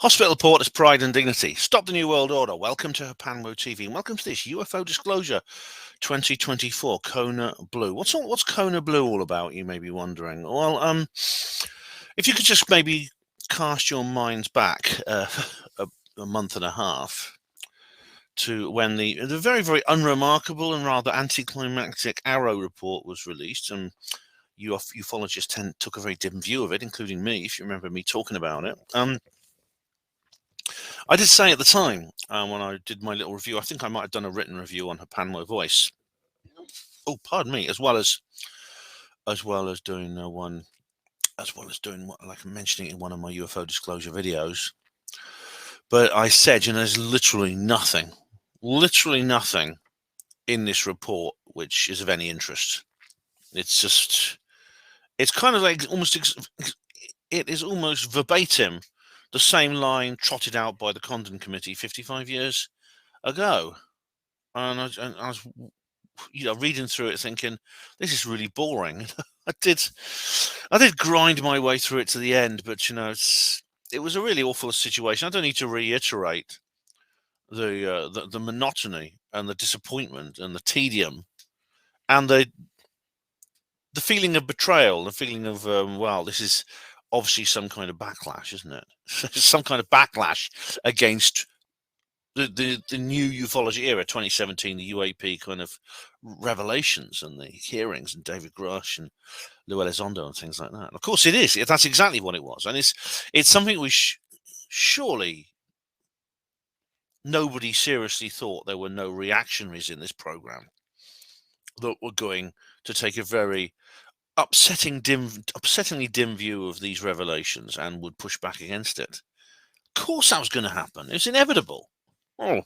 Hospital Port is pride and dignity. Stop the New World Order. Welcome to KONA TV, and welcome to this UFO Disclosure 2024 KONA Blue. What's KONA Blue all about, you may be wondering? Well, if you could just maybe cast your minds back a month and a half to when the very, very unremarkable and rather anticlimactic AARO report was released, and ufologists took a very dim view of it, including me, if you remember me talking about it. I did say at the time, when I did my little review, I think I might have done a written review on Hapanmo Voice. Oh, pardon me, as well as doing one, like I'm mentioning in one of my UFO disclosure videos. But I said, there's literally nothing in this report which is of any interest. It's kind of like it is almost verbatim the same line trotted out by the Condon Committee 55 years ago. And I was, reading through it thinking, this is really boring. I did grind my way through it to the end, but it was a really awful situation. I don't need to reiterate the monotony and the disappointment and the tedium and the feeling of betrayal, the feeling of well, this is obviously some kind of backlash, isn't it? Some kind of backlash against the new ufology era, 2017, the UAP kind of revelations and the hearings and David Grush and Lou Elizondo and things like that. Of course it is. That's exactly what it was. And it's something we surely nobody seriously thought there were no reactionaries in this program that were going to take a very upsettingly dim view of these revelations and would push back against it. Of course that was going to happen. It's inevitable. Oh.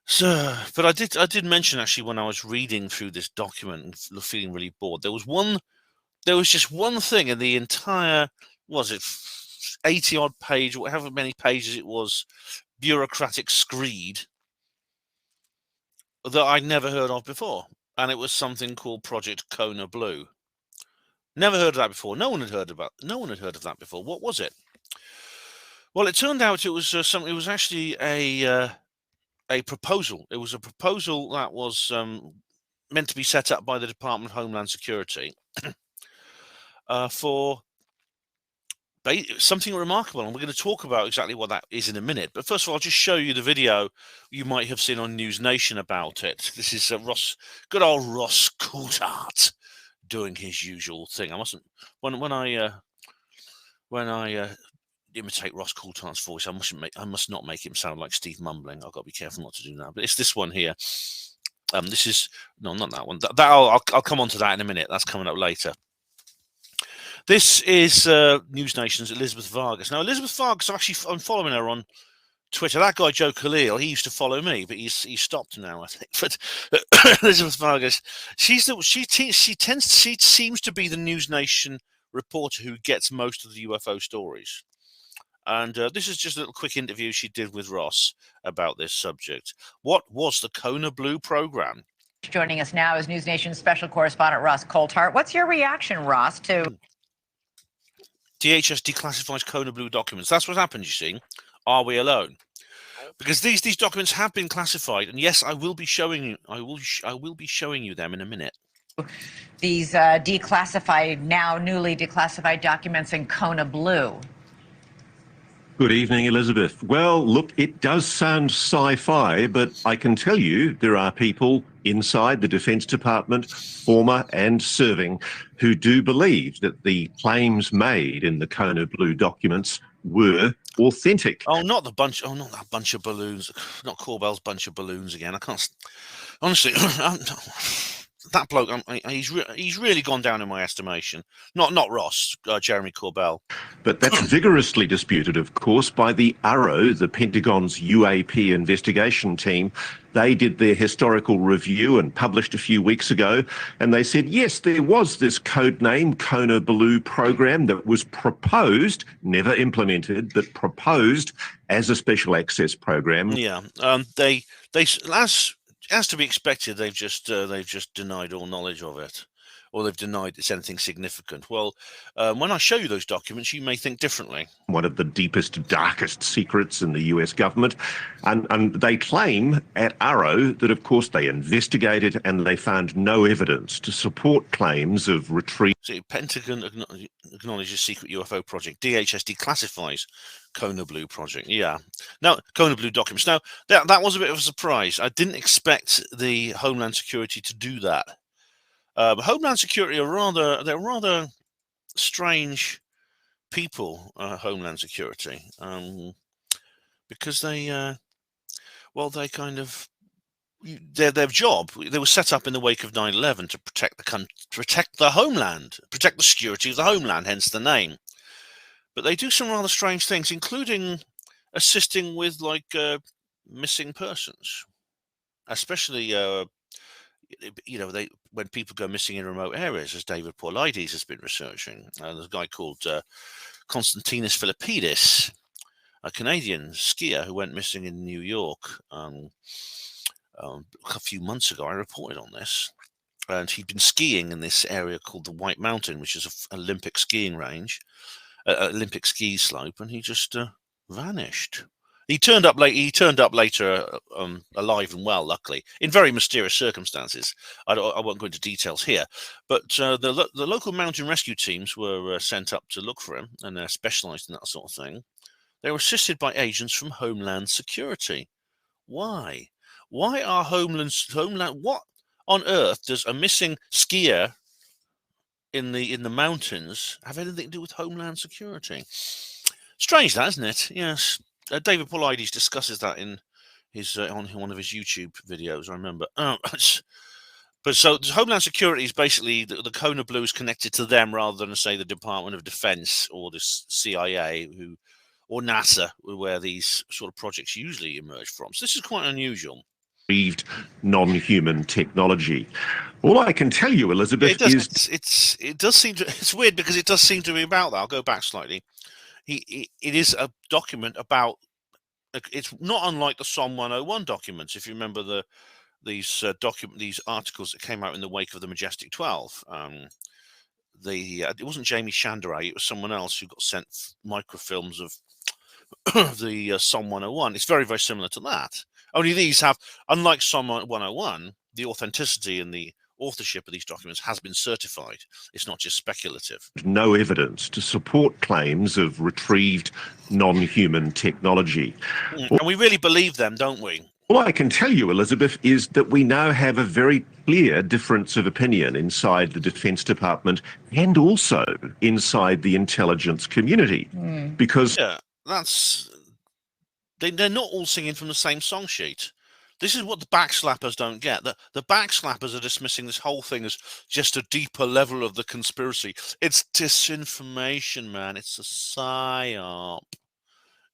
So, but I did mention actually when I was reading through this document and feeling really bored, there was just one thing in the entire, was it 80 odd page, or however many pages it was, bureaucratic screed that I'd never heard of before. And it was something called Project KONA Blue. Never heard of that before. No one had heard of that before. What was it? Well, it turned out it was something. It was actually a proposal. It was a proposal that was meant to be set up by the Department of Homeland Security for something remarkable, and we're going to talk about exactly what that is in a minute. But first of all, I'll just show you the video you might have seen on News Nation about it. This is good old Ross Coulthard doing his usual thing. I mustn't when I imitate Ross Coulthard's voice, I must not make him sound like Steve Mumbling. I've got to be careful not to do that. But it's this one here. This is no, not that one. I'll come on to that in a minute. That's coming up later. This is News Nation's Elizabeth Vargas. Now, Elizabeth Vargas, I'm following her on Twitter. That guy, Joe Khalil, he used to follow me, but he's stopped now, I think. But Elizabeth Vargas, she seems to be the News Nation reporter who gets most of the UFO stories. And this is just a little quick interview she did with Ross about this subject. What was the KONA Blue program? Joining us now is News Nation's special correspondent, Ross Coulthard. What's your reaction, Ross, to DHS declassifies KONA Blue documents? That's what happened, you see. Are we alone? Because these documents have been classified, and yes, I will be showing you. I will be showing you them in a minute. These declassified, now newly declassified documents in KONA Blue. Good evening, Elizabeth. Well, look, it does sound sci-fi, but I can tell you there are people inside the Defense Department, former and serving, who do believe that the claims made in the KONA Blue documents were authentic. Oh, not that bunch of balloons. Not Corbell's bunch of balloons again. I can't. Honestly, that bloke, he's really gone down in my estimation. Not Ross, Jeremy Corbell. But that's vigorously disputed, of course, by the AARO, the Pentagon's UAP investigation team. They did their historical review and published a few weeks ago, and they said, yes, there was this codename KONA Blue program that was proposed, never implemented, but proposed as a special access program. Yeah, they as to be expected, they've just denied all knowledge of it. or they've denied it's anything significant. Well, when I show you those documents, you may think differently. One of the deepest, darkest secrets in the US government. And they claim at AARO that, of course, they investigated and they found no evidence to support claims of retrieve. See, Pentagon acknowledges secret UFO project. DHS declassifies KONA BLUE project. Yeah. Now, KONA BLUE documents. Now, that was a bit of a surprise. I didn't expect the Homeland Security to do that. Homeland Security are they're rather strange people, Homeland Security, because they kind of, their job, they were set up in the wake of 9/11 to protect the homeland, protect the security of the homeland, hence the name. But they do some rather strange things, including assisting with missing persons, especially when people go missing in remote areas, as David Paulides has been researching. There's a guy called Konstantinos Philippidis, a Canadian skier who went missing in New York a few months ago. I reported on this, and he'd been skiing in this area called the White Mountain, which is an Olympic skiing range, Olympic ski slope, and he just vanished. He turned up late. He turned up later, alive and well, luckily, in very mysterious circumstances. I won't go into details here, but the local mountain rescue teams were sent up to look for him, and they're specialised in that sort of thing. They were assisted by agents from Homeland Security. Why? Why are Homeland? What on earth does a missing skier in the mountains have anything to do with Homeland Security? Strange, that, isn't it? Yes. David Paulides discusses that in his on one of his YouTube videos. I remember. But so Homeland Security is basically the KONA BLUE is connected to them rather than, say, the Department of Defense or the CIA or NASA, where these sort of projects usually emerge from. So this is quite unusual. Non-human technology. All I can tell you, Elizabeth, it does seem to. It's weird because it does seem to be about that. I'll go back slightly. It is a document about. It's not unlike the Psalm 101 documents. If you remember these articles that came out in the wake of the Majestic 12. It wasn't Jamie Chandray. It was someone else who got sent microfilms of the Psalm 101. It's very, very similar to that. Only these have, unlike Psalm 101, the authenticity and the authorship of these documents has been certified. It's not just speculative. No evidence to support claims of retrieved non-human technology. And we really believe them, don't we? All I can tell you, Elizabeth, is that we now have a very clear difference of opinion inside the Defense Department and also inside the intelligence community. Because they're not all singing from the same song sheet. This is what the backslappers don't get. The backslappers are dismissing this whole thing as just a deeper level of the conspiracy. It's disinformation, man. It's a psyop.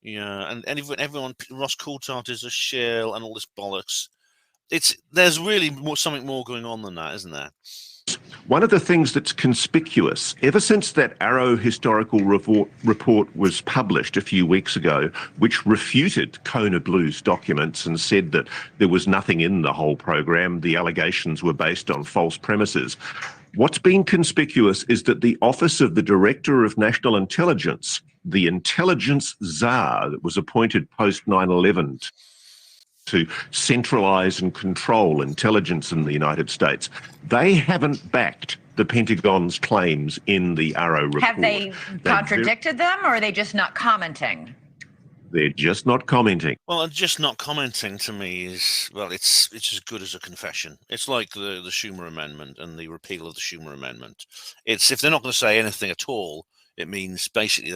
Yeah, and everyone, Ross Coulthard is a shill and all this bollocks. There's really something more going on than that, isn't there? One of the things that's conspicuous, ever since that AARO historical report was published a few weeks ago, which refuted KONA BLUE's documents and said that there was nothing in the whole program, the allegations were based on false premises. What's been conspicuous is that the Office of the Director of National Intelligence, the intelligence czar that was appointed post 9/11 to centralize and control intelligence in the United States, they haven't backed the Pentagon's claims in the AARO report. Have they contradicted them, or are they just not commenting? They're just not commenting. Well, just not commenting to me is, well, it's as good as a confession. It's like the Schumer Amendment and the repeal of the Schumer Amendment. It's, if they're not going to say anything at all, it means basically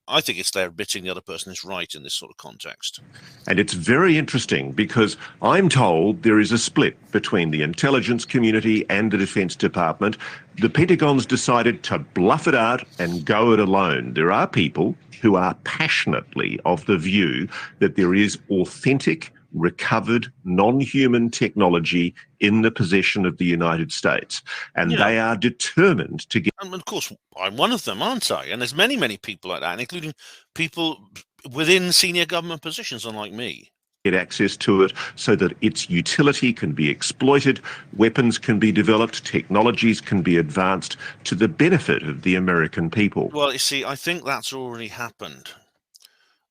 I think they're admitting the other person is right in this sort of context. And it's very interesting because I'm told there is a split between the intelligence community and the Defense Department. The Pentagon's decided to bluff it out and go it alone. There are people who are passionately of the view that there is authentic, recovered, non-human technology in the possession of the United States. And they are determined to get... And of course, I'm one of them, aren't I? And there's many, many people like that, including people within senior government positions, unlike me. get access to it so that its utility can be exploited, weapons can be developed, technologies can be advanced to the benefit of the American people. Well, you see, I think that's already happened.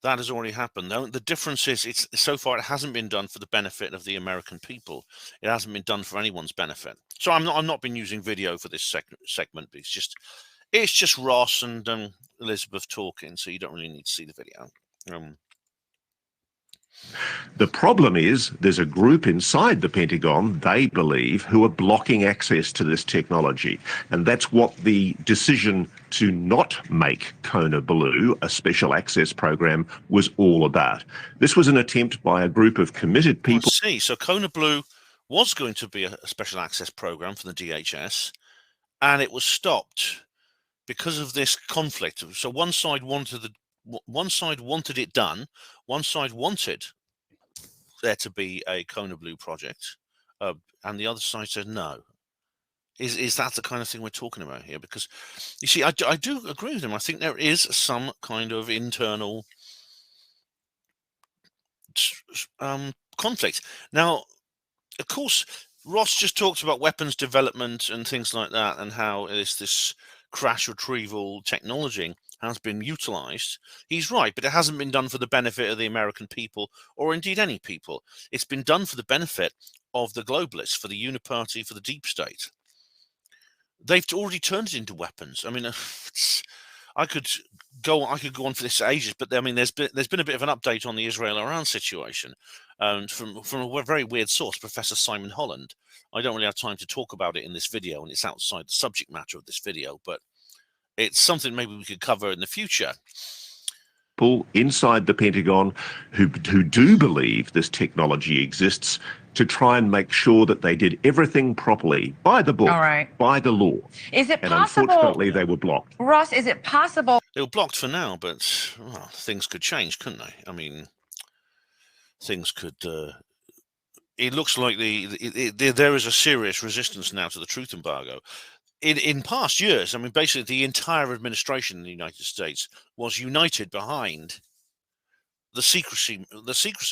That has already happened. The difference is, it's so far it hasn't been done for the benefit of the American people. It hasn't been done for anyone's benefit. So I'm not been using video for this segment, but it's just Ross and Elizabeth talking, so you don't really need to see the video. The problem is there's a group inside the Pentagon, they believe, who are blocking access to this technology. And that's what the decision to not make KONA Blue a special access program was all about. This was an attempt by a group of committed people. See, so KONA Blue was going to be a special access program for the DHS, and it was stopped because of this conflict. So one side wanted it done, one side wanted there to be a KONA Blue project, and the other side said no. Is that the kind of thing we're talking about here? Because you see, I do agree with him. I think there is some kind of internal conflict. Now, of course, Ross just talked about weapons development and things like that, and how this crash retrieval technology has been utilized. He's right, but it hasn't been done for the benefit of the American people, or indeed any people. It's been done for the benefit of the globalists, for the uniparty, for the deep state. They've already turned it into weapons. I mean, I could go on for this for ages, but I mean, there's been a bit of an update on the Israel-Iran situation from a very weird source, Professor Simon Holland. I don't really have time to talk about it in this video, and it's outside the subject matter of this video, but it's something maybe we could cover in the future. People inside the Pentagon who do believe this technology exists, to try and make sure that they did everything properly, by the book, by the law. Is it and possible? Unfortunately, they were blocked. Ross, is it possible? They were blocked for now, but well, things could change, couldn't they? I mean, things could. It looks like there is a serious resistance now to the truth embargo. In past years, I mean, basically the entire administration in the United States was united behind the secrecy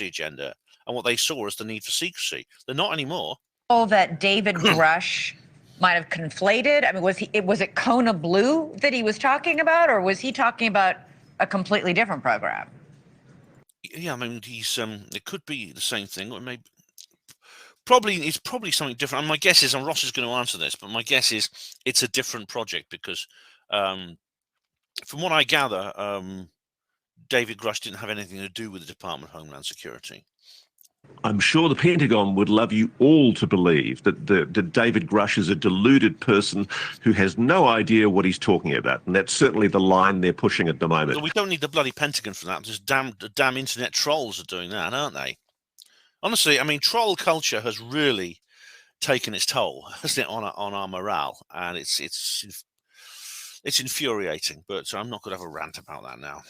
agenda, and what they saw as the need for secrecy. They're not anymore. That David Grush might have conflated. I mean, was it KONA Blue that he was talking about, or was he talking about a completely different program? Yeah, I mean, it could be the same thing, or maybe it's probably something different. And my guess is, and Ross is going to answer this, but my guess is it's a different project because, from what I gather, David Grush didn't have anything to do with the Department of Homeland Security. I'm sure the Pentagon would love you all to believe that David Grush is a deluded person who has no idea what he's talking about. And that's certainly the line they're pushing at the moment. Well, we don't need the bloody Pentagon for that. Just damn internet trolls are doing that, aren't they? Honestly, I mean, troll culture has really taken its toll, hasn't it, on our morale, and it's infuriating. But I'm not going to have a rant about that now.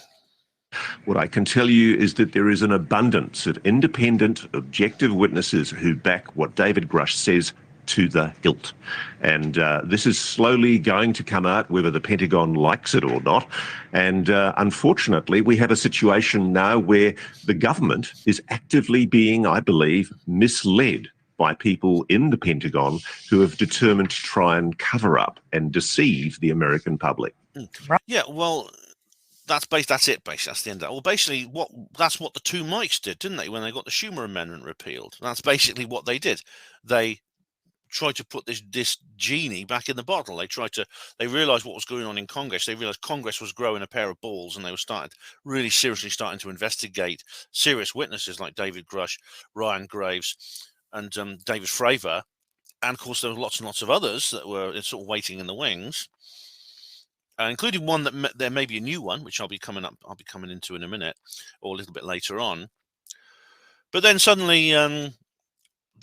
What I can tell you is that there is an abundance of independent, objective witnesses who back what David Grush says to the hilt. And this is slowly going to come out, whether the Pentagon likes it or not. And unfortunately, we have a situation now where the government is actively being, I believe, misled by people in the Pentagon who have determined to try and cover up and deceive the American public. Yeah, well, that's it, basically. That's the end of that. Well, basically, that's what the two Mikes did, didn't they, when they got the Schumer Amendment repealed? That's basically what they did. They tried to put this genie back in the bottle. They realized what was going on in Congress. They realized Congress was growing a pair of balls, and they were really seriously starting to investigate serious witnesses like David Grush, Ryan Graves, and David Fravor. And of course, there were lots and lots of others that were sort of waiting in the wings. Including one that there may be a new one, which I'll be coming into in a minute, or a little bit later on. But then suddenly, then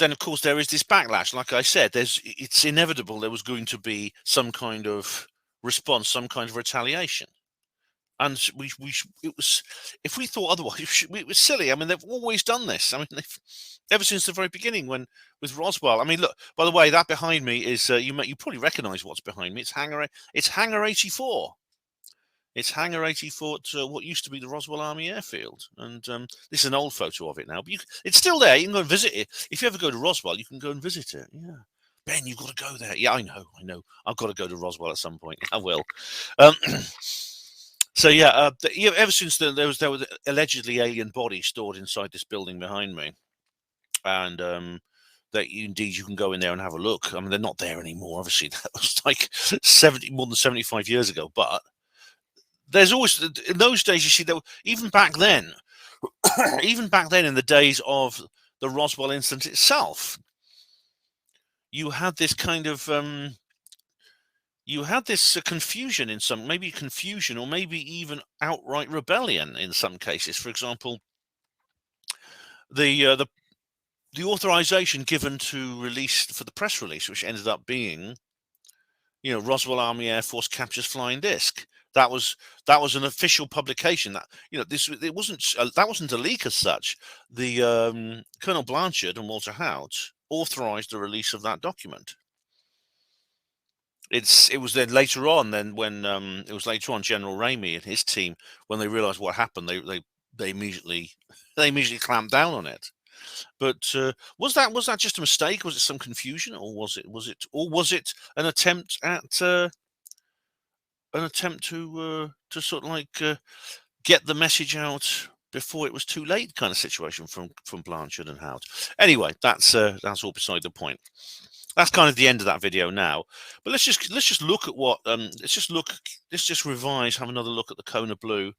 of course there is this backlash. Like I said, it's inevitable there was going to be some kind of response, some kind of retaliation, and it was, if we thought otherwise, it was silly. I mean, they've always done this. I mean, ever since the very beginning, with Roswell. I mean, look, by the way, that behind me is you probably recognise what's behind me. It's Hangar 84. It's Hangar 84 at what used to be the Roswell Army Airfield. And this is an old photo of it now. But it's still there. You can go and visit it. If you ever go to Roswell, you can go and visit it. Yeah. Ben, you've got to go there. Yeah, I know. I've got to go to Roswell at some point. I will. So yeah, ever since then, there was allegedly alien bodies stored inside this building behind me, and that indeed you can go in there and have a look. I mean, they're not there anymore. Obviously, that was like more than 75 years ago. But there's always, in those days, you see, even back then, in the days of the Roswell incident itself, you had this kind of confusion in some, maybe confusion or maybe even outright rebellion in some cases. For example, the authorization given to release for the press release, which ended up being, Roswell Army Air Force captures flying disc. That was an official publication. That that wasn't a leak as such. The Colonel Blanchard and Walter Houdt authorized the release of that document. It was then later on, General Ramey and his team, when they realized what happened, they immediately clamped down on it. But was that just a mistake? Was it some confusion, or was it an attempt to sort of like get the message out before it was too late, kind of situation from Blanchard and Houdt? Anyway, that's all beside the point. That's kind of the end of that video now. But let's just look at what let's just revise, have another look at the KONA BLUE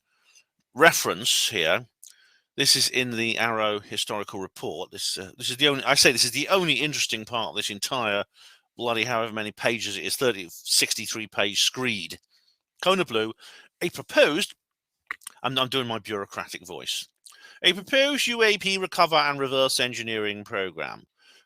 reference here. This is in the AARO historical report. This is the only interesting part of this entire bloody however many pages it is, 63-page screed. KONA BLUE, I'm doing my bureaucratic voice. A proposed UAP recover and reverse engineering program.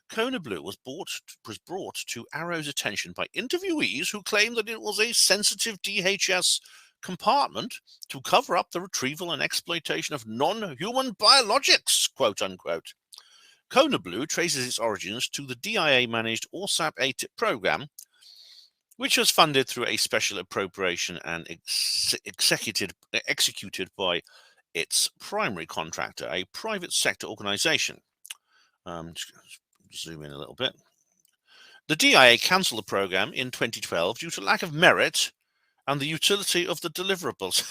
KONA BLUE was brought to AARO's attention by interviewees who claimed that it was a sensitive DHS compartment to cover up the retrieval and exploitation of non-human biologics, quote unquote. KONA BLUE traces its origins to the DIA-managed ORSAP AATIP program, which was funded through a special appropriation and executed by its primary contractor, a private sector organization. Zoom in a little bit. The DIA cancelled the program in 2012 due to lack of merit and the utility of the deliverables.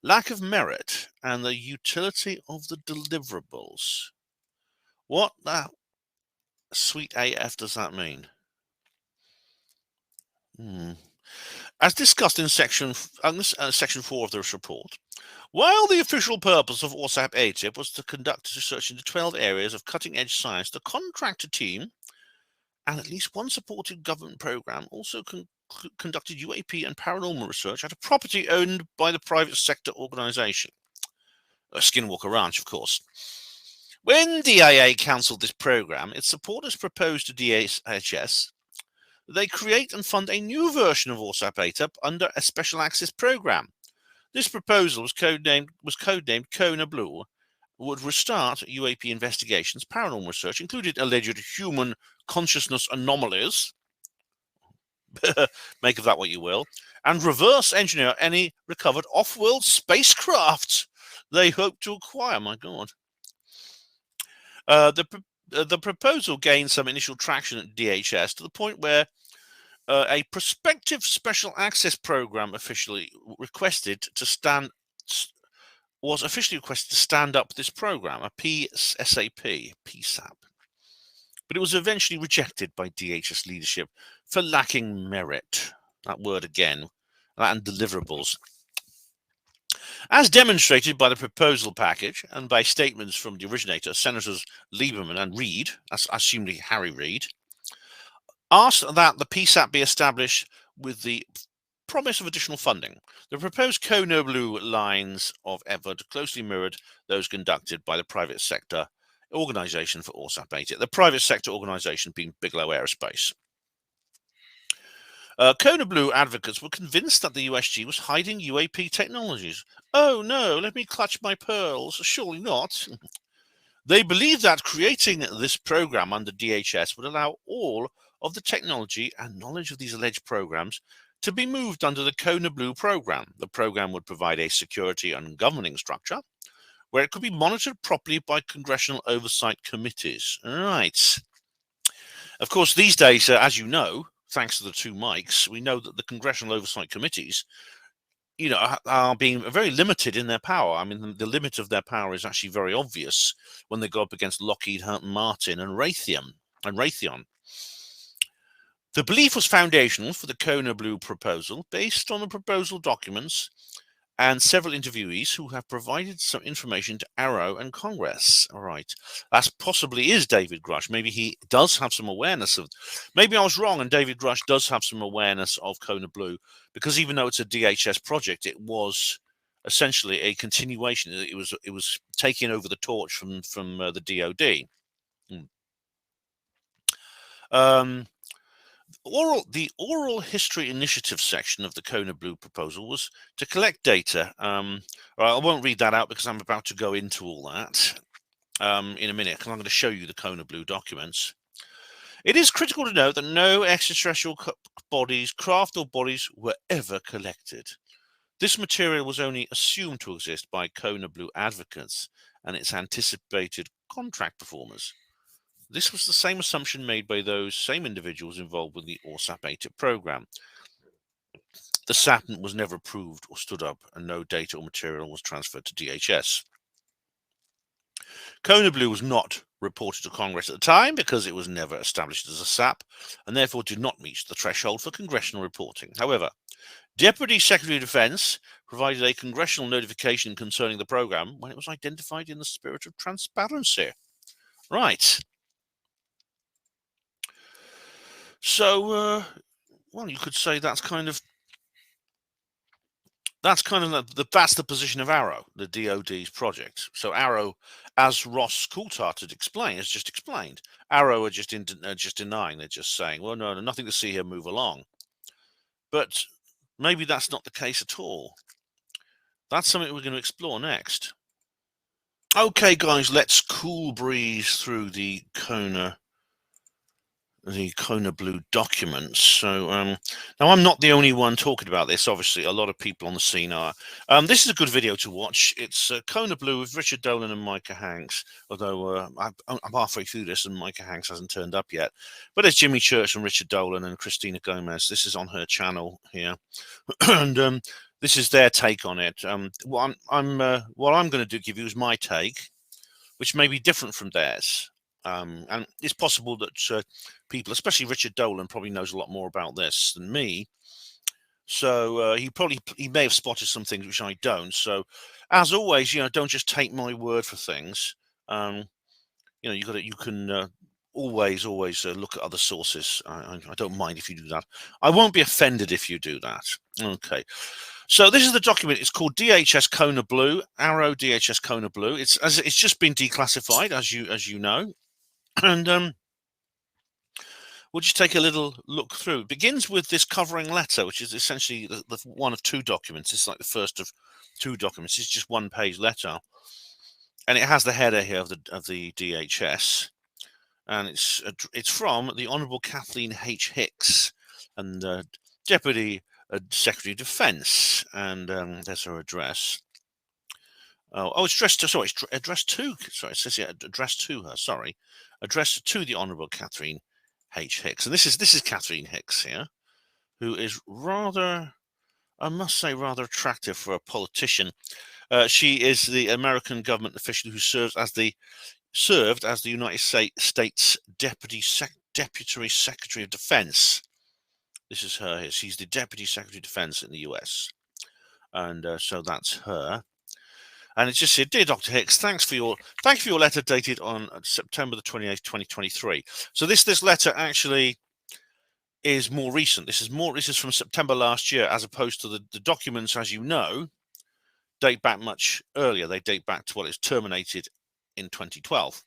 Lack of merit and the utility of the deliverables. What the sweet AF does that mean? As discussed in section 4 of this report, while the official purpose of ORSAP AATIP was to conduct research into 12 areas of cutting-edge science, the contractor team and at least one supported government program also conducted UAP and paranormal research at a property owned by the private sector organization. Skinwalker Ranch, of course. When DIA cancelled this program, its supporters proposed to DHS they create and fund a new version of ORSAP AATIP under a special access program. This proposal was codenamed KONA BLUE, would restart UAP investigations, paranormal research, included alleged human consciousness anomalies, make of that what you will, and reverse engineer any recovered off-world spacecraft they hope to acquire. My God. The proposal gained some initial traction at DHS to the point where a prospective special access program was officially requested to stand up this program, a PSAP. But it was eventually rejected by DHS leadership for lacking merit. That word again, and deliverables. As demonstrated by the proposal package and by statements from the originator, Senators Lieberman and Reid, assumedly Harry Reid, asked that the PSAP be established with the promise of additional funding. The proposed KONA BLUE lines of effort closely mirrored those conducted by the private sector organization for ORSAP AATIP, the private sector organization being Bigelow Aerospace. KONA BLUE advocates were convinced that the USG was hiding UAP technologies. Oh no, let me clutch my pearls. Surely not. They believed that creating this program under DHS would allow all of the technology and knowledge of these alleged programs to be moved under the KONA Blue program. The program would provide a security and governing structure where it could be monitored properly by congressional oversight committees. Right. Of course, these days, as you know, thanks to the two mics, we know that the congressional oversight committees, are being very limited in their power. I mean, the limit of their power is actually very obvious when they go up against Lockheed Martin and Raytheon. The belief was foundational for the KONA Blue proposal, based on the proposal documents and several interviewees who have provided some information to AARO and Congress. All right, that possibly is David Grush. Maybe he does have some awareness of. Maybe I was wrong, and David Grush does have some awareness of KONA Blue, because even though it's a DHS project, it was essentially a continuation. It was taking over the torch from the DoD. The oral history initiative section of the KONA Blue proposal was to collect data. I won't read that out because I'm about to go into all that in a minute, because I'm going to show you the KONA Blue documents. It is critical to note that no extraterrestrial bodies, craft or bodies were ever collected. This material was only assumed to exist by KONA Blue advocates and its anticipated contract performers. This was the same assumption made by those same individuals involved with the AATIP program. The SAP was never approved or stood up, and no data or material was transferred to DHS. KONA Blue was not reported to Congress at the time because it was never established as a SAP and therefore did not meet the threshold for congressional reporting. However, Deputy Secretary of Defense provided a congressional notification concerning the program when it was identified in the spirit of transparency. Right. So, well, you could say that's kind of that's the position of AARO, the DoD's project. So AARO, as Ross Coulthard has just explained, AARO are just denying. They're just saying, well, no, nothing to see here. Move along. But maybe that's not the case at all. That's something we're going to explore next. Okay, guys, let's cool breeze through the KONA Blue documents. So now I'm not the only one talking about this. Obviously, a lot of people on the scene are. This is a good video to watch. It's KONA Blue with Richard Dolan and Micah Hanks. Although I'm halfway through this and Micah Hanks hasn't turned up yet. But it's Jimmy Church and Richard Dolan and Christina Gomez. This is on her channel here, and this is their take on it. What I'm going to give you is my take, which may be different from theirs. And it's possible that people, especially Richard Dolan, probably knows a lot more about this than me. So he may have spotted some things which I don't. So as always, don't just take my word for things. You can always look at other sources. I don't mind if you do that. I won't be offended if you do that. Okay. So this is the document. It's called DHS KONA Blue, AARO DHS KONA Blue. It's just been declassified, as you know. And we'll just take a little look through. It begins with this covering letter, which is essentially the one of two documents. It's like the first of two documents. It's just one-page letter, and it has the header here of the DHS, and it's from the Honourable Kathleen H. Hicks, and Deputy Secretary of Defense, and there's her address. Oh, it's addressed to. Sorry, it's addressed to. Sorry, it says here addressed to her. Sorry, addressed to the Honourable Kathleen H. Hicks, and this is Kathleen Hicks here, who is rather, I must say, rather attractive for a politician. She is the American government official who served as the United States Deputy Secretary of Defense. This is her here. She's the Deputy Secretary of Defense in the U.S., and so that's her. And it just said, "Dear Dr. Hicks, thank you for your letter dated on September the 28th, 2023. So this letter actually is more recent. This is from September last year, as opposed to the documents, as you know, date back much earlier. They date back to it's terminated in 2012.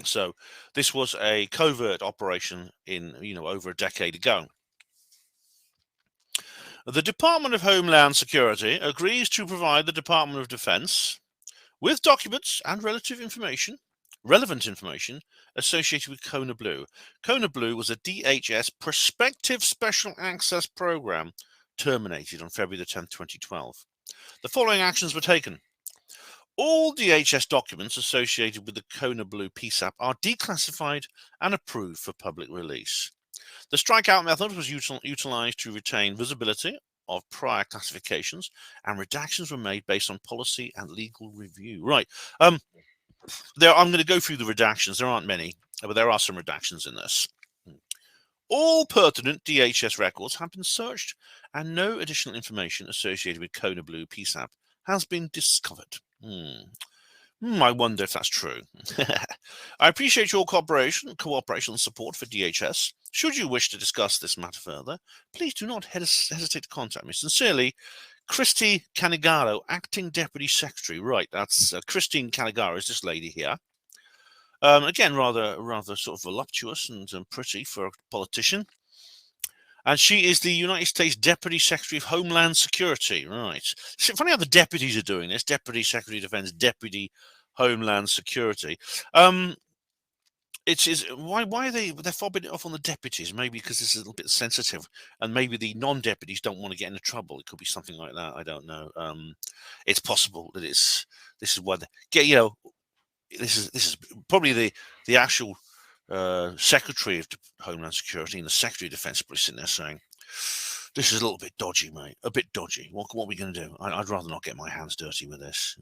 So this was a covert operation in over a decade ago. The Department of Homeland Security agrees to provide the Department of Defense with documents and relevant information associated with KONA Blue. KONA Blue was a DHS prospective special access program terminated on February the 10th, 2012. The following actions were taken. All DHS documents associated with the KONA Blue PSAP are declassified and approved for public release. The strikeout method was utilized to retain visibility of prior classifications, and redactions were made based on policy and legal review. Right. I'm going to go through the redactions. There aren't many, but there are some redactions in this. All pertinent DHS records have been searched, and no additional information associated with KONA Blue PSAP has been discovered. I wonder if that's true. I appreciate your cooperation and support for DHS. Should you wish to discuss this matter further, please do not hesitate to contact me. Sincerely, Christy Canigaro, Acting Deputy Secretary. Right, that's Christine Canigaro is this lady here. Again, rather sort of voluptuous and pretty for a politician. And she is the United States Deputy Secretary of Homeland Security. Right. It's funny how the deputies are doing this. Deputy Secretary of Defense, Deputy Homeland Security. Why are they're fobbing it off on the deputies? Maybe because it's a little bit sensitive, and maybe the non-deputies don't want to get into trouble. It could be something like that. I don't know. It's possible that this is why this is probably the actual Secretary of Homeland Security and the Secretary of Defense probably sitting there saying, "This is a little bit dodgy, mate. A bit dodgy. What are we going to do? I'd rather not get my hands dirty with this.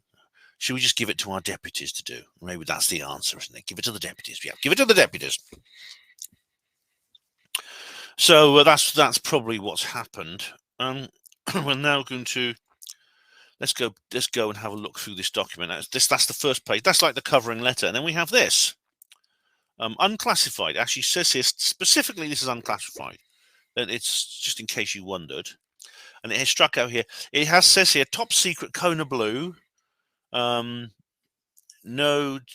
Should we just give it to our deputies to do?" Maybe that's the answer, isn't it? Give it to the deputies. Yeah, give it to the deputies. So that's probably what's happened. We're now going to let's go and have a look through this document. That's the first page. That's like the covering letter, and then we have this. Unclassified. Actually says here specifically this is unclassified. And it's just in case you wondered. And it has struck out here. It says here top secret KONA Blue. No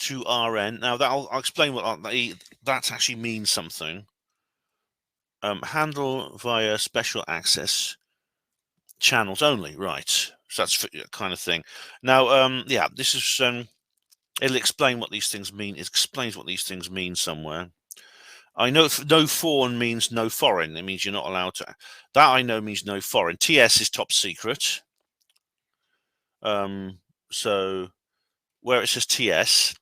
to RN. Now I'll explain what that actually means something. Handle via special access channels only. Right. So that's that kind of thing. Now, yeah, this is it'll explain what these things mean. It explains what these things mean somewhere. I know no foreign means no foreign. It means you're not allowed to. That I know means no foreign. TS is top secret. So where it says TS,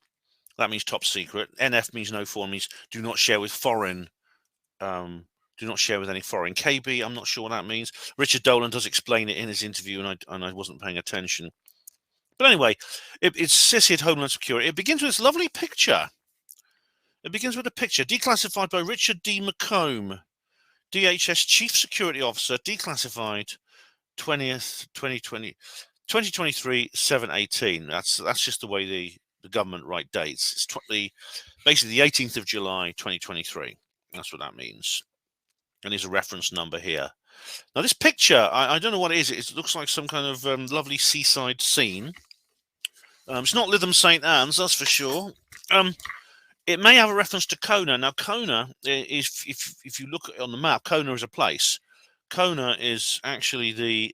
that means top secret. NF means no foreign, means do not share with foreign. Do not share with any foreign. KB, I'm not sure what that means. Richard Dolan does explain it in his interview, and I wasn't paying attention. But anyway, it says here at Homeland Security. It begins with this lovely picture. It begins with a picture declassified by Richard D. McComb, DHS Chief Security Officer, declassified 2023 7/18. That's just the way the government write dates. It's basically the 18th of July 2023. That's what that means. And there's a reference number here. Now this picture, I don't know what it is. It looks like some kind of lovely seaside scene. It's not Lytham St. Anne's, that's for sure. It may have a reference to Kona. Now, Kona is, if you look on the map, Kona is a place. Kona is actually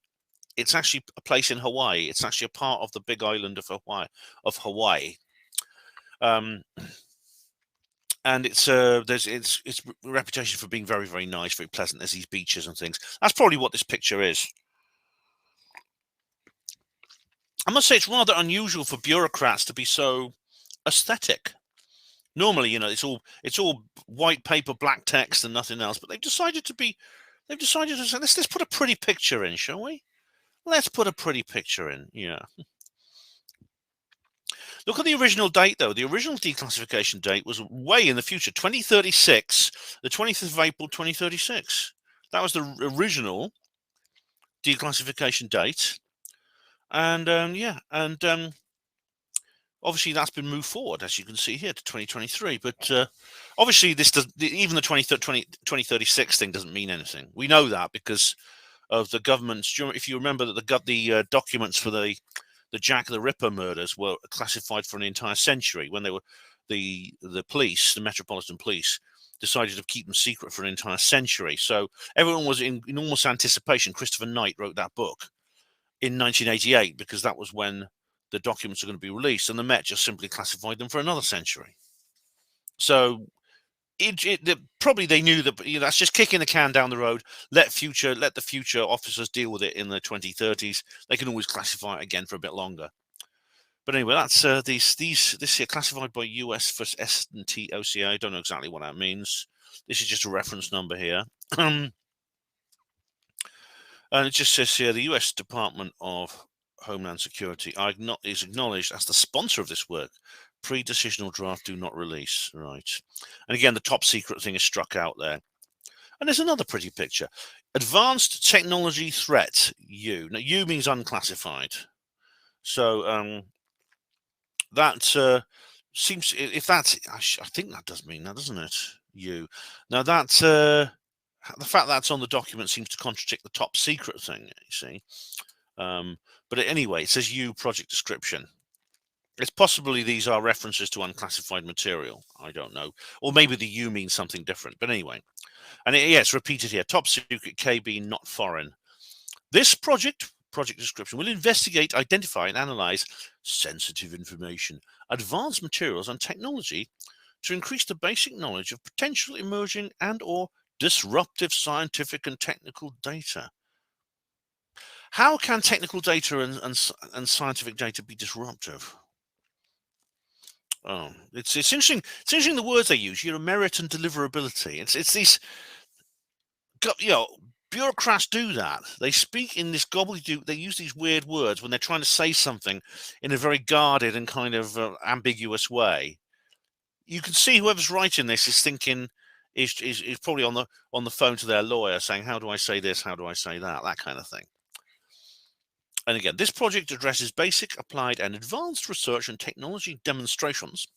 it's actually a place in Hawaii. It's actually a part of the big island of Hawaii. And it's its reputation for being very, very nice, very pleasant. There's these beaches and things. That's probably what this picture is. I must say it's rather unusual for bureaucrats to be so aesthetic. Normally, it's all white paper, black text, and nothing else. But they've decided to say, let's put a pretty picture in, shall we? Let's put a pretty picture in. Yeah. Look at the original date, though. The original declassification date was way in the future, 2036, the 20th of April, 2036. That was the original declassification date. And obviously that's been moved forward, as you can see here, to 2023. But obviously even the 2036 thing doesn't mean anything. We know that because of the government's. If you remember that the documents for the Jack the Ripper murders were classified for an entire century, when they were the police, the Metropolitan Police, decided to keep them secret for an entire century. So everyone was in enormous anticipation. Christopher Knight wrote that book in 1988 because that was when the documents are going to be released, and the Met just simply classified them for another century. So probably they knew that, that's just kicking the can down the road. Let the future officers deal with it in the 2030s. They can always classify it again for a bit longer. But anyway, that's this here classified by US for S&T OCA. I don't know exactly what that means. This is just a reference number here. And it just says here, the US Department of Homeland Security is acknowledged as the sponsor of this work. Pre-decisional draft do not release. Right. And again, the top secret thing is struck out there. And there's another pretty picture. Advanced technology threat, U. Now, U means unclassified. So that seems, if that's, I think that does mean that, doesn't it? U. Now, that the fact that's on the document seems to contradict the top secret thing, you see. But anyway, it says U project description. It's possibly these are references to unclassified material. I don't know. Or maybe the U means something different. But anyway. And it's repeated here. Top secret KB, not foreign. This project description will investigate, identify, and analyze sensitive information, advanced materials, and technology to increase the basic knowledge of potential emerging and or disruptive scientific and technical data. How can technical data and scientific data be disruptive? Oh, it's interesting. It's interesting the words they use. Merit and deliverability. It's these. Bureaucrats do that. They speak in this gobbledygook. They use these weird words when they're trying to say something in a very guarded and kind of ambiguous way. You can see whoever's writing this is thinking is probably on the phone to their lawyer saying, "How do I say this? How do I say that?" That kind of thing. And again, this project addresses basic, applied, and advanced research and technology demonstrations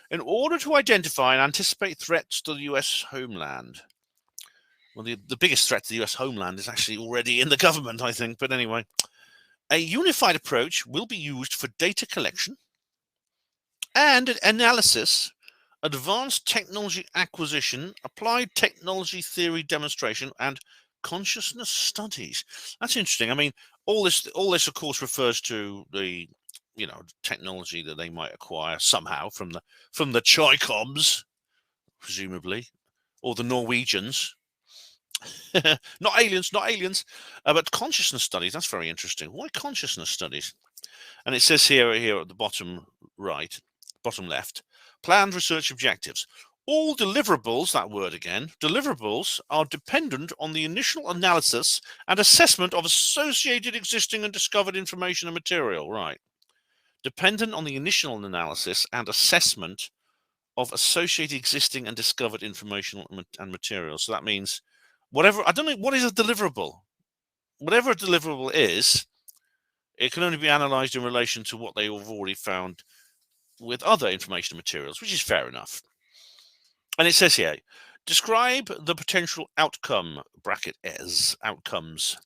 in order to identify and anticipate threats to the U.S. homeland. Well, the biggest threat to the US homeland is actually already in the government, I think. But anyway, a unified approach will be used for data collection and analysis, advanced technology acquisition, applied technology theory demonstration, and consciousness studies. That's interesting. I mean, all this, of course, refers to the technology that they might acquire somehow from the Choikoms, presumably, or the Norwegians. not aliens, but consciousness studies. That's very interesting. Why consciousness studies? And it says here at the bottom right, bottom left, planned research objectives. All deliverables, that word again, deliverables are dependent on the initial analysis and assessment of associated existing and discovered information and material. Right. Dependent on the initial analysis and assessment of associated existing and discovered information and material. So that means whatever, I don't know, what is a deliverable? Whatever a deliverable is, it can only be analyzed in relation to what they have already found with other information and materials, which is fair enough. And it says here, describe the potential outcome, bracket S, outcomes.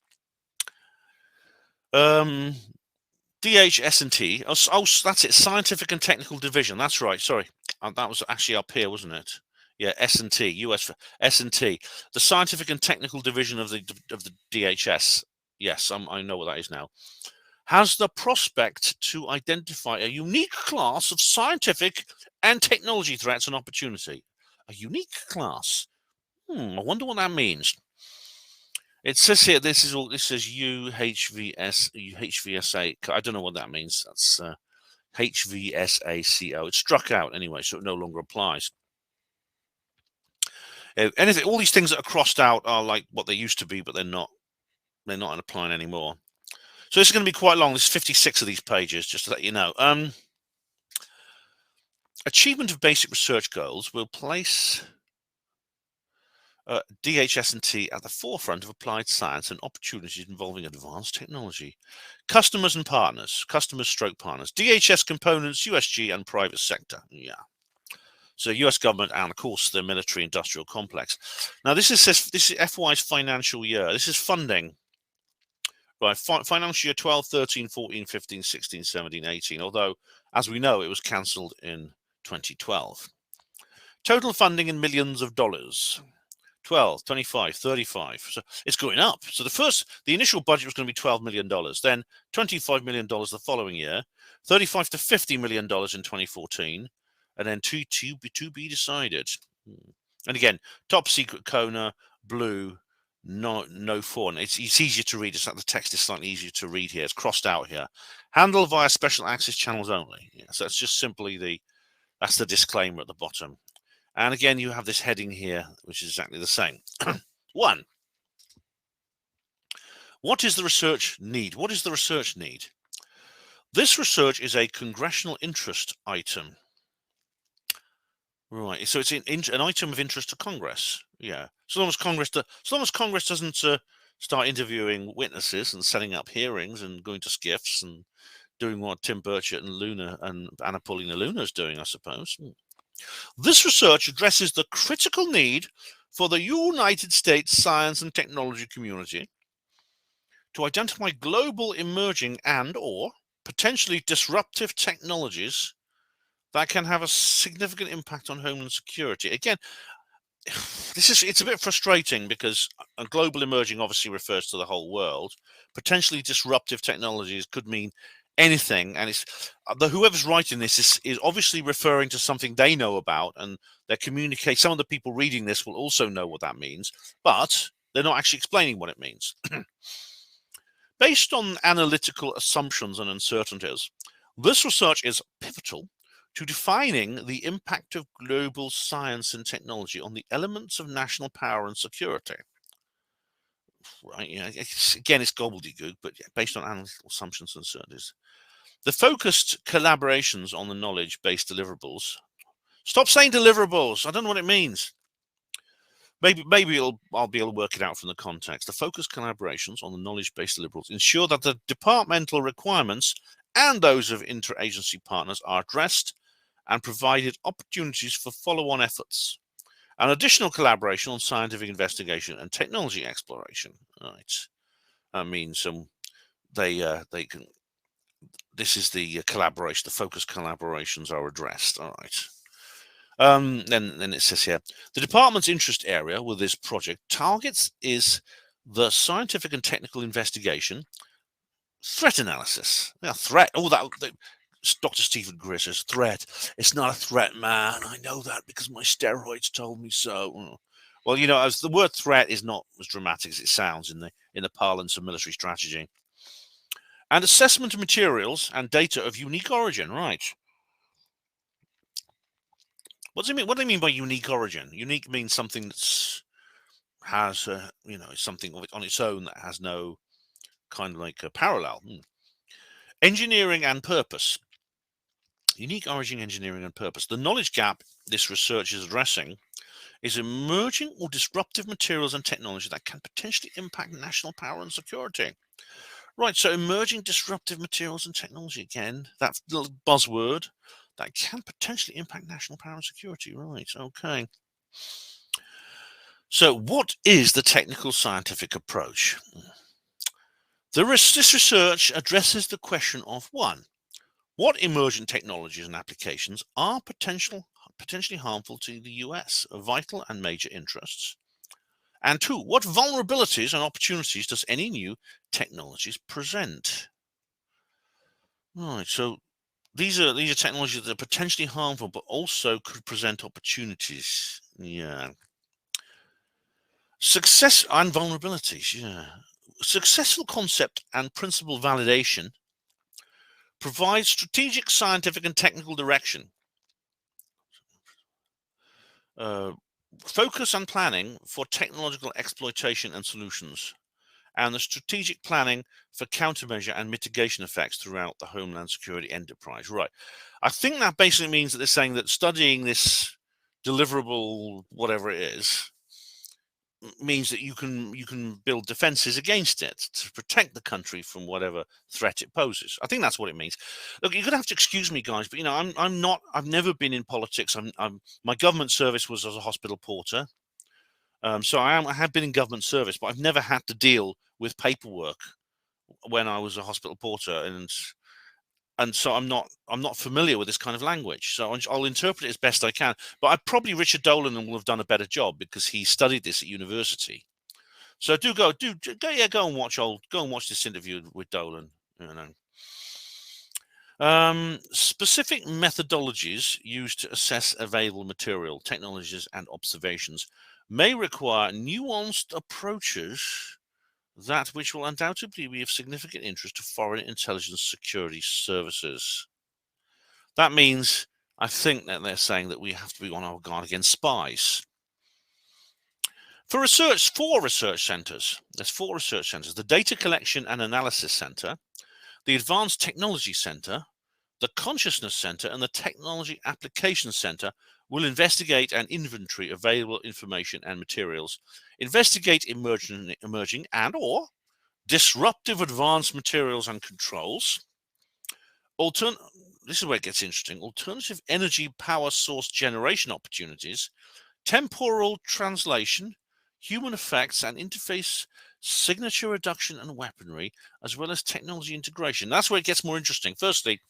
DHS&T, oh, that's it, Scientific and Technical Division, that's right, sorry. That was actually up here, wasn't it? Yeah, S&T, US for S&T, the Scientific and Technical Division of the DHS. Yes, I know what that is now. Has the prospect to identify a unique class of scientific and technology threats and opportunity. A unique class. I wonder what that means. It says here, this says HVSA. I don't know what that means. That's HVSACO. It's struck out anyway, so it no longer applies. Anything, all these things that are crossed out are like what they used to be, but they're not applying anymore. So this is going to be quite long. There's 56 of these pages, just to let you know. Achievement of basic research goals will place DHS&T at the forefront of applied science and opportunities involving advanced technology. Customers and partners, customers/partners, DHS components, USG, and private sector. Yeah. So US government and, of course, the military-industrial complex. Now, this is FY's financial year. This is funding. Right, financial year 12, 13, 14, 15, 16, 17, 18, although, as we know, it was cancelled in 2012. Total funding in millions of dollars. 12, 25, 35. So it's going up. So the initial budget was going to be $12 million, then $25 million the following year, $35 to $50 million in 2014, and then to be decided. And again, top secret KONA blue, no phone. It's easier to read. It's like the text is slightly easier to read here. It's crossed out here. Handled via special access channels only. Yeah, so it's just simply that's the disclaimer at the bottom. And again, you have this heading here, which is exactly the same. 1. What is the research need? What is the research need? This research is a congressional interest item. Right, so it's an item of interest to Congress. Yeah, so long as Congress doesn't start interviewing witnesses and setting up hearings and going to skiffs and doing what Tim Burchett and Luna and Anna Paulina Luna is doing, I suppose. This research addresses the critical need for the United States science and technology community to identify global emerging and/or potentially disruptive technologies that can have a significant impact on homeland security. Again, it's a bit frustrating because a global emerging obviously refers to the whole world. Potentially disruptive technologies could mean anything, and it's whoever's writing this is obviously referring to something they know about, and they communicate. Some of the people reading this will also know what that means, but they're not actually explaining what it means. Based on analytical assumptions and uncertainties, this research is pivotal to defining the impact of global science and technology on the elements of national power and security. Right, yeah, again, it's gobbledygook, but based on analytical assumptions and uncertainties. The focused collaborations on the knowledge-based deliverables. Stop saying deliverables. I don't know what it means. Maybe I'll be able to work it out from the context. The focused collaborations on the knowledge-based deliverables ensure that the departmental requirements and those of interagency partners are addressed and provided opportunities for follow-on efforts. An additional collaboration on scientific investigation and technology exploration. Right. I mean, they can. This is the collaboration. The focused collaborations are addressed. All right. Then it says here, the department's interest area with this project targets is the scientific and technical investigation, threat analysis. Yeah, threat. Oh, Dr. Stephen Greer says threat. It's not a threat, man. I know that because my steroids told me so. Well, you know, as the word threat is not as dramatic as it sounds in the parlance of military strategy. And assessment of materials and data of unique origin. Right. What does it mean? What do they mean by unique origin? Unique means something that's has something on its own that has no kind of like a parallel. Engineering and purpose. Unique origin, engineering and purpose. The knowledge gap this research is addressing is emerging or disruptive materials and technology that can potentially impact national power and security. Right, so emerging disruptive materials and technology, again, that little buzzword that can potentially impact national power and security. Right, okay. So what is the technical scientific approach? This research addresses the question of 1, what emergent technologies and applications are potentially harmful to the US, vital and major interests? And 2, what vulnerabilities and opportunities does any new technologies present? Right, so these are technologies that are potentially harmful, but also could present opportunities. Yeah. Success and vulnerabilities. Yeah. Successful concept and principle validation provides strategic, scientific, and technical direction. Focus and planning for technological exploitation and solutions, and the strategic planning for countermeasure and mitigation effects throughout the Homeland Security enterprise. Right. I think that basically means that they're saying that studying this deliverable, whatever it is, means that you can build defenses against it to protect the country from whatever threat it poses. I think that's what it means. Look, you're gonna have to excuse me, guys, but I've never been in politics. My government service was as a hospital porter. So I have been in government service, but I've never had to deal with paperwork when I was a hospital porter, and so I'm not familiar with this kind of language. So I'll interpret it as best I can. But Richard Dolan will have done a better job because he studied this at university. So go and watch this interview with Dolan. You know. Specific methodologies used to assess available material, technologies, and observations may require nuanced approaches, that which will undoubtedly be of significant interest to foreign intelligence security services. That means, I think that they're saying that we have to be on our guard against spies. Four research centers. There's 4 research centers: the Data Collection and Analysis Center, the Advanced Technology Center, the Consciousness Center, and the Technology Application Center will investigate and inventory available information and materials, investigate emerging and/or disruptive advanced materials and controls. This is where it gets interesting. Alternative energy power source generation opportunities, temporal translation, human effects and interface, signature reduction and weaponry, as well as technology integration. That's where it gets more interesting. Firstly,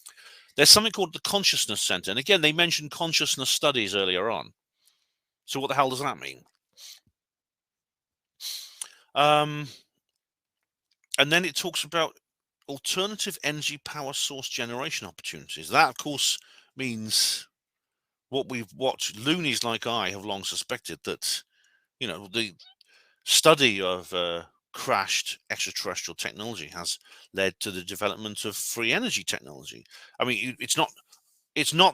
there's something called the Consciousness Center. And again, they mentioned consciousness studies earlier on. So what the hell does that mean? And then it talks about alternative energy power source generation opportunities. That, of course, means what loonies like I have long suspected, that, you know, the study of crashed extraterrestrial technology has led to the development of free energy technology. I mean, it's not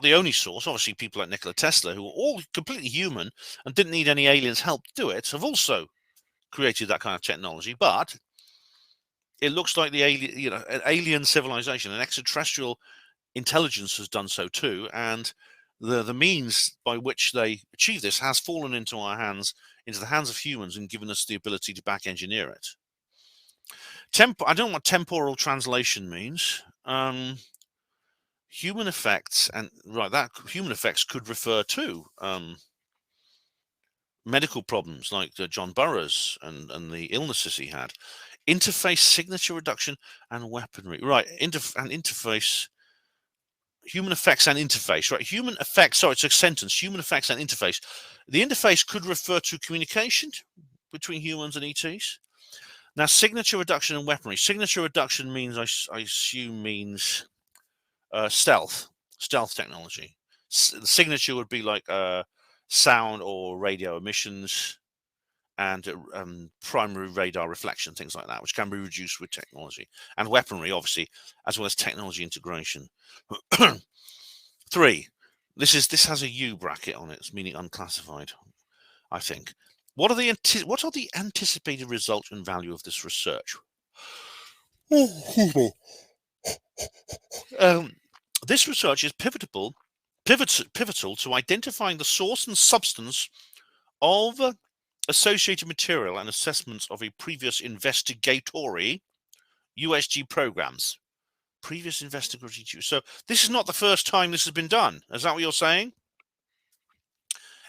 the only source. Obviously, people like Nikola Tesla, who are all completely human and didn't need any aliens' help to do it, have also created that kind of technology. But it looks like an alien civilization, an extraterrestrial intelligence has done so too, and the means by which they achieve this has fallen into the hands of humans, and given us the ability to back engineer it. I don't know what temporal translation means. Human effects, and that human effects could refer to medical problems like John Burroughs and the illnesses he had. Interface, signature reduction, and weaponry. Right, interface. Human effects and interface, right? Human effects, sorry, it's a sentence. Human effects and interface. The interface could refer to communication between humans and ETs. Now, signature reduction and weaponry. Signature reduction means, I assume, means stealth technology. The signature would be like sound or radio emissions and primary radar reflection, things like that, which can be reduced with technology. And weaponry, obviously, as well as technology integration. 3. This has a U bracket on it, meaning unclassified, I think. What are the anticipated results and value of this research? This research is pivotal to identifying the source and substance of associated material and assessments of a previous investigatory USG programs. Previous investigatory. So this is not the first time this has been done. Is that what you're saying?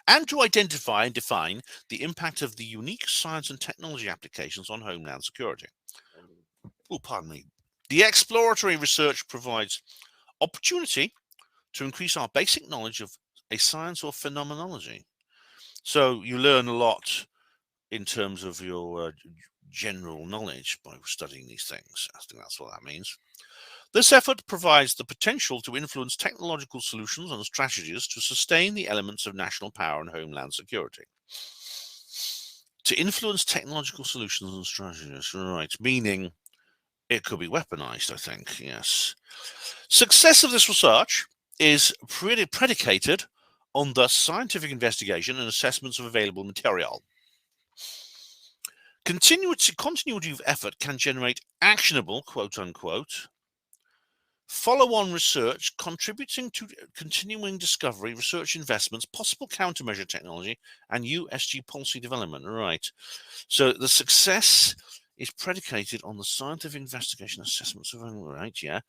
And to identify and define the impact of the unique science and technology applications on homeland security. Oh, pardon me. The exploratory research provides opportunity to increase our basic knowledge of a science or phenomenology. So you learn a lot in terms of your general knowledge by studying these things. I think that's what that means. This effort provides the potential to influence technological solutions and strategies to sustain the elements of national power and homeland security. To influence technological solutions and strategies, right, meaning it could be weaponized, I think, yes. Success of this research is predicated on the scientific investigation and assessments of available material. Continuity of effort can generate actionable, quote unquote, follow-on research contributing to continuing discovery, research investments, possible countermeasure technology, and USG policy development. Right. So the success is predicated on the scientific investigation assessments of, right, yeah.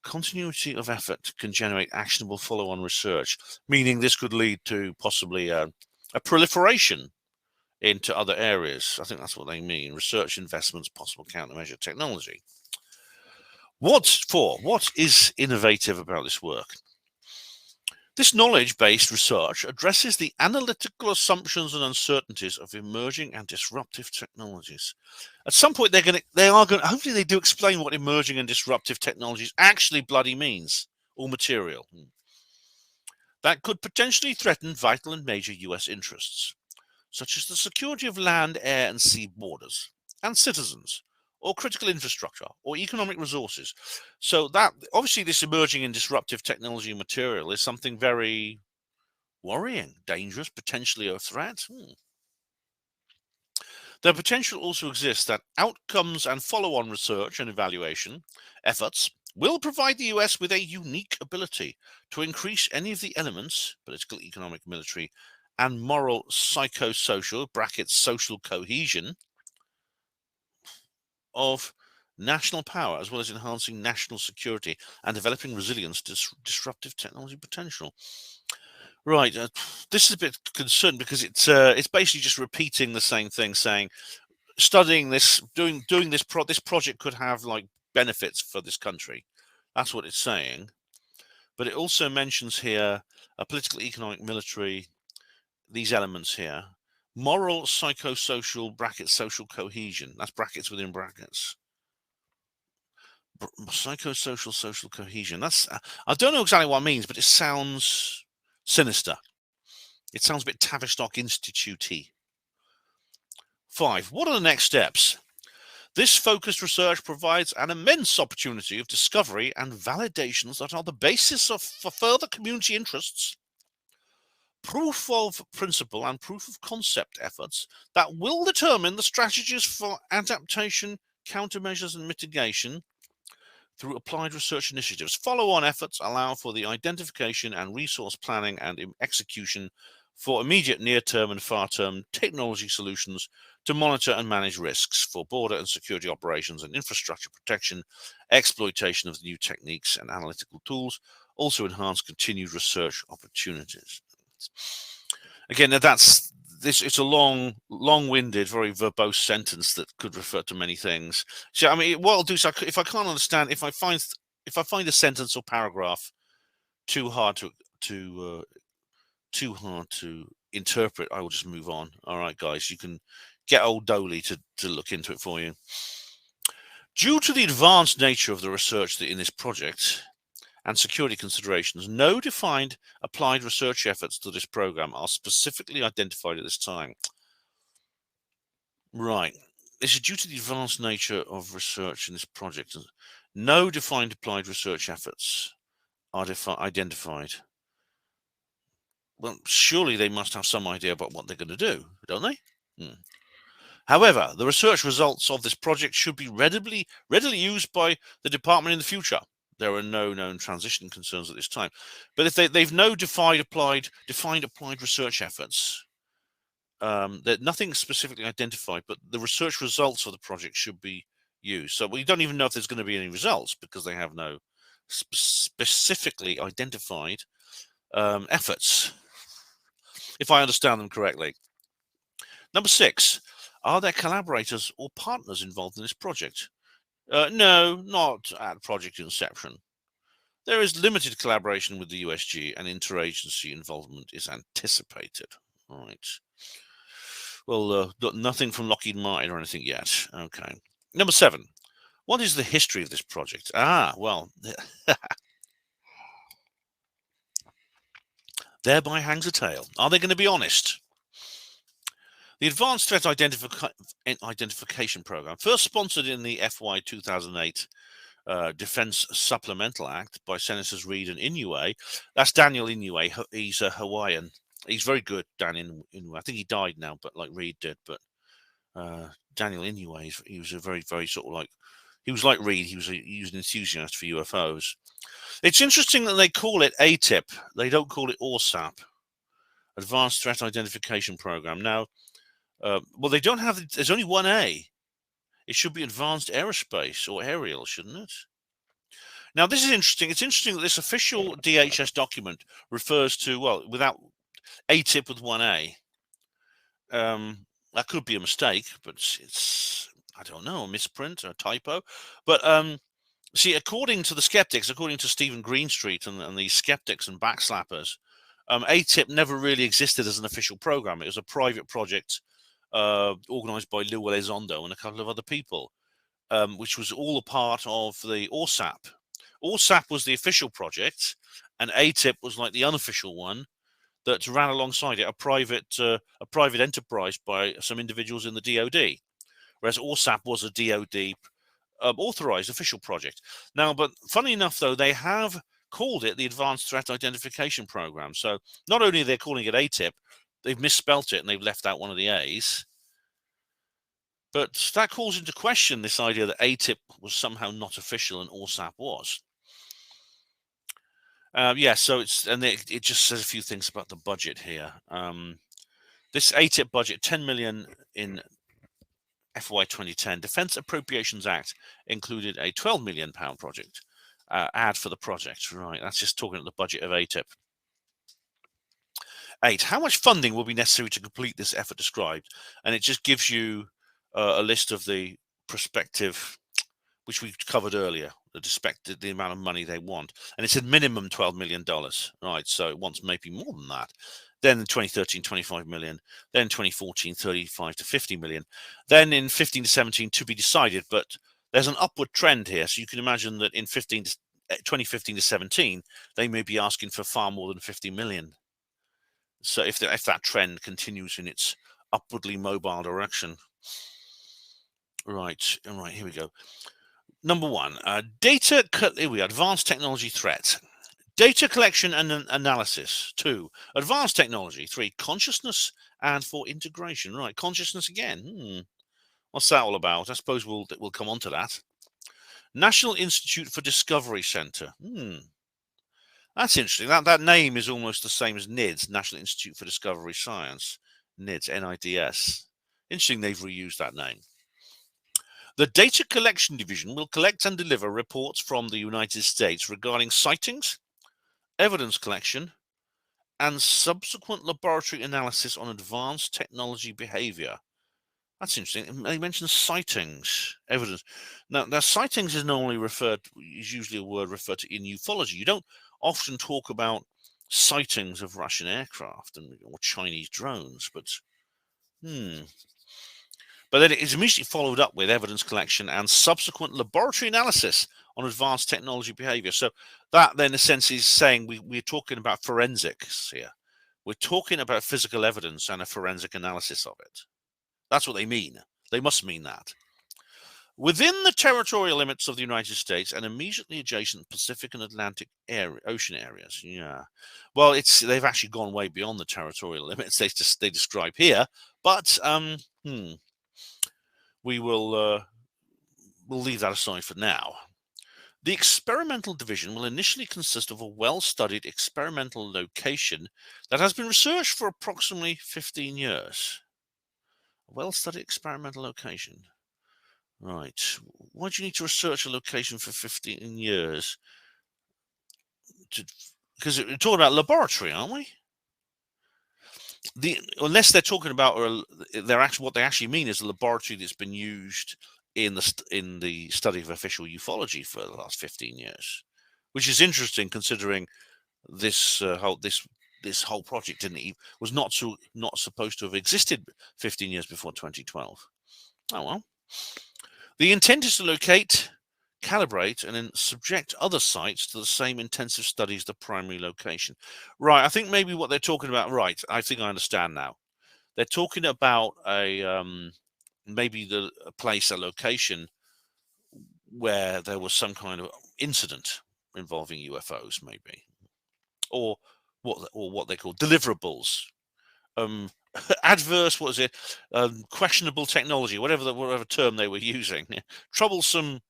Continuity of effort can generate actionable follow-on research, meaning this could lead to possibly a proliferation into other areas. I think that's what they mean. Research investments, possible countermeasure technology. What is innovative about this work? This knowledge-based research addresses the analytical assumptions and uncertainties of emerging and disruptive technologies. At some point, hopefully they do explain what emerging and disruptive technologies actually bloody means, or material. That could potentially threaten vital and major US interests, such as the security of land, air, and sea borders, and citizens, or critical infrastructure, or economic resources. So that, obviously, this emerging and disruptive technology and material is something very worrying, dangerous, potentially a threat. The potential also exists that outcomes and follow-on research and evaluation efforts will provide the US with a unique ability to increase any of the elements, political, economic, military, and moral, psychosocial (social cohesion) of national power, as well as enhancing national security and developing resilience to disruptive technology potential. Right, this is a bit concerned because it's basically just repeating the same thing, saying studying this, doing this project could have like benefits for this country. That's what it's saying. But it also mentions here a political, economic, military, these elements here, moral, psychosocial (social cohesion). That's brackets within brackets. Psychosocial social cohesion. That's I don't know exactly what it means, but it sounds sinister. It sounds a bit Tavistock Institute-y. 5. What are the next steps? This focused research provides an immense opportunity of discovery and validations that are the basis for further community interests, proof of principle, and proof of concept efforts that will determine the strategies for adaptation, countermeasures, and mitigation through applied research initiatives. Follow-on efforts allow for the identification and resource planning and execution for immediate, near-term, and far-term technology solutions to monitor and manage risks for border and security operations and infrastructure protection, exploitation of the new techniques and analytical tools, also enhance continued research opportunities. Again, it's a long-winded, very verbose sentence that could refer to many things. So, I mean, what I'll do is, if I can't understand, if I find a sentence or paragraph too hard to interpret, I will just move on. All right, guys, you can get old Doley to look into it for you. Due to the advanced nature of the research in this project and security considerations, no defined applied research efforts to this program are specifically identified at this time. Right. This is due to the advanced nature of research in this project. No defined applied research efforts are identified. Well, surely they must have some idea about what they're going to do, don't they? However, the research results of this project should be readily used by the department in the future. There are no known transition concerns at this time. But if they've no defined applied research efforts, that nothing specifically identified, but the research results of the project should be used. So we don't even know if there's going to be any results because they have no specifically identified efforts, if I understand them correctly. Number 6, are there collaborators or partners involved in this project? No, not at project inception. There is limited collaboration with the USG, and interagency involvement is anticipated. All right. Well, nothing from Lockheed Martin or anything yet. Okay. Number 7, what is the history of this project? Well, thereby hangs a tale. Are they going to be honest? The Advanced Threat Identification Program, first sponsored in the FY 2008 Defense Supplemental Act by Senators Reid and Inouye. That's Daniel Inouye. He's a Hawaiian. He's very good, Dan Inouye. I think he died now, but like Reid did. But Daniel Inouye, he was a very, very sort of like, he was like Reid. He was an enthusiast for UFOs. It's interesting that they call it AATIP. They don't call it ORSAP, Advanced Threat Identification Program. Now, well, they don't have. There's only one A. It should be Advanced Aerospace or Aerial, shouldn't it? Now, this is interesting. It's interesting that this official DHS document refers to, well, without AATIP with one A. That could be a mistake, but it's I don't know, a misprint or a typo. But see, according to the skeptics, according to Stephen Greenstreet and the skeptics and backslappers, AATIP never really existed as an official program. It was a private project organized by Lou Elizondo and a couple of other people, which was all a part of the ORSAP. ORSAP was the official project, and AATIP was like the unofficial one that ran alongside it, a private enterprise by some individuals in the DoD, whereas ORSAP was a DoD authorized official project. Now, but funny enough, though, they have called it the Advanced Threat Identification Program. So not only are they calling it AATIP, they've misspelt it and they've left out one of the A's. But that calls into question this idea that AATIP was somehow not official and ORSAP was. Yeah, so it just says a few things about the budget here. This AATIP budget, 10 million in FY 2010. Defence Appropriations Act included a £12 million project ad for the project. Right, that's just talking at the budget of AATIP. 8. How much funding will be necessary to complete this effort described? And it just gives you a list of the prospective, which we covered earlier, the amount of money they want. And it said minimum $12 million. Right, so it wants maybe more than that. Then in 2013, 25 million. Then in 2014, 35 to 50 million. Then in 15 to 17, to be decided. But there's an upward trend here. So you can imagine that in 2015 to 17, they may be asking for far more than 50 million. So if that trend continues in its upwardly mobile direction. Right, here we go. Number 1, here we are, advanced technology threat. Data collection and analysis. 2, advanced technology. 3, consciousness and for integration. Right, consciousness again. What's that all about? I suppose we'll come on to that. National Institute for Discovery Center. That's interesting. That name is almost the same as NIDS, National Institute for Discovery Science. NIDS, N-I-D-S. Interesting they've reused that name. The Data Collection Division will collect and deliver reports from the United States regarding sightings, evidence collection, and subsequent laboratory analysis on advanced technology behavior. That's interesting. They mentioned sightings, evidence. Now sightings is usually a word referred to in ufology. You don't often talk about sightings of Russian aircraft or Chinese drones, but But then it's immediately followed up with evidence collection and subsequent laboratory analysis on advanced technology behavior. So that then, in a sense, is saying we're talking about forensics here. We're talking about physical evidence and a forensic analysis of it. That's what they mean. They must mean that. Within the territorial limits of the United States and immediately adjacent Pacific and Atlantic ocean areas. Yeah. Well, they've actually gone way beyond the territorial limits they describe here. But we'll leave that aside for now. The experimental division will initially consist of a well-studied experimental location that has been researched for approximately 15 years. A well-studied experimental location. Right. Why do you need to research a location for 15 years? Because we're talking about laboratory, aren't we? Unless they're talking about, what they actually mean is a laboratory that's been used in the study of official ufology for the last 15 years, which is interesting considering this whole project was not supposed to have existed 15 years before 2012. Oh well. The intent is to locate, calibrate, and then subject other sites to the same intensive study as the primary location. Right, I think maybe what they're talking about, right, I think I understand now. They're talking about a location where there was some kind of incident involving UFOs, maybe. Or what they call deliverables. Adverse, what is it? Questionable technology, whatever term they were using. Troublesome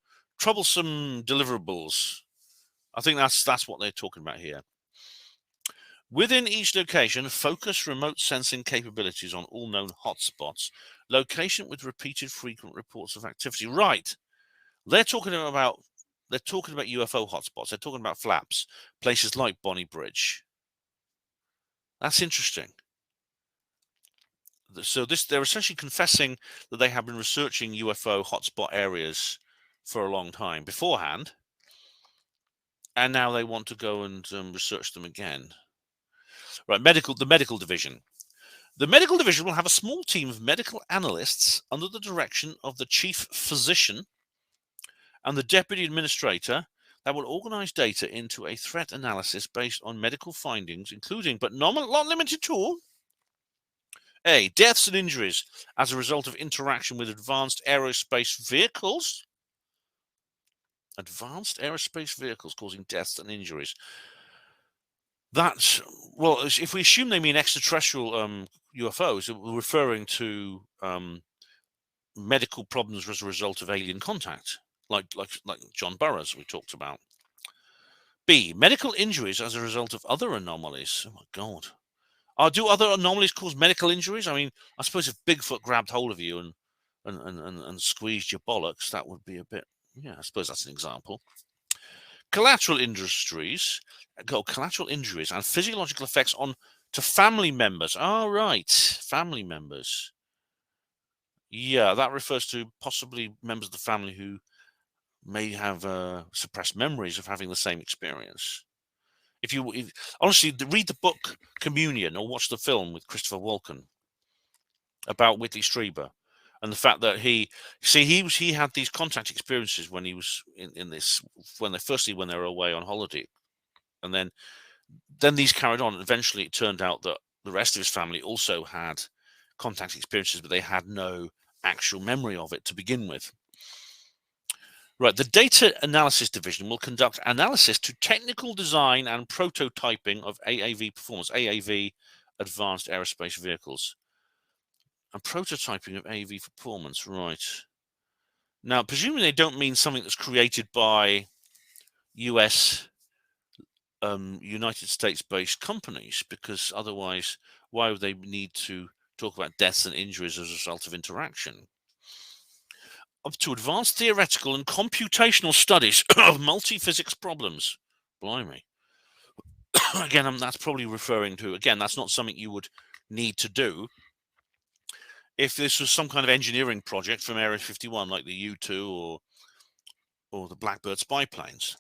deliverables. I think that's what they're talking about here. Within each location, focus remote sensing capabilities on all known hotspots. Location with repeated frequent reports of activity. Right. They're talking about UFO hotspots. They're talking about flaps, places like Bonnie Bridge. That's interesting. So they're essentially confessing that they have been researching UFO hotspot areas for a long time beforehand, and now they want to go and research them again. Right, the medical division. The medical division will have a small team of medical analysts under the direction of the chief physician and the deputy administrator that will organize data into a threat analysis based on medical findings, including, but not limited to, A, deaths and injuries as a result of interaction with advanced aerospace vehicles. Advanced aerospace vehicles causing deaths and injuries. That's, well, if we assume they mean extraterrestrial UFOs, we're referring to medical problems as a result of alien contact, like John Burroughs we talked about. B, medical injuries as a result of other anomalies. Oh my God. Do other anomalies cause medical injuries? I mean, I suppose if Bigfoot grabbed hold of you and squeezed your bollocks, that would be a bit, yeah, I suppose that's an example. Collateral injuries and physiological effects to family members. Oh, right, family members. Yeah, that refers to possibly members of the family who may have suppressed memories of having the same experience. Honestly, read the book Communion or watch the film with Christopher Walken about Whitley Strieber and the fact that he had these contact experiences when he was in this, when they were away on holiday, and then these carried on. Eventually, it turned out that the rest of his family also had contact experiences, but they had no actual memory of it to begin with. Right, the Data Analysis Division will conduct analysis to technical design and prototyping of AAV performance, AAV, Advanced Aerospace Vehicles, and prototyping of AAV performance, right. Now, presumably they don't mean something that's created by US, United States-based companies, because otherwise, why would they need to talk about deaths and injuries as a result of interaction? Up to advanced theoretical and computational studies of multi-physics problems. Blimey. Again, that's probably referring to, again, that's not something you would need to do if this was some kind of engineering project from Area 51, like the U-2 or the Blackbird spy planes.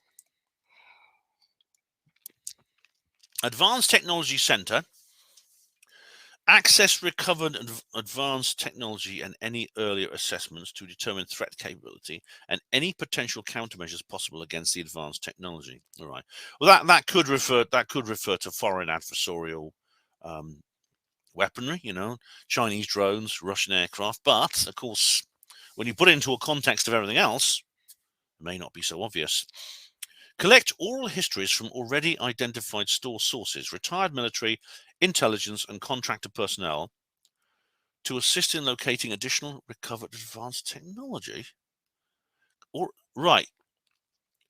Advanced Technology Center. Access recovered advanced technology and any earlier assessments to determine threat capability and any potential countermeasures possible against the advanced technology. All right. Well, that could refer to foreign adversarial weaponry, Chinese drones, Russian aircraft. But of course, when you put it into a context of everything else, it may not be so obvious. Collect oral histories from already identified sources, retired military, intelligence, and contractor personnel to assist in locating additional recovered advanced technology. Right.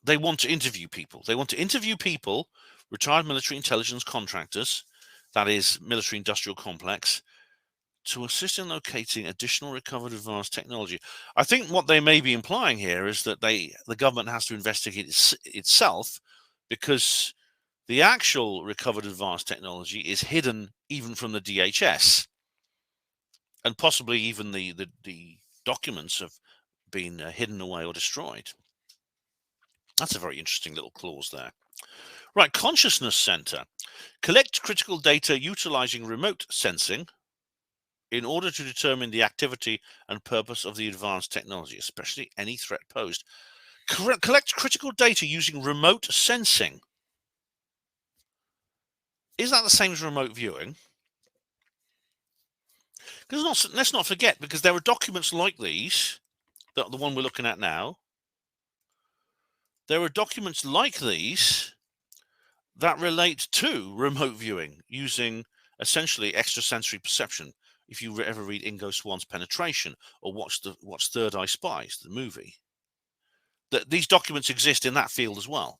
They want to interview people. Retired military intelligence contractors, that is military industrial complex, to assist in locating additional recovered advanced technology. I think what they may be implying here is that the government has to investigate itself, because the actual recovered advanced technology is hidden even from the DHS, and possibly even the documents have been hidden away or destroyed. That's a very interesting little clause there. Right, Consciousness Center. Collect critical data utilizing remote sensing in order to determine the activity and purpose of the advanced technology, especially any threat posed. Collect critical data using remote sensing. Is that the same as remote viewing? Because let's not forget, because there are documents like these, the one we're looking at now. There are documents like these that relate to remote viewing using essentially extrasensory perception. If you ever read Ingo Swann's Penetration or watch Third Eye Spies, the movie, these documents exist in that field as well.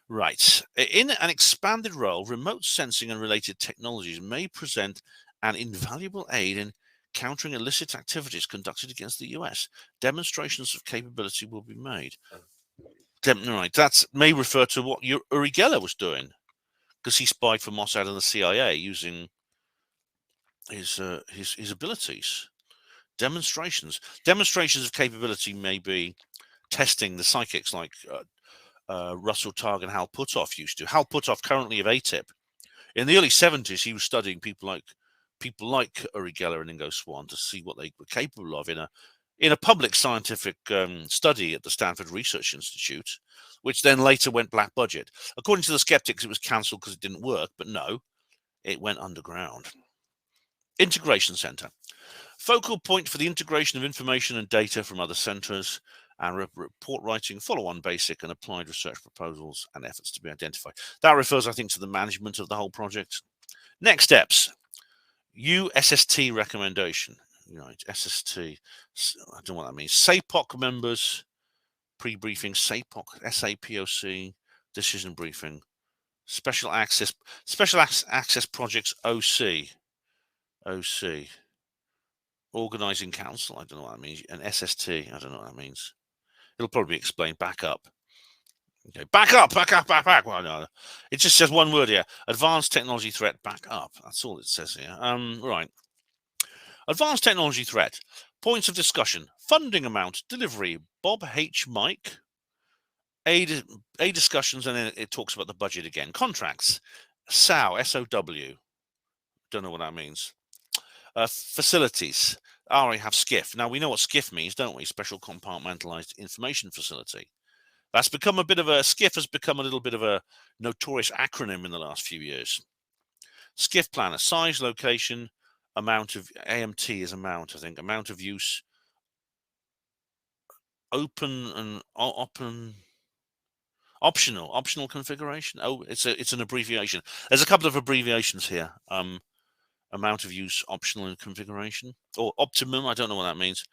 Right. In an expanded role, remote sensing and related technologies may present an invaluable aid in countering illicit activities conducted against the US. Demonstrations of capability will be made. Right. That may refer to what Uri Geller was doing, because he spied for Mossad and the CIA using his abilities. Demonstrations of capability may be testing the psychics, like Russell Targ and Hal Puthoff used to. Hal Puthoff, currently of AATIP, In the early 70s, he was studying people like Uri Geller and Ingo Swann to see what they were capable of in a public scientific study at the Stanford Research Institute, which then later went black budget. According to the skeptics, it was cancelled because it didn't work, but no, it went underground. Integration Center. Focal point for the integration of information and data from other centers and report writing, follow-on basic and applied research proposals and efforts to be identified. That refers, I think, to the management of the whole project. Next steps. USST recommendation. Right, SST. I don't know what that means. SAPOC members, pre-briefing, SAPOC, SAPOC, decision briefing, special access projects, OC, organizing council, I don't know what that means, and SST, I don't know what that means. It'll probably explain backup. Okay, back up. Well, no, it just says one word here: advanced technology threat backup. That's all it says here. Right. Advanced technology threat. Points of discussion. Funding amount. Delivery. Bob H. Mike. A discussions, and then it talks about the budget again. Contracts. SOW. S-O-W. Don't know what that means. Facilities. I have SCIF. Now, we know what SCIF means, don't we? Special Compartmentalized Information Facility. That's become SCIF has become a little bit of a notorious acronym in the last few years. SCIF planner, size, location, amount of, AMT is amount, I think, amount of use, optional configuration. Oh, it's an abbreviation. There's a couple of abbreviations here. Amount of use, optional in configuration, or optimum. I don't know what that means.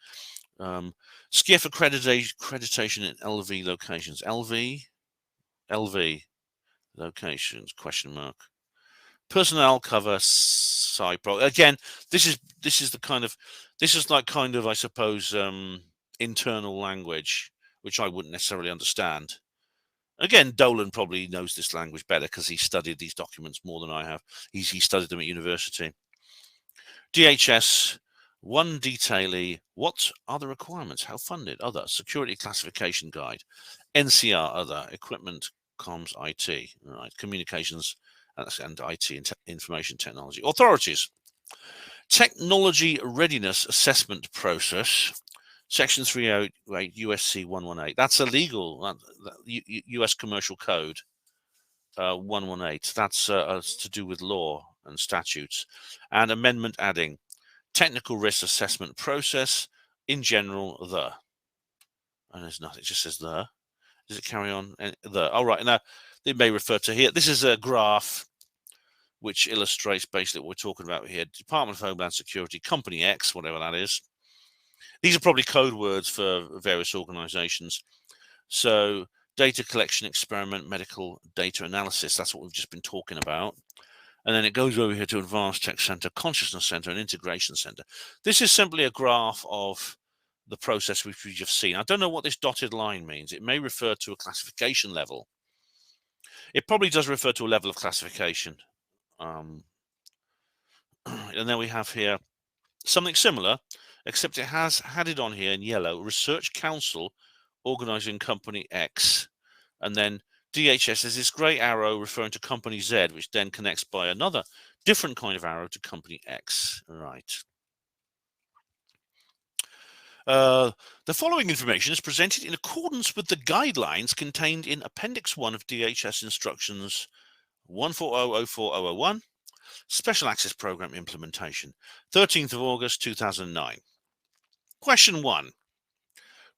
SCIF accreditation in LV locations. LV locations, question mark. Personnel cover, SciPro. Again, this is I suppose, internal language, which I wouldn't necessarily understand. Again, Dolan probably knows this language better because he studied these documents more than I have. He studied them at university. DHS, one detailee, what are the requirements? How funded? Other, security classification guide. NCR, other, equipment, comms, IT, right, communications and IT, information technology. Authorities, technology readiness assessment process, section 308, USC 118. That's illegal, US Commercial Code 118. That's to do with law and statutes. And amendment adding technical risk assessment process in general, and there's nothing, it just says the. Does it carry on? All right, now it may refer to here. This is a graph which illustrates basically what we're talking about here. Department of Homeland Security, Company X, whatever that is. These are probably code words for various organizations. So data collection, experiment, medical data analysis, that's what we've just been talking about. And then it goes over here to Advanced Tech Center, Consciousness Center, and Integration Center. This is simply a graph of the process which we've just seen. I don't know what this dotted line means. It may refer to a classification level. It probably does refer to a level of classification. And then we have here something similar, except it has had it on here in yellow, Research Council, Organizing Company X, and then DHS is this grey arrow referring to Company Z, which then connects by another different kind of arrow to Company X. Right. The following information is presented in accordance with the guidelines contained in Appendix 1 of DHS Instructions 1400401, Special Access Program Implementation, 13th of August 2009. Question 1.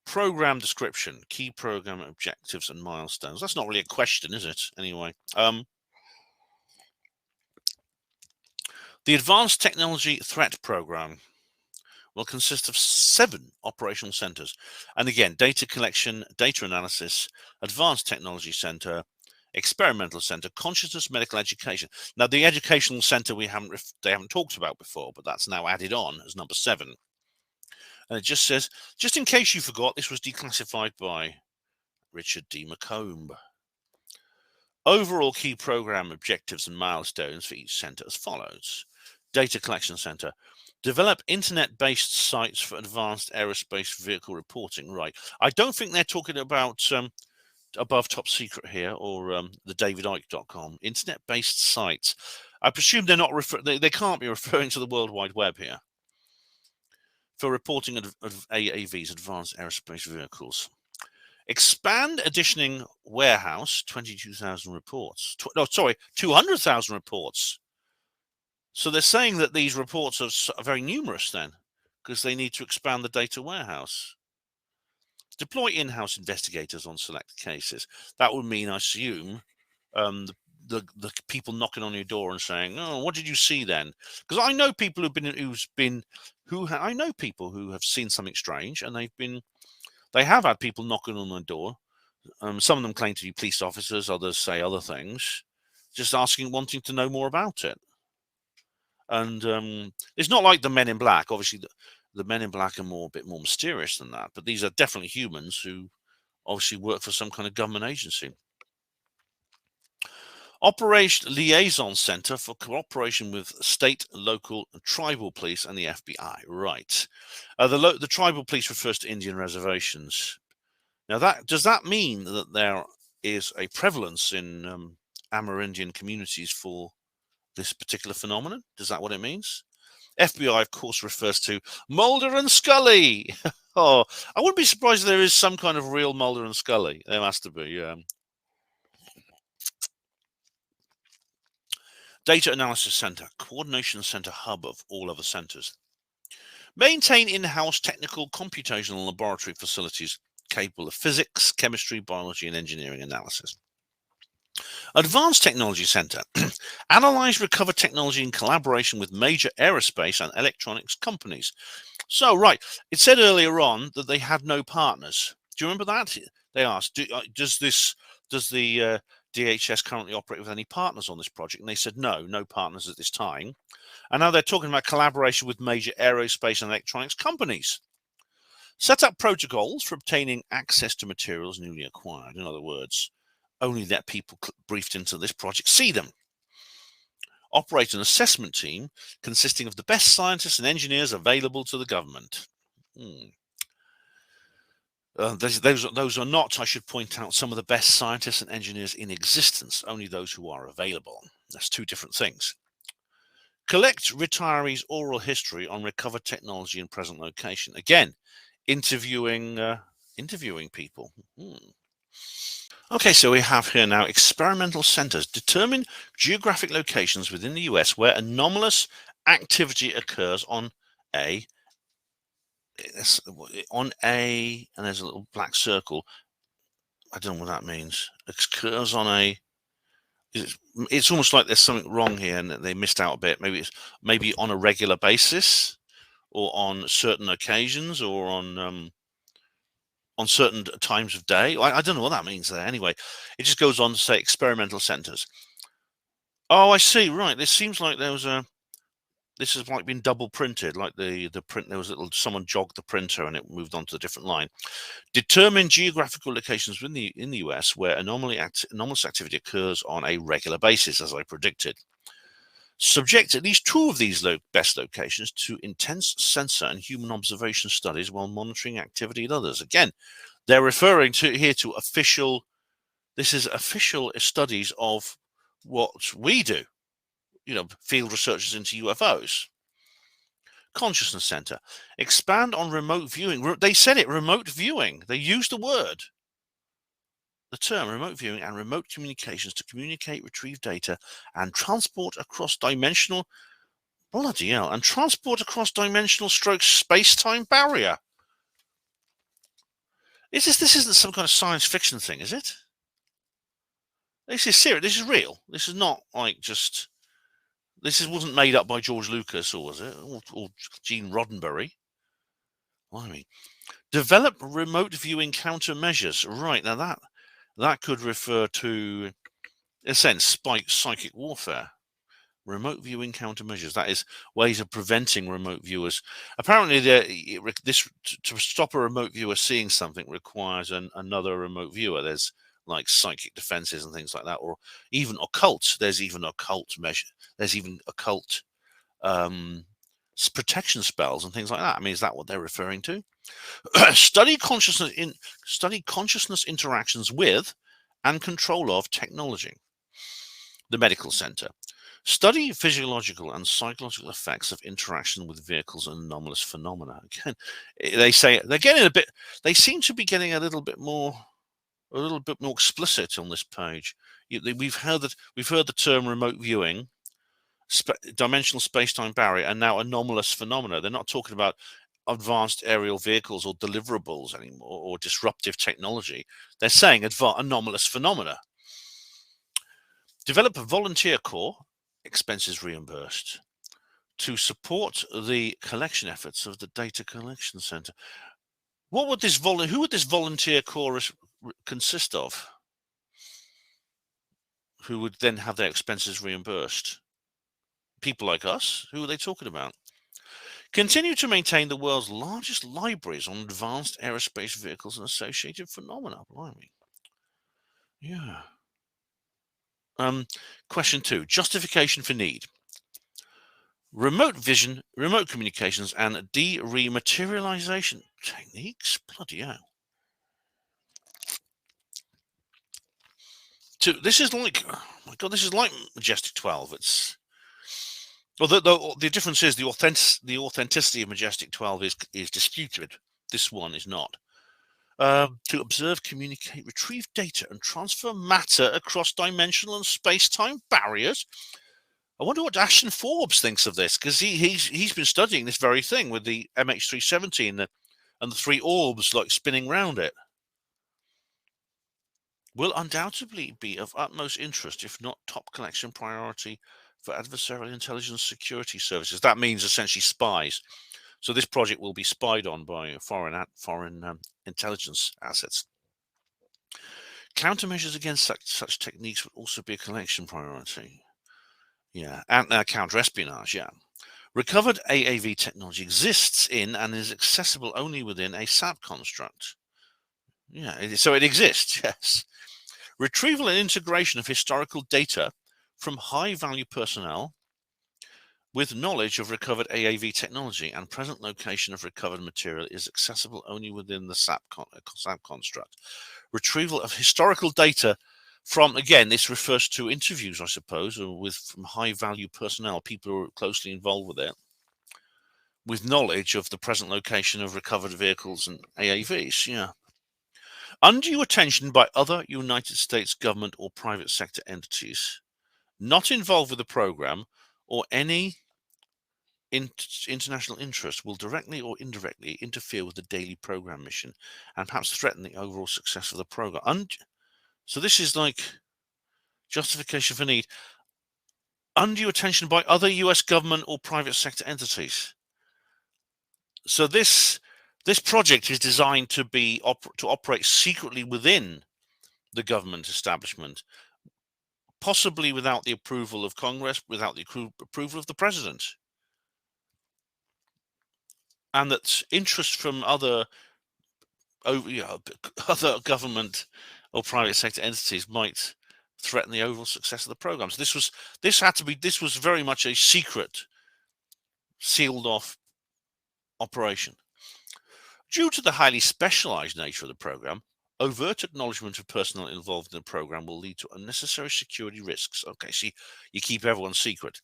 Program description, key program objectives and milestones. That's not really a question, is it? Anyway, the Advanced Technology Threat Program will consist of 7 operational centers. And again, data collection, data analysis, Advanced Technology Center, Experimental Center, Consciousness Medical Education. Now, the Educational Center they haven't talked about before, but that's now added on as number 7. And it just says, just in case you forgot, this was declassified by Richard D. McComb. Overall key program objectives and milestones for each center as follows. Data Collection Center. Develop internet-based sites for advanced aerospace vehicle reporting. Right. I don't think they're talking about above top secret here, or the davidicke.com, internet-based sites. I presume they're not they can't be referring to the World Wide Web here for reporting of AAVs, advanced aerospace vehicles. Expand editioning warehouse, 22,000 reports. 200,000 reports. So they're saying that these reports are very numerous then, because they need to expand the data warehouse. Deploy in-house investigators on select cases. That would mean, I assume, the people knocking on your door and saying, "Oh, what did you see then?" Because I know people I know people who have seen something strange, and they have had people knocking on their door. Some of them claim to be police officers, others say other things, just wanting to know more about it. And it's not like the Men in Black. Obviously, the Men in Black are a bit more mysterious than that. But these are definitely humans who obviously work for some kind of government agency. Operation Liaison Center for cooperation with state, local, and tribal police and the FBI. Right. The tribal police refers to Indian reservations. Now, does that mean that there is a prevalence in Amerindian communities for this particular phenomenon? Is that what it means? FBI, of course, refers to Mulder and Scully. Oh, I wouldn't be surprised if there is some kind of real Mulder and Scully. There has to be. Data Analysis Center, coordination center hub of all other centers. Maintain in-house technical computational laboratory facilities capable of physics, chemistry, biology, and engineering analysis. Advanced Technology Center. Analyze, recover technology in collaboration with major aerospace and electronics companies. So, right, it said earlier on that they had no partners. Do you remember that? They asked, does the DHS currently operate with any partners on this project? And they said no partners at this time. And now they're talking about collaboration with major aerospace and electronics companies. Set up protocols for obtaining access to materials newly acquired. In other words, only let people briefed into this project see them. Operate an assessment team consisting of the best scientists and engineers available to the government. Those are not, I should point out, some of the best scientists and engineers in existence, only those who are available. That's two different things. Collect retirees' oral history on recovered technology in present location. Again, interviewing people. Okay, so we have here now experimental centers. Determine geographic locations within the US where anomalous activity occurs on and there's a little black circle. I don't know what that means. Occurs on it's almost like there's something wrong here and they missed out a bit. Maybe on a regular basis, or on certain occasions, or on certain times of day. I don't know what that means there. Anyway, it just goes on to say experimental centers. Oh, I see. Right. This seems like there was this has like been double printed, like the print. There was someone jogged the printer and it moved on to a different line. Determine geographical locations in the US where anomalous activity occurs on a regular basis, as I predicted. Subject at least 2 of these best locations to intense sensor and human observation studies while monitoring activity at others. Again, they're referring to official. This is official studies of what we do. Field researchers into UFOs. Consciousness Center. Expand on remote viewing. They said it, remote viewing. They used the term remote viewing and remote communications to communicate, retrieve data, and transport across dimensional, and transport across dimensional space-time barrier. This isn't some kind of science fiction thing, is it? This is serious. This is real. This is not like just. Wasn't made up by George Lucas, or was it? Or Gene Roddenberry. I mean, develop remote viewing countermeasures. Right, now that could refer to, in a sense, psychic warfare. Remote viewing countermeasures. That is ways of preventing remote viewers. Apparently, to stop a remote viewer seeing something requires another remote viewer. There's like psychic defenses and things like that, or even occult. There's even occult measure. There's even occult protection spells and things like that. I mean, is that what they're referring to? Study consciousness interactions with and control of technology. The medical center. Study physiological and psychological effects of interaction with vehicles and anomalous phenomena. Again, they say they're getting a bit. They seem to be getting a little bit more explicit on this page. We've heard the term remote viewing, dimensional space-time barrier, and now anomalous phenomena. They're not talking about advanced aerial vehicles or deliverables anymore, or disruptive technology. They're saying anomalous phenomena. Develop a volunteer corps, expenses reimbursed, to support the collection efforts of the data collection center. Who would this volunteer corps consist of? Who would then have their expenses reimbursed? People like us? Who are they talking about? Continue to maintain the world's largest libraries on advanced aerospace vehicles and associated phenomena. Blimey. Yeah. Question 2. Justification for need. Remote vision, remote communications, and de-rematerialization techniques. Bloody hell. This is like, oh my God, this is like Majestic 12. It's, well, the difference is the authenticity of Majestic 12 is disputed. This one is not. To observe, communicate, retrieve data, and transfer matter across dimensional and space-time barriers. I wonder what Ashton Forbes thinks of this, because he's been studying this very thing with the MH370 and the 3 orbs like spinning round it. Will undoubtedly be of utmost interest, if not top collection priority, for adversarial intelligence security services. That means essentially spies. So this project will be spied on by foreign intelligence assets. Countermeasures against such techniques would also be a collection priority. Yeah, and counter-espionage, yeah. Recovered AAV technology exists in and is accessible only within a SAP construct. Yeah, so it exists, yes. Retrieval and integration of historical data from high-value personnel with knowledge of recovered AAV technology and present location of recovered material is accessible only within the SAP construct. Retrieval of historical data from, again, this refers to interviews, I suppose, or from high-value personnel, people who are closely involved with it, with knowledge of the present location of recovered vehicles and AAVs, yeah. Undue attention by other United States government or private sector entities not involved with the program or any international interest will directly or indirectly interfere with the daily program mission and perhaps threaten the overall success of the program. So this is like justification for need. Undue attention by other US government or private sector entities. So this project is designed to operate secretly within the government establishment, possibly without the approval of Congress, without the approval of the president. And that interest from other government or private sector entities might threaten the overall success of the program. So this was very much a secret, sealed off operation. Due to the highly specialized nature of the program, overt acknowledgement of personnel involved in the program will lead to unnecessary security risks. Okay, so you keep everyone secret.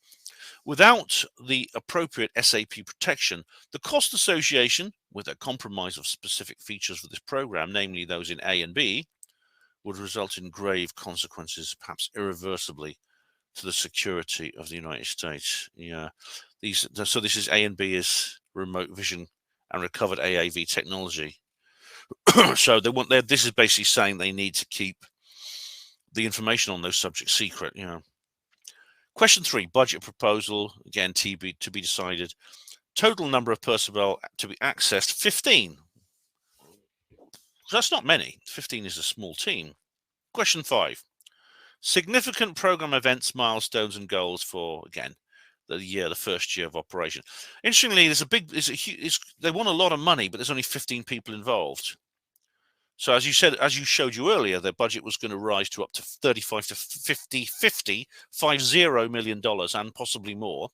Without the appropriate SAP protection, the cost association with a compromise of specific features of this program, namely those in A and B, would result in grave consequences, perhaps irreversibly, to the security of the United States. Yeah, so this is A and B is remote vision and recovered AAV technology. So this is basically saying they need to keep the information on those subjects secret. Question 3, budget proposal, again, to be decided. Total number of personnel to be accessed, 15. So that's not many. 15 is a small team. Question 5, significant program events, milestones, and goals for, again, the first year of operation. Interestingly, they want a lot of money, but there's only 15 people involved. So as you showed earlier, their budget was going to rise to up to $35 to $50 million and possibly more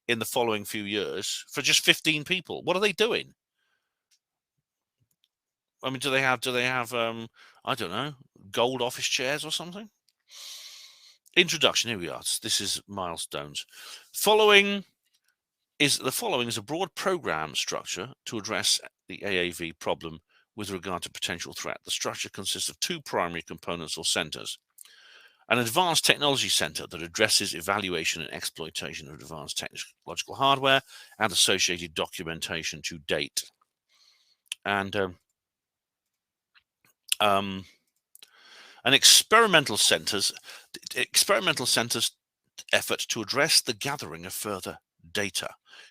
in the following few years for just 15 people. What are they doing? I mean, do they have I don't know, gold office chairs or something. Introduction. Here we are. This is milestones. The following is a broad program structure to address the AAV problem with regard to potential threat. The structure consists of two primary components or centers. An advanced technology center that addresses evaluation and exploitation of advanced technological hardware and associated documentation to date. And an experimental center's effort to address the gathering of further data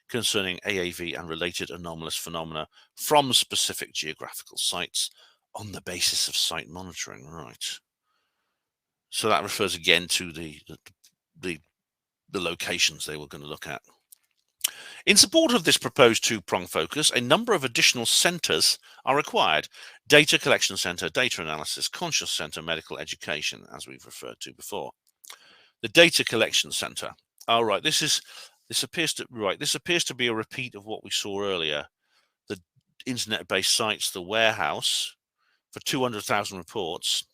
concerning AAV and related anomalous phenomena from specific geographical sites on the basis of site monitoring. Right. So that refers again to the locations they were going to look at. In support of this proposed two-prong focus, a number of additional centers are required. Data collection center, data analysis, conscious center, medical education, as we've referred to before. The data collection center. All right, this appears to be a repeat of what we saw earlier. The internet-based sites, the warehouse for 200,000 reports.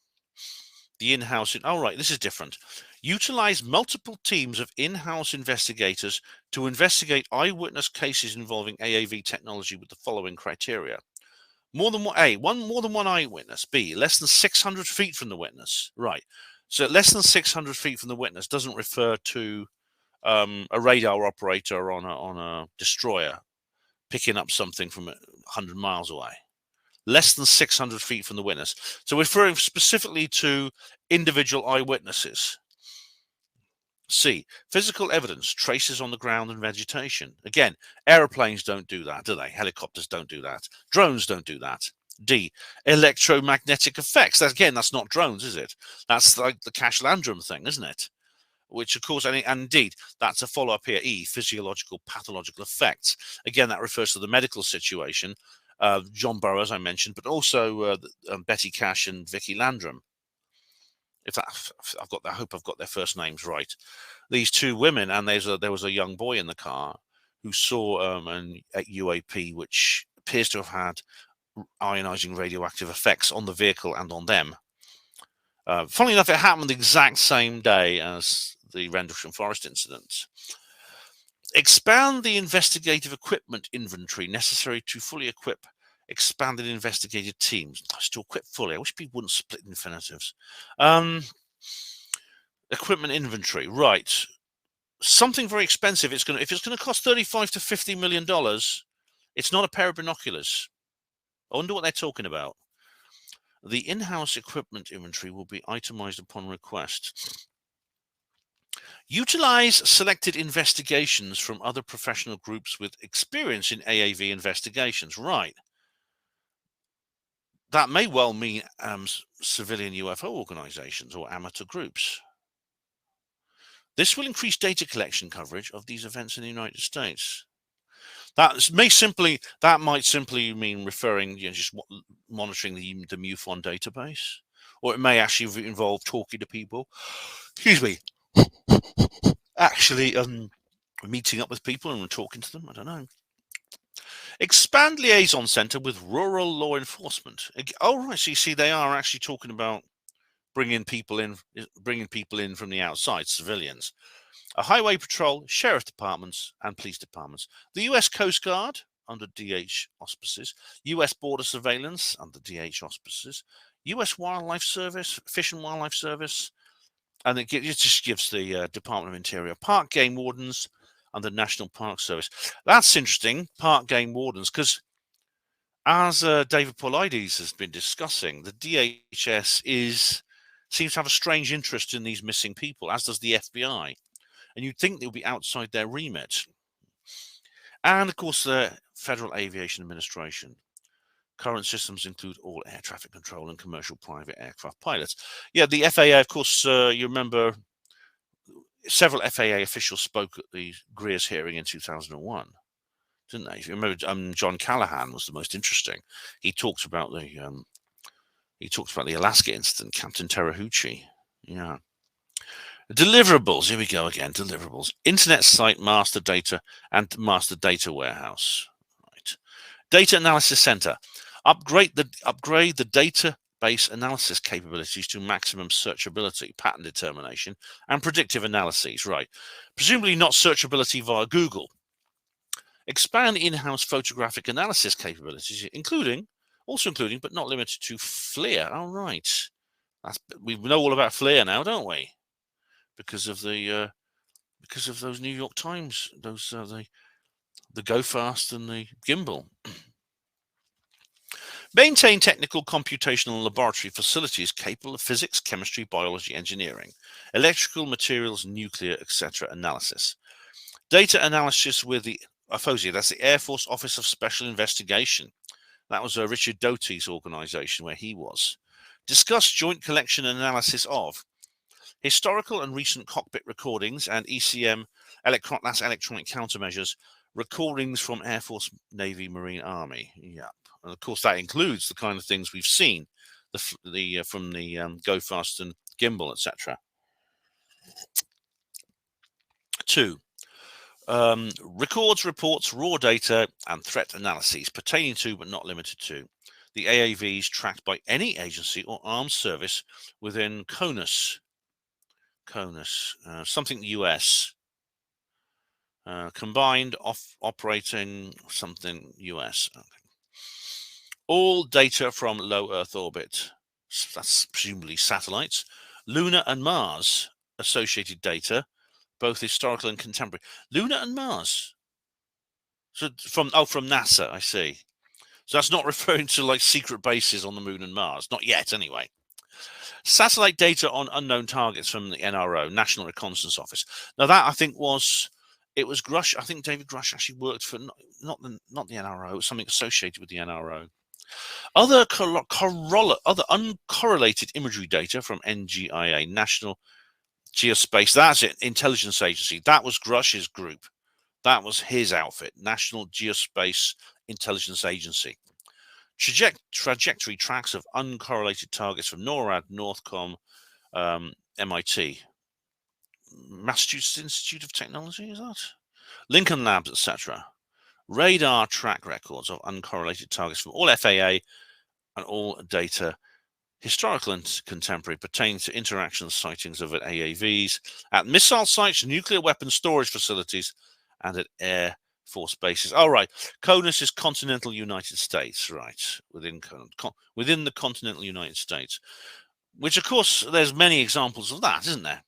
The in-house, this is different. Utilize multiple teams of in-house investigators to investigate eyewitness cases involving AAV technology with the following criteria. More than one eyewitness. B, less than 600 feet from the witness. Right. So less than 600 feet from the witness doesn't refer to a radar operator on a destroyer picking up something from 100 miles away. Less than 600 feet from the witness. So referring specifically to individual eyewitnesses. C, physical evidence, traces on the ground and vegetation. Again, aeroplanes don't do that, do they? Helicopters don't do that. Drones don't do that. D, electromagnetic effects. That's not drones, is it? That's like the Cash Landrum thing, isn't it? Which, of course, and indeed, that's a follow-up here. E, physiological, pathological effects. Again, that refers to the medical situation. John Burroughs, I mentioned, but also Betty Cash and Vicky Landrum. I hope I've got their first names right. These two women, and there was a young boy in the car who saw an UAP which appears to have had ionizing radioactive effects on the vehicle and on them. Funnily enough, it happened the exact same day as the Rendlesham Forest incident. Expand the investigative equipment inventory necessary to fully equip expanded investigative teams. To equip fully. I wish people wouldn't split infinitives. Equipment inventory, right? Something very expensive. If it's going to cost $35 to $50 million, it's not a pair of binoculars. I wonder what they're talking about. The in-house equipment inventory will be itemized upon request. Utilize selected investigations from other professional groups with experience in AAV investigations. Right. That may well mean civilian UFO organizations or amateur groups. This will increase data collection coverage of these events in the United States. That might simply mean referring, just monitoring the MUFON database, or it may actually involve talking to people. Excuse me. Actually, meeting up with people and talking to them. I don't know. Expand liaison center with rural law enforcement. Oh, right. So you see, they are actually talking about bringing people in from the outside, civilians. A highway patrol, sheriff departments, and police departments. The U.S. Coast Guard under DH auspices. U.S. Border Surveillance under DH auspices. U.S. Wildlife Service, Fish and Wildlife Service, and it just gives the Department of Interior. Park game wardens under National Park Service. That's interesting, park game wardens, because as David Paulides has been discussing, the DHS seems to have a strange interest in these missing people, as does the FBI. And you'd think they'll be outside their remit. And, of course, the Federal Aviation Administration. Current systems include all air traffic control and commercial private aircraft pilots. Yeah, the FAA, of course, you remember several FAA officials spoke at the Greer's hearing in 2001, didn't they? If you remember, John Callahan was the most interesting. He talked about the Alaska incident, Captain Teraheuchi. Yeah. Deliverables. Here we go again. Deliverables. Internet site master data and master data warehouse. Right. Data analysis center. Upgrade the data database analysis capabilities to maximum searchability, pattern determination, and predictive analyses. Right. Presumably not searchability via Google. Expand in-house photographic analysis capabilities, also including, but not limited to FLIR. All right. We know all about FLIR now, don't we? Because of those New York Times, those the Go Fast and the gimbal. Maintain technical, computational, and laboratory facilities capable of physics, chemistry, biology, engineering, electrical, materials, nuclear, etc. analysis. Data analysis with the AFOSI, that's the Air Force Office of Special Investigation. That was Richard Doty's organization where he was. Discuss joint collection and analysis of historical and recent cockpit recordings and ECM, that's electronic countermeasures, recordings from Air Force, Navy, Marine, Army. Yep. And of course, that includes the kind of things we've seen from the Go Fast and gimbal, etc. 2. Records, reports, raw data, and threat analyses pertaining to, but not limited to, the AAVs tracked by any agency or armed service within CONUS, something US, combined operating something US. Okay. All data from low Earth orbit, that's presumably satellites, lunar and Mars associated data, both historical and contemporary. Lunar and Mars. So from NASA, I see. So that's not referring to like secret bases on the moon and Mars, not yet anyway. Satellite data on unknown targets from the NRO, National Reconnaissance Office. Now that I think was Grush. I think David Grush actually worked for not the NRO, something associated with the NRO. Other uncorrelated imagery data from NGIA, National Geospatial. That's it, intelligence agency. That was Grush's group. That was his outfit, National Geospatial Intelligence Agency. Trajectory tracks of uncorrelated targets from NORAD, Northcom, MIT, Massachusetts Institute of Technology, is that? Lincoln Labs, etc. Radar track records of uncorrelated targets from all FAA and all data, historical and contemporary, pertaining to interactions, sightings of AAVs at missile sites, nuclear weapon storage facilities, and at Air Force bases. All right, CONUS is continental United States, right? Within the continental United States, which of course there's many examples of that, isn't there?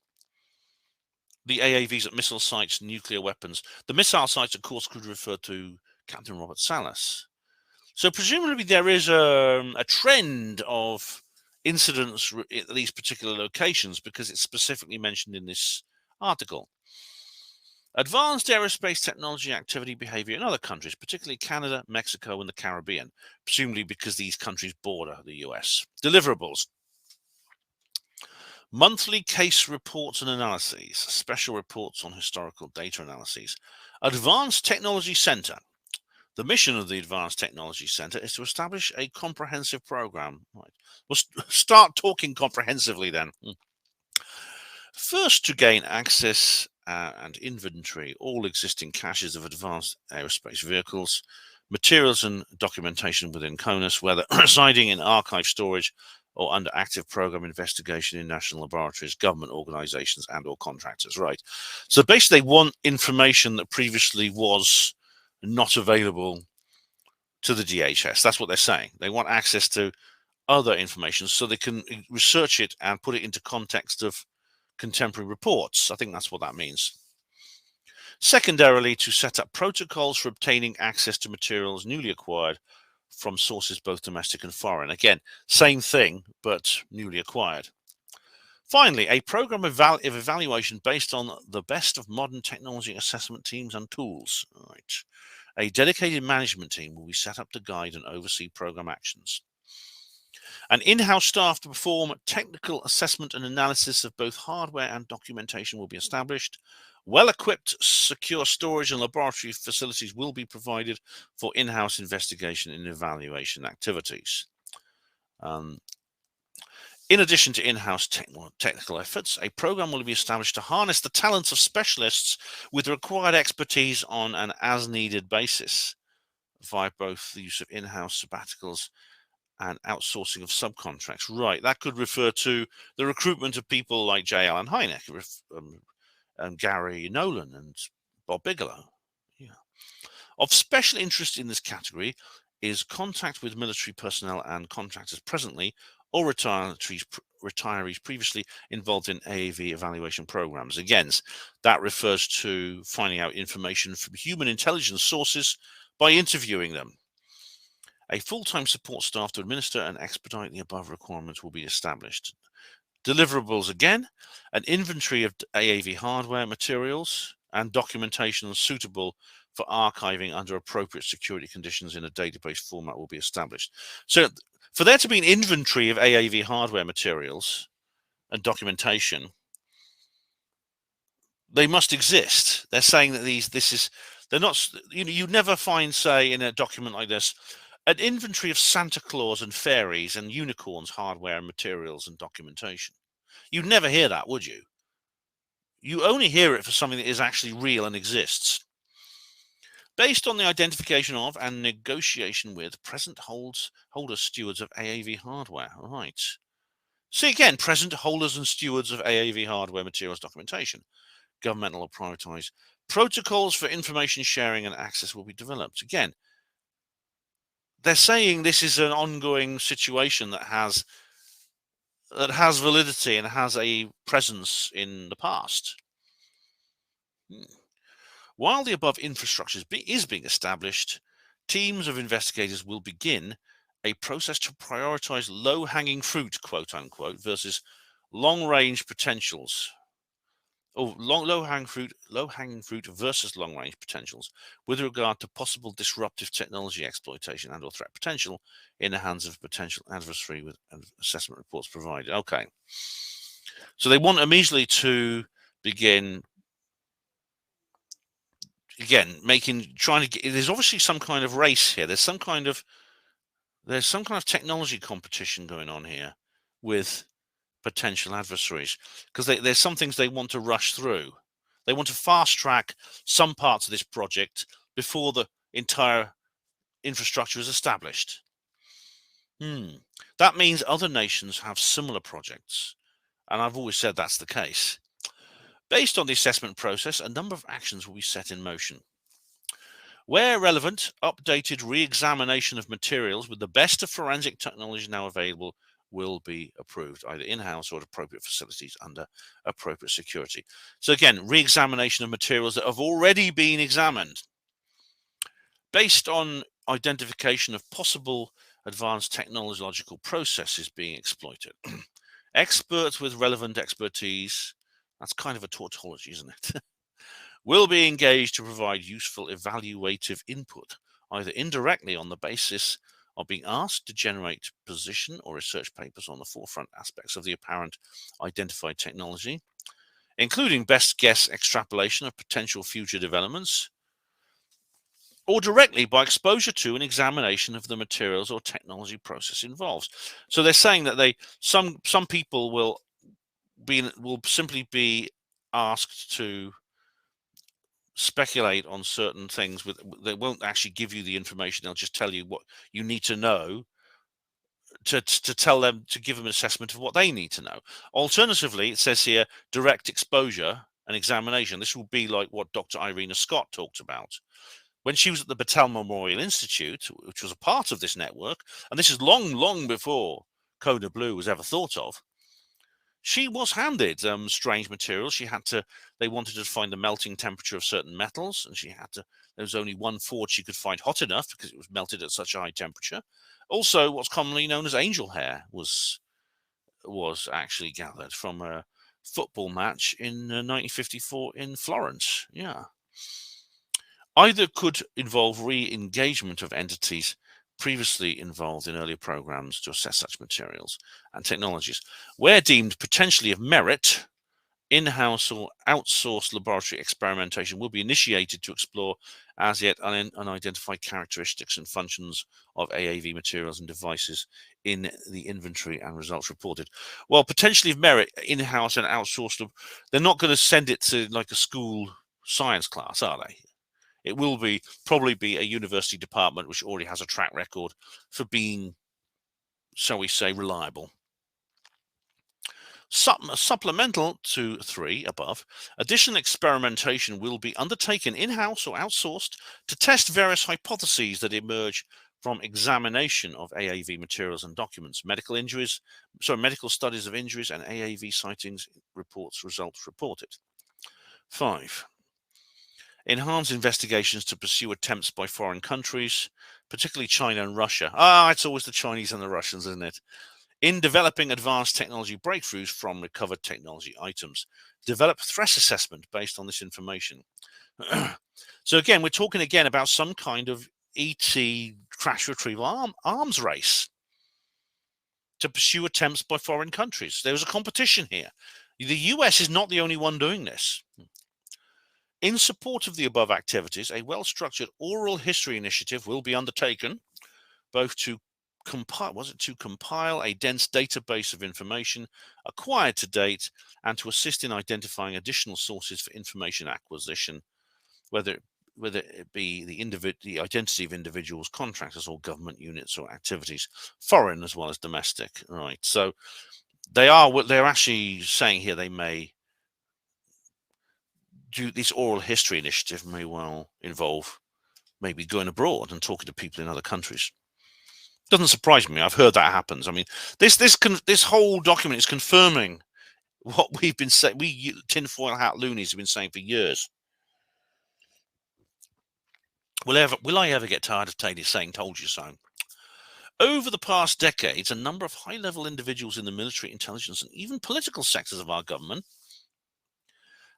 The AAVs at missile sites, nuclear weapons. The missile sites, of course, could refer to Captain Robert Salas. So presumably there is a trend of incidents at these particular locations because it's specifically mentioned in this article. Advanced aerospace technology activity behavior in other countries, particularly Canada, Mexico, and the Caribbean, presumably because these countries border the US. Deliverables. Monthly case reports and analyses, special reports on historical data analyses. Advanced Technology Center. The mission of the Advanced Technology Center is to establish a comprehensive program. Right. We'll start talking comprehensively then. First, to gain access and inventory all existing caches of advanced aerospace vehicles, materials and documentation within CONUS, whether residing in archive storage or under active program investigation in national laboratories, government organizations, and or contractors. Right. So basically they want information that previously was not available to the DHS. That's what they're saying. They want access to other information so they can research it and put it into context of contemporary reports. I think that's what that means. Secondarily, to set up protocols for obtaining access to materials newly acquired from sources both domestic and foreign. Again, same thing, but newly acquired. Finally, a program of evaluation based on the best of modern technology assessment teams and tools. Right. A dedicated management team will be set up to guide and oversee program actions. An in-house staff to perform technical assessment and analysis of both hardware and documentation will be established. Well-equipped, secure storage and laboratory facilities will be provided for in-house investigation and evaluation activities. In addition to in-house technical efforts, a program will be established to harness the talents of specialists with required expertise on an as-needed basis via both the use of in-house sabbaticals and outsourcing of subcontracts. Right, that could refer to the recruitment of people like J. Allen Hynek, Gary Nolan, and Bob Bigelow. Yeah. Of special interest in this category is contact with military personnel and contractors presently or retirees previously involved in AAV evaluation programs. Again, that refers to finding out information from human intelligence sources by interviewing them. A full-time support staff to administer and expedite the above requirements will be established. Deliverables again, an inventory of AAV hardware materials and documentation suitable for archiving under appropriate security conditions in a database format will be established. So for there to be an inventory of AAV hardware materials and documentation, they must exist. They're saying that they're not, you never find, say, in a document like this, an inventory of Santa Claus and fairies and unicorns, hardware and materials and documentation. You'd never hear that, would you? You only hear it for something that is actually real and exists. Based on the identification of and negotiation with present holders, stewards of AAV hardware. Right. See again, present holders and stewards of AAV hardware materials documentation. Governmental or privatized. Protocols for information sharing and access will be developed. Again, they're saying this is an ongoing situation that has validity and has a presence in the past. While the above infrastructure is being established, teams of investigators will begin a process to prioritize low-hanging fruit, quote unquote, versus long-range potentials. Low-hanging fruit versus long-range potentials with regard to possible disruptive technology exploitation and/or threat potential in the hands of potential adversary with assessment reports provided. Okay, so they want immediately to begin again there's obviously some kind of race here. There's some kind of technology competition going on here with potential adversaries, because there's some things they want to rush through. They want to fast track some parts of this project before the entire infrastructure is established. That means other nations have similar projects, and I've always said that's the case. Based on the assessment process, a number of actions will be set in motion. Where relevant, updated re-examination of materials with the best of forensic technology now available will be approved, either in-house or at appropriate facilities under appropriate security. So again, re-examination of materials that have already been examined. Based on identification of possible advanced technological processes being exploited. Experts with relevant expertise, that's kind of a tautology, isn't it? Will be engaged to provide useful evaluative input, either indirectly on the basis of being asked to generate position or research papers on the forefront aspects of the apparent identified technology, including best guess extrapolation of potential future developments, or directly by exposure to and examination of the materials or technology process involved. So they're saying that some people will simply be asked to speculate on certain things. They won't actually give you the information. They'll just tell you what you need to know to tell them, to give them an assessment of what they need to know. Alternatively, it says here direct exposure and examination. This will be like what Dr. Irena Scott talked about when she was at the Battelle Memorial Institute, which was a part of this network, and this is long before KONA BLUE was ever thought of. She was handed strange materials. They wanted to find the melting temperature of certain metals, and there was only one forge she could find hot enough because it was melted at such a high temperature. Also, what's commonly known as angel hair was actually gathered from a football match in 1954 in Florence. Yeah. Either could involve re-engagement of entities previously involved in earlier programs to assess such materials and technologies. Where deemed potentially of merit, in-house or outsourced laboratory experimentation will be initiated to explore as yet unidentified characteristics and functions of AAV materials and devices in the inventory and results reported. Well, potentially of merit, in-house and outsourced, they're not going to send it to like a school science class, are they? It will probably be a university department which already has a track record for being shall we say, reliable. Supplemental to 3 above, additional experimentation will be undertaken in-house or outsourced to test various hypotheses that emerge from examination of AAV materials and documents, medical studies of injuries and AAV sightings results reported. 5. Enhance investigations to pursue attempts by foreign countries, particularly China and Russia. It's always the Chinese and the Russians, isn't it? In developing advanced technology breakthroughs from recovered technology items. Develop threat assessment based on this information. So again, we're talking again about some kind of ET crash retrieval arms race to pursue attempts by foreign countries. There was a competition here. The US is not the only one doing this. In support of the above activities, a well-structured oral history initiative will be undertaken, both to compile a dense database of information acquired to date and to assist in identifying additional sources for information acquisition, whether it be the identity of individuals, contractors, or government units or activities, foreign as well as domestic. Right. So they're actually saying here they may do this oral history initiative may well involve maybe going abroad and talking to people in other countries. Doesn't surprise me. I've heard that happens. I mean, this whole document is confirming what we've been saying. We tinfoil hat loonies have been saying for years. Will I ever get tired of Taylor saying "told you so"? Over the past decades, a number of high-level individuals in the military, intelligence, and even political sectors of our government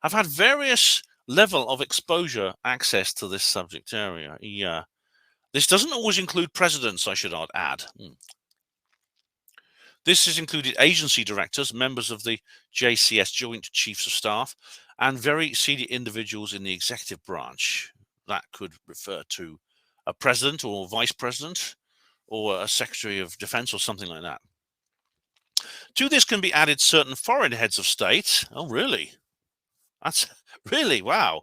have had various level of exposure access to this subject area. Yeah. This doesn't always include presidents, I should add. This has included agency directors, members of the JCS Joint Chiefs of Staff, and very senior individuals in the executive branch. That could refer to a president or vice president or a secretary of defense or something like that. To this can be added certain foreign heads of state. Oh, really? That's really, wow.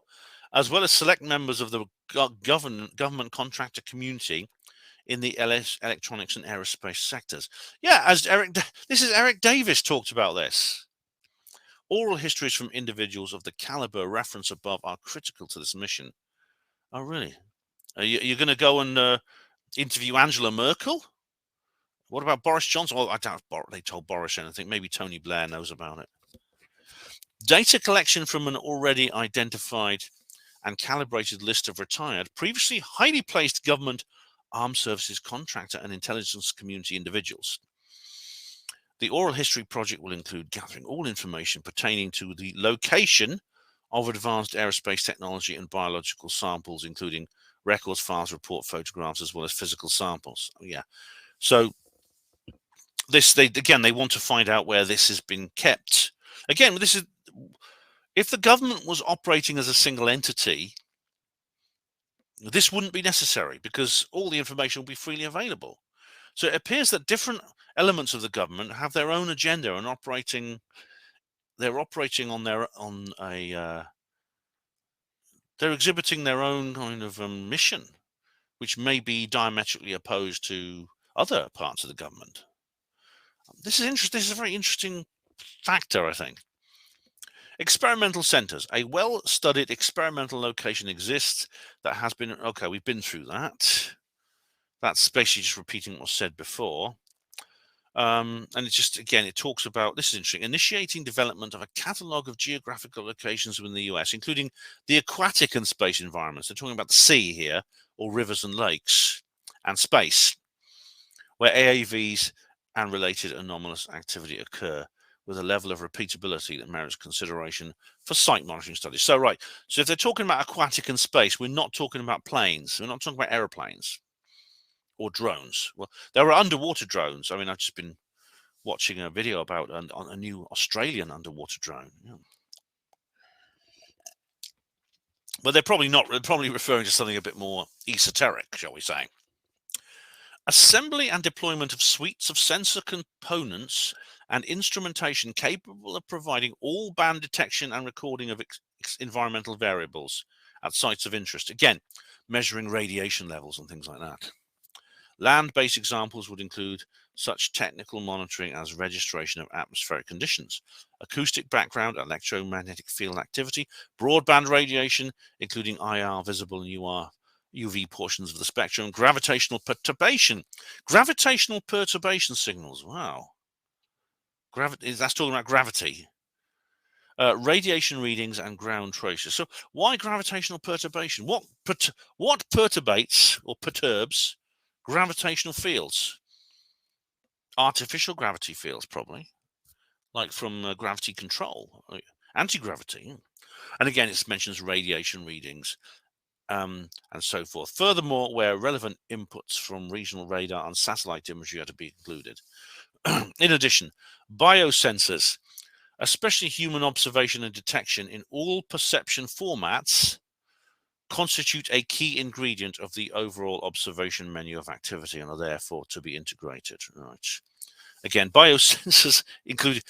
As well as select members of the government contractor community in the electronics and aerospace sectors. Yeah, as Eric Davis talked about this. Oral histories from individuals of the caliber referenced above are critical to this mission. Oh, really? Are you going to go and interview Angela Merkel? What about Boris Johnson? Well, I doubt they told Boris anything. Maybe Tony Blair knows about it. Data collection from an already identified and calibrated list of retired, previously highly placed government, armed services contractor, and intelligence community individuals. The oral history project will include gathering all information pertaining to the location of advanced aerospace technology and biological samples, including records, files, report, photographs, as well as physical samples. Yeah. So they want to find out where this has been kept. Again, this is if the government was operating as a single entity, this wouldn't be necessary because all the information will be freely available. So it appears that different elements of the government have their own agenda and they're exhibiting their own kind of mission, which may be diametrically opposed to other parts of the government. This is interesting. This is a very interesting factor, I think. Experimental centers. A well-studied experimental location exists that has been... Okay, we've been through that. That's basically just repeating what was said before. And it's just, again, it talks about... This is interesting. Initiating development of a catalogue of geographical locations within the US, including the aquatic and space environments. They're talking about the sea here, or rivers and lakes, and space, where AAVs and related anomalous activity occur, with a level of repeatability that merits consideration for site monitoring studies. So, right. So if they're talking about aquatic and space, we're not talking about planes. We're not talking about aeroplanes or drones. Well, there are underwater drones. I mean, I've just been watching a video about a new Australian underwater drone. Yeah. But they're probably not. They're probably referring to something a bit more esoteric, shall we say. Assembly and deployment of suites of sensor components and instrumentation capable of providing all band detection and recording of environmental variables at sites of interest. Again, measuring radiation levels and things like that. Land-based examples would include such technical monitoring as registration of atmospheric conditions, acoustic background, electromagnetic field activity, broadband radiation, including IR, visible and UV portions of the spectrum, gravitational perturbation. Gravitational perturbation signals. Wow. That's talking about gravity. Radiation readings and ground traces. So why gravitational perturbation? What perturbates or perturbs gravitational fields? Artificial gravity fields, probably, like from gravity control, anti-gravity. And again, it mentions radiation readings and so forth. Furthermore, where relevant inputs from regional radar and satellite imagery are to be included. In addition, biosensors, especially human observation and detection in all perception formats, constitute a key ingredient of the overall observation menu of activity and are therefore to be integrated. Right. Again, biosensors include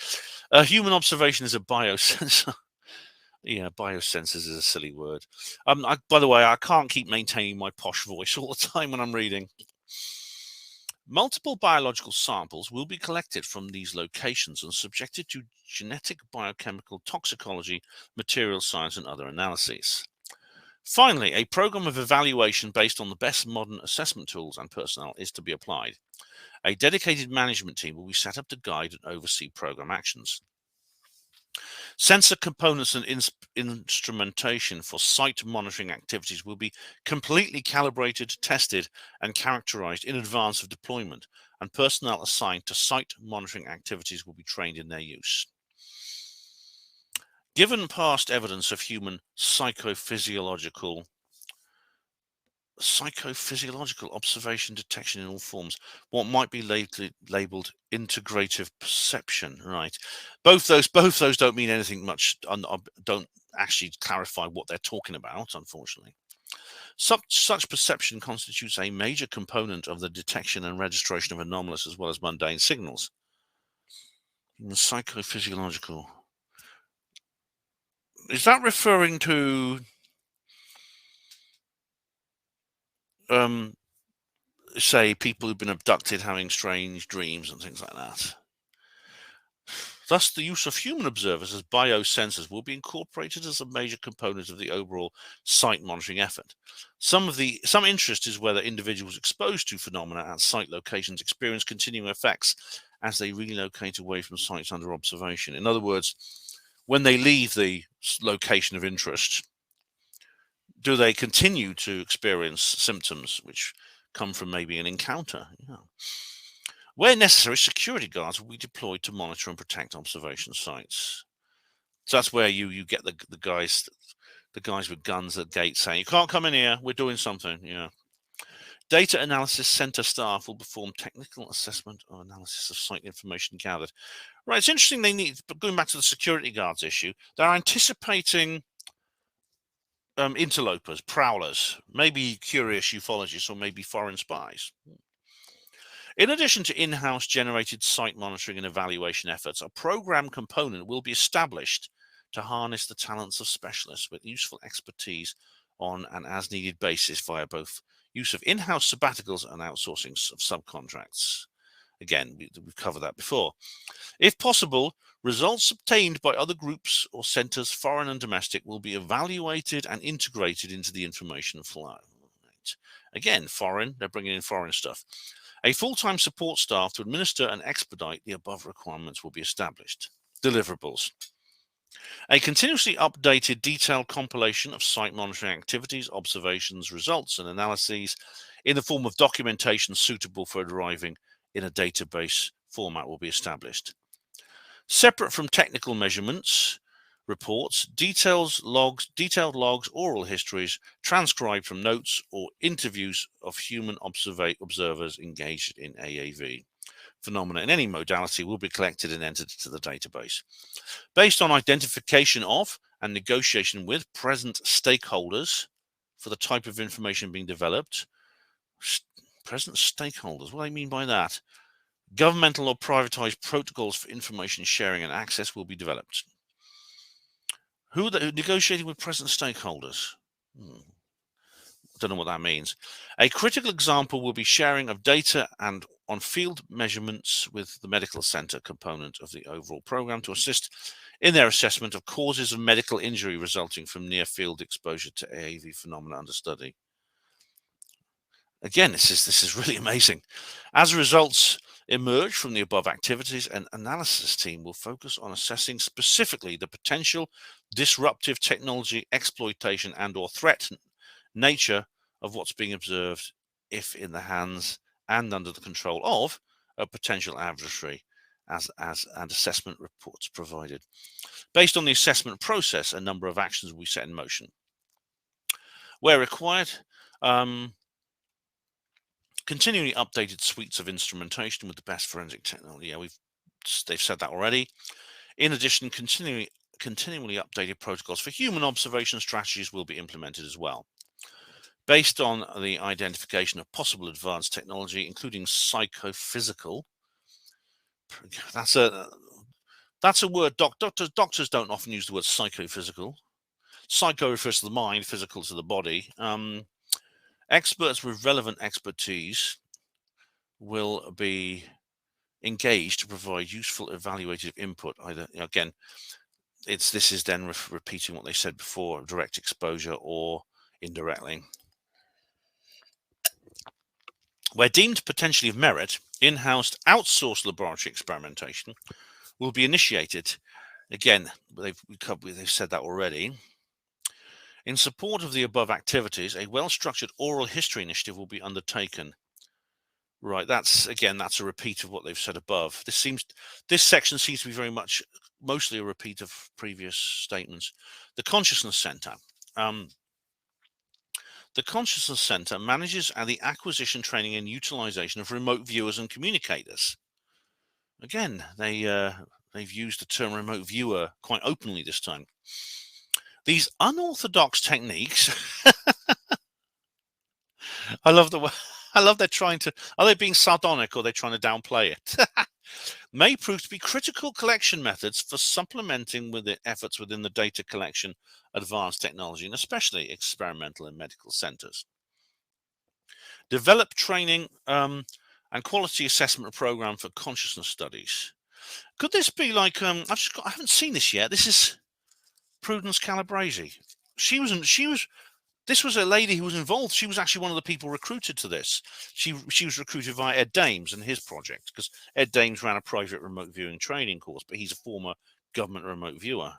human observation is a biosensor. Yeah, biosensors is a silly word. By the way, I can't keep maintaining my posh voice all the time when I'm reading. Multiple biological samples will be collected from these locations and subjected to genetic, biochemical, toxicology, material science, and other analyses. Finally, a program of evaluation based on the best modern assessment tools and personnel is to be applied. A dedicated management team will be set up to guide and oversee program actions. Sensor components and instrumentation for site monitoring activities will be completely calibrated, tested, and characterized in advance of deployment, and personnel assigned to site monitoring activities will be trained in their use. Given past evidence of human psychophysiological observation detection in all forms, what might be labeled integrative perception, right? Both those don't mean anything much, don't actually clarify what they're talking about, unfortunately. Such perception constitutes a major component of the detection and registration of anomalous as well as mundane signals. In the psychophysiological, is that referring to say people who've been abducted having strange dreams and things like that? Thus, the use of human observers as biosensors will be incorporated as a major component of the overall site monitoring effort. Some interest is whether individuals exposed to phenomena at site locations experience continuing effects as they relocate away from sites under observation. In other words, when they leave the location of interest, do they continue to experience symptoms which come from maybe an encounter? Yeah. Where necessary, security guards will be deployed to monitor and protect observation sites. So that's where you get the guys with guns at gates saying, "You can't come in here. We're doing something." Yeah. Data analysis center staff will perform technical assessment or analysis of site information gathered. Right. It's interesting. But going back to the security guards issue, they're anticipating interlopers, prowlers, maybe curious ufologists, or maybe foreign spies. In addition to in-house generated site monitoring and evaluation efforts, a program component will be established to harness the talents of specialists with useful expertise on an as-needed basis via both use of in-house sabbaticals and outsourcing of subcontracts. Again, we've covered that before. If possible, results obtained by other groups or centers, foreign and domestic, will be evaluated and integrated into the information flow. Right. Again, foreign, they're bringing in foreign stuff. A full-time support staff to administer and expedite the above requirements will be established. Deliverables. A continuously updated detailed compilation of site monitoring activities, observations, results, and analyses in the form of documentation suitable for deriving in a database format will be established. Separate from technical measurements, reports, detailed logs, oral histories, transcribed from notes or interviews of human observers engaged in AAV phenomena in any modality will be collected and entered into the database. Based on identification of and negotiation with present stakeholders for the type of information being developed, present stakeholders, what do I mean by that? Governmental or privatized protocols for information sharing and access will be developed. Who are negotiating with present stakeholders? Don't know what that means. A critical example will be sharing of data and on field measurements with the medical center component of the overall program to assist in their assessment of causes of medical injury resulting from near-field exposure to AAV phenomena under study. Again, this is really amazing. As results emerge from the above activities, an analysis team will focus on assessing specifically the potential disruptive technology exploitation and or threat nature of what's being observed if in the hands and under the control of a potential adversary, as and assessment reports provided. Based on the assessment process, a number of actions will be set in motion. Where required, continually updated suites of instrumentation with the best forensic technology. Yeah, they've said that already. In addition, continually updated protocols for human observation strategies will be implemented as well. Based on the identification of possible advanced technology, including psychophysical. That's a word doctors don't often use the word psychophysical. Psycho refers to the mind, physical to the body. Experts with relevant expertise will be engaged to provide useful evaluative input. Either, again, this is then repeating what they said before: direct exposure or indirectly. Where deemed potentially of merit, in-house outsourced laboratory experimentation will be initiated. Again, they've said that already. In support of the above activities, a well-structured oral history initiative will be undertaken. Right, that's a repeat of what they've said above. This section seems to be mostly a repeat of previous statements. The Consciousness Center. The Consciousness Center manages the acquisition, training, and utilization of remote viewers and communicators. Again, they've used the term remote viewer quite openly this time. These unorthodox techniques. I love they're trying to. Are they being sardonic or are they trying to downplay it? May prove to be critical collection methods for supplementing with the efforts within the data collection advanced technology, and especially experimental and medical centers. Develop training and quality assessment program for consciousness studies. Could this be like I haven't seen this yet. This is Prudence Calabresi. This was a lady who was involved. She was actually one of the people recruited to this. She was recruited via Ed Dames and his project, because Ed Dames ran a private remote viewing training course, but he's a former government remote viewer.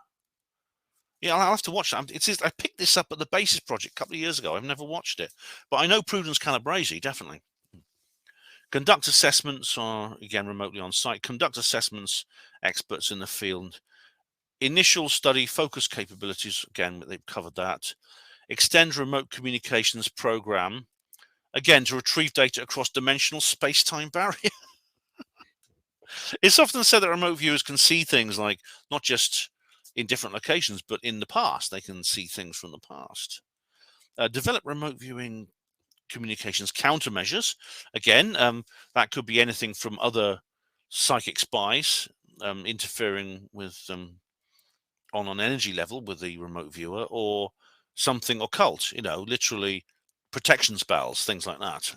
Yeah, I'll have to watch that. I picked this up at the Basis Project a couple of years ago. I've never watched it, but I know Prudence Calabresi, definitely. Conduct assessments are, again, remotely on site. Conduct assessments, experts in the field. Initial study focus capabilities, again, they've covered that. Extend remote communications program, again, to retrieve data across dimensional space-time barrier. It's often said that remote viewers can see things like not just in different locations, but in the past. They can see things from the past. Develop remote viewing communications countermeasures. Again, that could be anything from other psychic spies interfering with on an energy level with the remote viewer, or something occult, literally protection spells, things like that.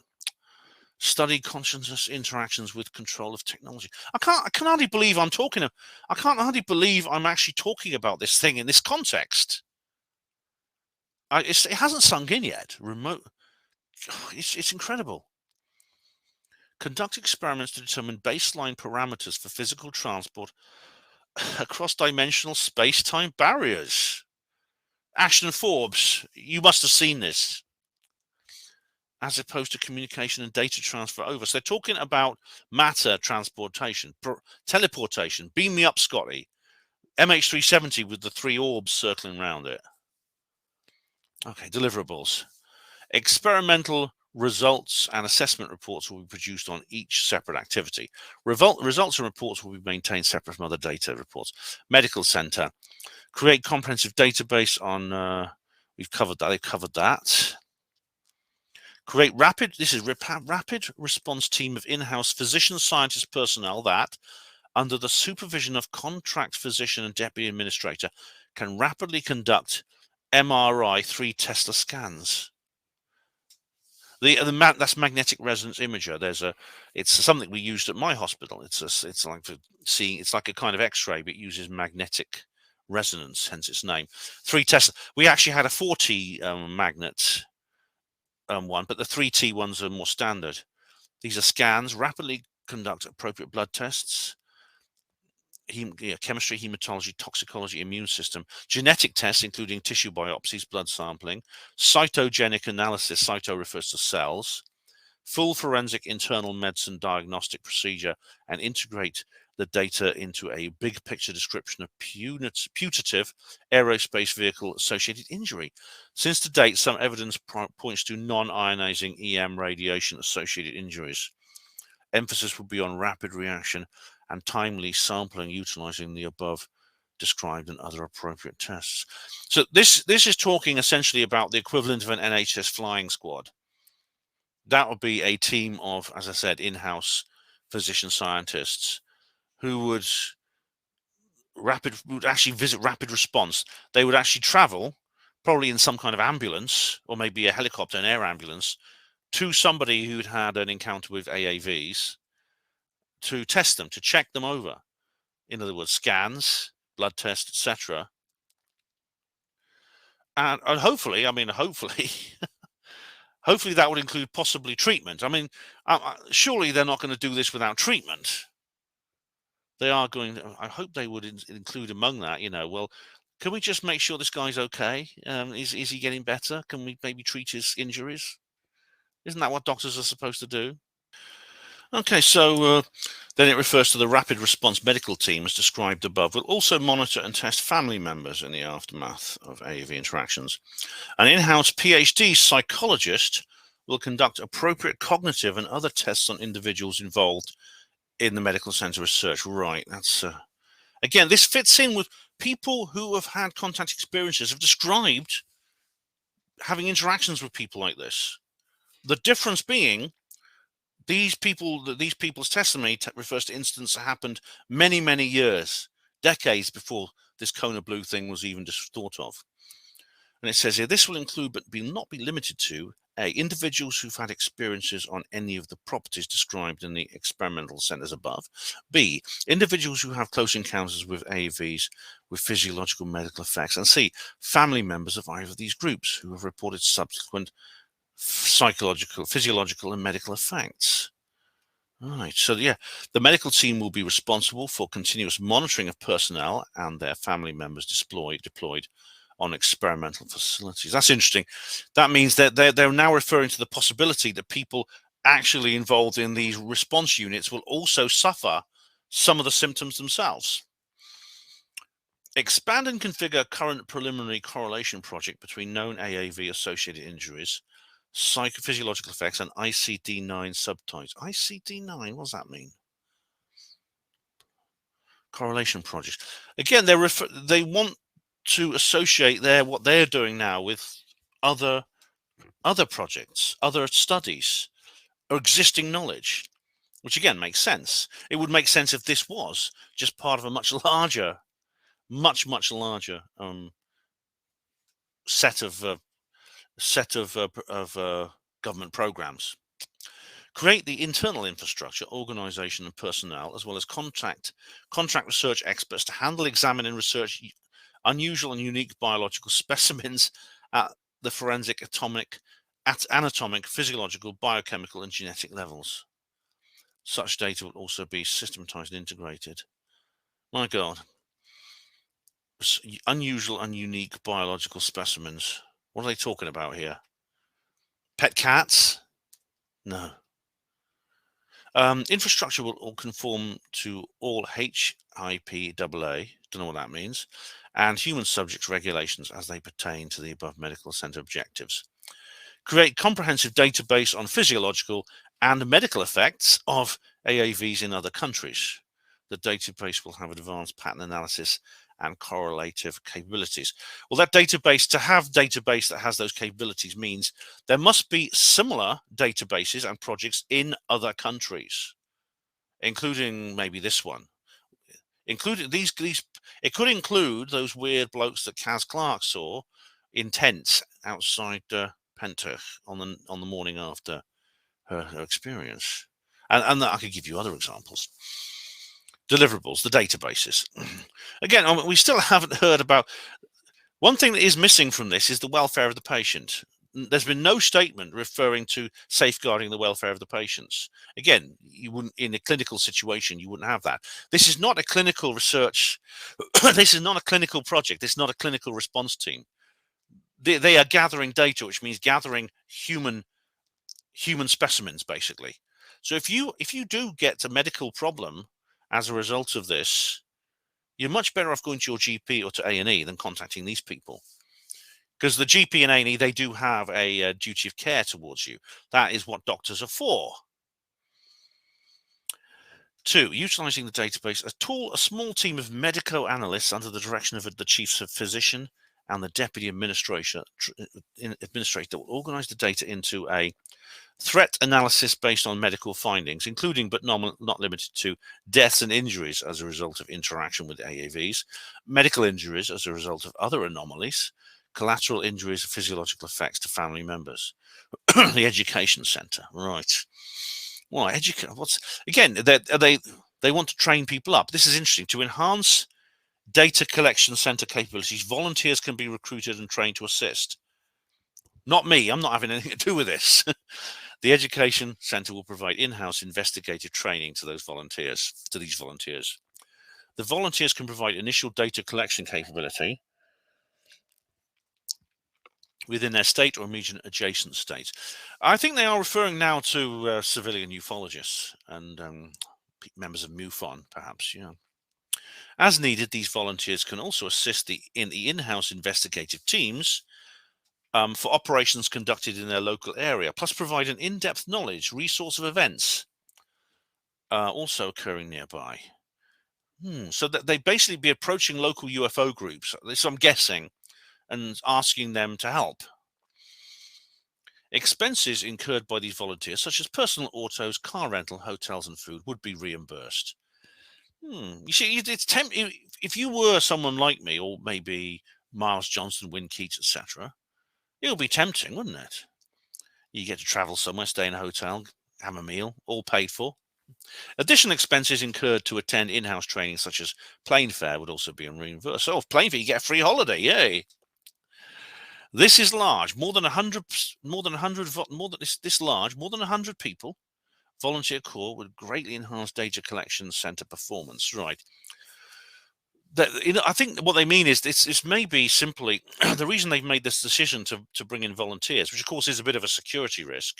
Study consciousness interactions with control of technology. I can hardly believe I can't hardly believe I'm actually talking about this thing in this context. It hasn't sunk in yet. It's incredible. Conduct experiments to determine baseline parameters for physical transport across dimensional space-time barriers. Ashton Forbes, you must have seen this. As opposed to communication and data transfer over. So they're talking about matter transportation, teleportation. Beam me up, Scotty. MH370 with the 3 orbs circling around it. Okay, deliverables. Experimental results and assessment reports will be produced on each separate activity. Results and reports will be maintained separate from other data reports. Medical center. Create comprehensive database on, we've covered that, they've covered that. Create rapid response team of in-house physician scientist personnel that, under the supervision of contract physician and deputy administrator, can rapidly conduct MRI 3 Tesla scans. That's magnetic resonance imager. It's something we used at my hospital. It's like for seeing. It's like a kind of X-ray, but it uses magnetic resonance, hence its name. 3 tests. We actually had a 4T magnet one, but the 3T ones are more standard. These are scans. Rapidly conduct appropriate blood tests. Chemistry, hematology, toxicology, immune system, genetic tests, including tissue biopsies, blood sampling, cytogenic analysis, cyto refers to cells, full forensic internal medicine diagnostic procedure, and integrate the data into a big picture description of putative aerospace vehicle associated injury. Since to date, some evidence points to non-ionizing EM radiation associated injuries. Emphasis will be on rapid reaction and timely sampling utilizing the above described and other appropriate tests. So this is talking essentially about the equivalent of an NHS flying squad. That would be a team of, as I said, in-house physician scientists who would actually visit rapid response. They would actually travel, probably in some kind of ambulance or maybe a helicopter, an air ambulance, to somebody who'd had an encounter with AAVs to test them, to check them over. In other words, scans, blood tests, etc. And hopefully, hopefully that would include possibly treatment. I mean, surely they're not going to do this without treatment. They are going to, I hope they would include among that, well, can we just make sure this guy's okay? Is he getting better? Can we maybe treat his injuries? Isn't that what doctors are supposed to do? Okay, so then it refers to the rapid response medical team as described above, will also monitor and test family members in the aftermath of AAV interactions. An in-house PhD psychologist will conduct appropriate cognitive and other tests on individuals involved in the medical center research. Right, that's again, this fits in with people who have had contact experiences, have described having interactions with people like this. The difference being, these people's testimony refers to incidents that happened many, many years, decades before this KONA Blue thing was even just thought of. And it says here, this will include, but not be limited to, A, individuals who've had experiences on any of the properties described in the experimental centers above. B, individuals who have close encounters with AAVs with physiological medical effects. And C, family members of either of these groups who have reported subsequent psychological, physiological, and medical effects. All right, so yeah, the medical team will be responsible for continuous monitoring of personnel and their family members deployed on experimental facilities. That's interesting. That means that they're now referring to the possibility that people actually involved in these response units will also suffer some of the symptoms themselves. Expand and configure current preliminary correlation project between known AAV-associated injuries, psychophysiological effects, and ICD-9 subtypes. ICD-9, what does that mean? Correlation projects. Again, they want to associate what they're doing now with other projects, other studies, or existing knowledge, which again makes sense. It would make sense if this was just part of a much larger set of government programs. Create the internal infrastructure, organization, and personnel, as well as contract research experts to handle, examine, and research unusual and unique biological specimens at the forensic, anatomic, physiological, biochemical, and genetic levels. Such data will also be systematized and integrated. My God. Unusual and unique biological specimens. What are they talking about here? Pet cats? No. Infrastructure will all conform to all HIPAA, don't know what that means, and human subjects regulations as they pertain to the above medical center objectives. Create comprehensive database on physiological and medical effects of AAVs in other countries. The database will have advanced pattern analysis and correlative capabilities. Well, that database, to have database that has those capabilities means there must be similar databases and projects in other countries, including maybe this one. Including these, it could include those weird blokes that Kaz Clark saw in tents outside Penta on the morning after her experience. And I could give you other examples. Deliverables, the databases. Again, we still haven't heard about. One thing that is missing from this is the welfare of the patient. There's been no statement referring to safeguarding the welfare of the patients. Again, you wouldn't, in a clinical situation, you wouldn't have that. This is not a clinical research. This is not a clinical project. This is not a clinical response team. They are gathering data, which means gathering human specimens, basically. So if you do get a medical problem as a result of this, you're much better off going to your GP or to A&E than contacting these people. Because the GP and A&E, they do have a duty of care towards you. That is what doctors are for. 2, utilizing the database. A small team of medico-analysts under the direction of the chief physician and the deputy administrator will organize the data into a threat analysis based on medical findings, including but not limited to deaths and injuries as a result of interaction with AAVs, medical injuries as a result of other anomalies, collateral injuries, physiological effects to family members. The education center, right? Well, again? They want to train people up. This is interesting. To enhance data collection center capabilities, volunteers can be recruited and trained to assist. Not me. I'm not having anything to do with this. The education center will provide in-house investigative training to these volunteers. The volunteers can provide initial data collection capability within their state or immediate adjacent state. I think they are referring now to civilian ufologists and members of MUFON, perhaps. Yeah. As needed, these volunteers can also assist in the in-house investigative teams for operations conducted in their local area, plus provide an in-depth knowledge resource of events also occurring nearby. So that they basically be approaching local UFO groups, this I'm guessing, and asking them to help. Expenses incurred by these volunteers, such as personal autos, car rental, hotels, and food, would be reimbursed. You see, it's tempting. If you were someone like me, or maybe Miles Johnson, Win Keats, etc., it would be tempting, wouldn't it? You get to travel somewhere, stay in a hotel, have a meal, all paid for. Additional expenses incurred to attend in-house training, such as plane fare, would also be reimbursed. So, plane fare, you get a free holiday, yay! This is large. More than 100 people. Volunteer corps would greatly enhance data collection center performance. Right. I think what they mean is this may be simply the reason they've made this decision to bring in volunteers, which of course is a bit of a security risk.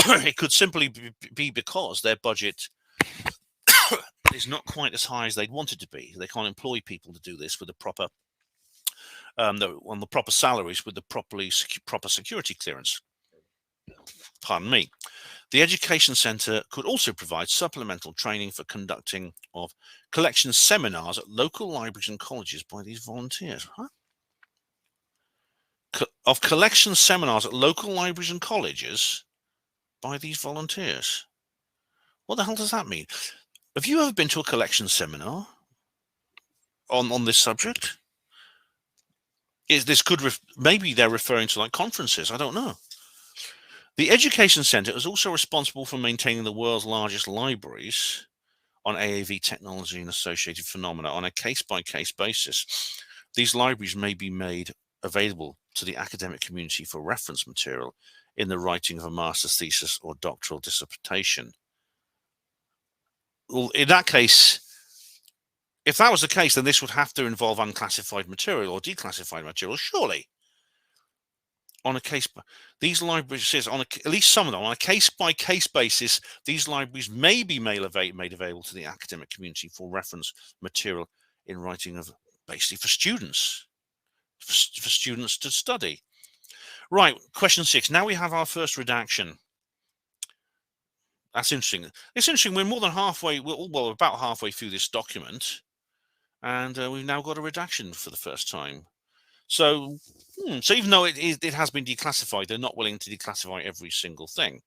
It could simply be because their budget is not quite as high as they'd want it to be. They can't employ people to do this with the proper on the proper salaries with the proper security clearance. Pardon me. The education center could also provide supplemental training for conducting of collection seminars at local libraries and colleges by these volunteers. Of collection seminars at local libraries and colleges by these volunteers. What the hell does that mean? Have you ever been to a collection seminar on this subject? Maybe they're referring to like conferences. I don't know. The education center is also responsible for maintaining the world's largest libraries on AAV technology and associated phenomena on a case-by-case basis. These libraries may be made available to the academic community for reference material in the writing of a master's thesis or doctoral dissertation. Well, in that case, if that was the case, then this would have to involve unclassified material or declassified material, surely. On a case, these libraries says at least some of them on a case-by-case basis, these libraries may be made available to the academic community for reference material in writing of basically for students to study. Right, question 6. Now we have our first redaction. That's interesting. It's interesting. We're more than halfway. Well, about halfway through this document, and we've now got a redaction for the first time. So even though it has been declassified, they're not willing to declassify every single thing.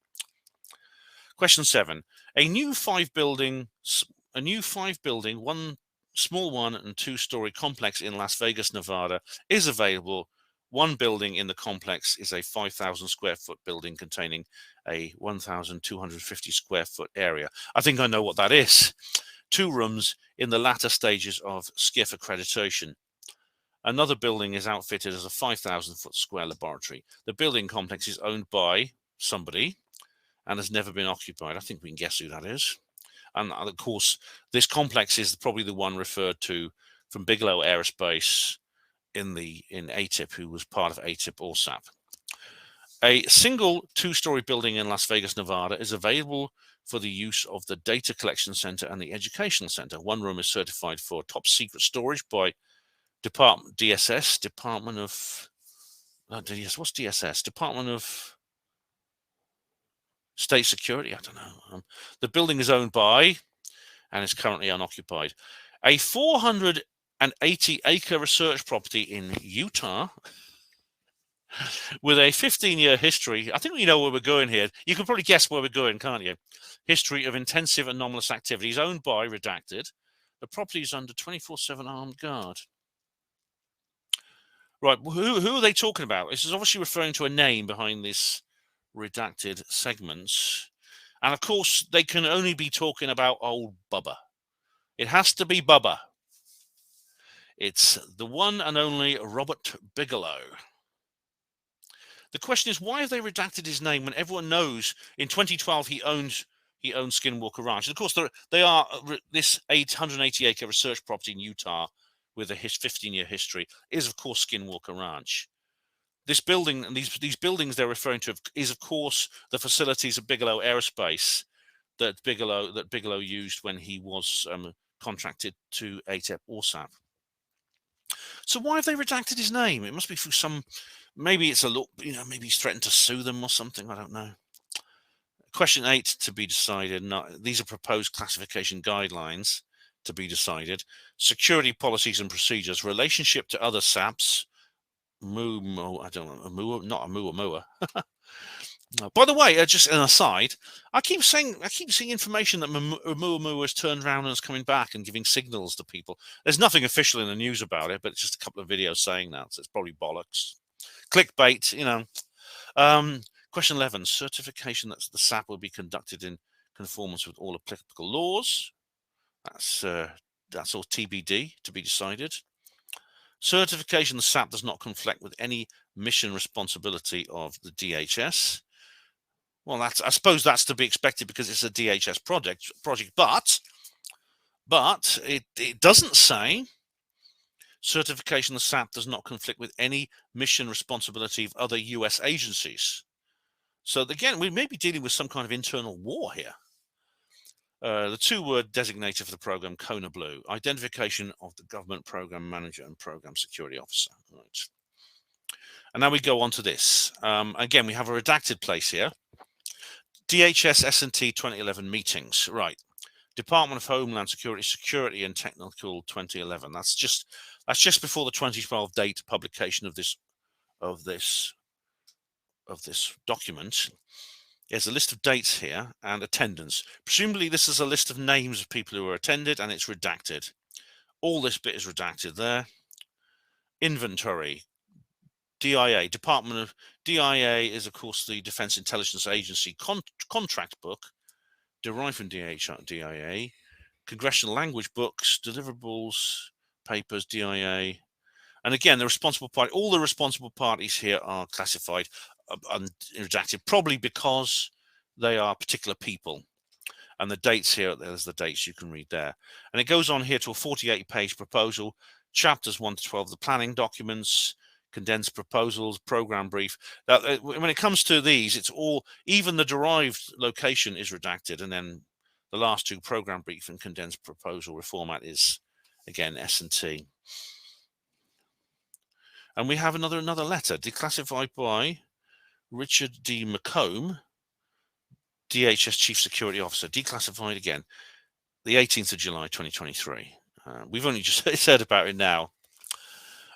Question 7. A new five building, one small 1- and 2-story complex in Las Vegas, Nevada, is available One building in the complex is a 5,000 square foot building containing a 1,250 square foot area. I think I know what that is. 2 rooms in the latter stages of SCIF accreditation. Another building is outfitted as a 5,000 foot square laboratory. The building complex is owned by somebody and has never been occupied. I think we can guess who that is. And of course, this complex is probably the one referred to from Bigelow Aerospace in AATIP, who was part of AATIP or SAP. A single 2-story building in Las Vegas, Nevada is available for the use of the Data Collection Center and the Educational Center. One room is certified for top secret storage by DSS, Department of, what's DSS? Department of State Security, I don't know. The building is owned by and is currently unoccupied. A 480-acre research property in Utah with a 15-year history. I think we know where we're going here. You can probably guess where we're going, can't you? History of intensive anomalous activities, owned by redacted. The property is under 24/7 armed guard. Right, who are they talking about? This is obviously referring to a name behind this redacted segments. And of course, they can only be talking about old Bubba. It has to be Bubba. It's the one and only Robert Bigelow. The question is, why have they redacted his name when everyone knows in 2012 he owned Skinwalker Ranch? And of course, they are this 880-acre research property in Utah with a 15-year history is, of course, Skinwalker Ranch. This building and these buildings they're referring to is, of course, the facilities of Bigelow Aerospace that Bigelow used when he was contracted to AATIP or SAP. So why have they redacted his name? It must be through some, maybe it's a look, maybe he's threatened to sue them or something. I don't know. Question 8 to be decided. These are proposed classification guidelines to be decided. Security policies and procedures, relationship to other SAPs. I don't know, not a Muamua. By the way, just an aside, I keep seeing information that Muamua has turned around and is coming back and giving signals to people. There's nothing official in the news about it, but it's just a couple of videos saying that, so it's probably bollocks. Clickbait, Question 11, certification that the SAP will be conducted in conformance with all applicable laws. That's all TBD, to be decided. Certification the SAP does not conflict with any mission responsibility of the DHS. Well, I suppose that's to be expected because it's a DHS project, but it doesn't say certification the SAP does not conflict with any mission responsibility of other US agencies. So again, we may be dealing with some kind of internal war here. The 2-word designator for the program, KONA BLUE, identification of the government program manager and program security officer. Right. And now we go on to this. Again, we have a redacted place here. DHS S&T 2011 meetings. Right. Department of Homeland Security and Technical 2011. That's just before the 2012 date publication of this document. There's a list of dates here and attendance. Presumably this is a list of names of people who were attended, and it's redacted. All this bit is redacted there. Inventory. DIA. DIA is, of course, the Defense Intelligence Agency contract book derived from DIA. Congressional language books, deliverables, papers, DIA. And again, all the responsible parties here are classified and redacted, probably because they are particular people. And the dates here, there's the dates you can read there. And it goes on here to a 48-page proposal, chapters 1 to 12, the planning documents, condensed proposals, program brief. When it comes to these, it's all, even the derived location is redacted, and then the last 2, program brief and condensed proposal reformat, is again S&T. And we have another letter declassified by Richard D. McComb, DHS Chief Security Officer, declassified again, the 18th of July, 2023. We've only just heard about it now.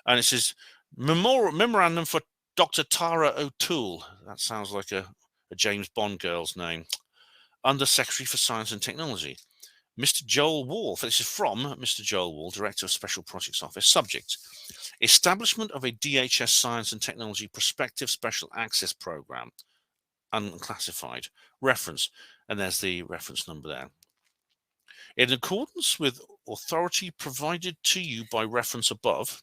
And it says, memorandum for Dr. Tara O'Toole. That sounds like a James Bond girl's name. Under Secretary for Science and Technology. Mr. Joel Wall. This is from Mr. Joel Wall, Director of Special Projects Office. Subject: establishment of a DHS Science and Technology Prospective Special Access Program, unclassified. Reference, and there's the reference number there. In accordance with authority provided to you by reference above,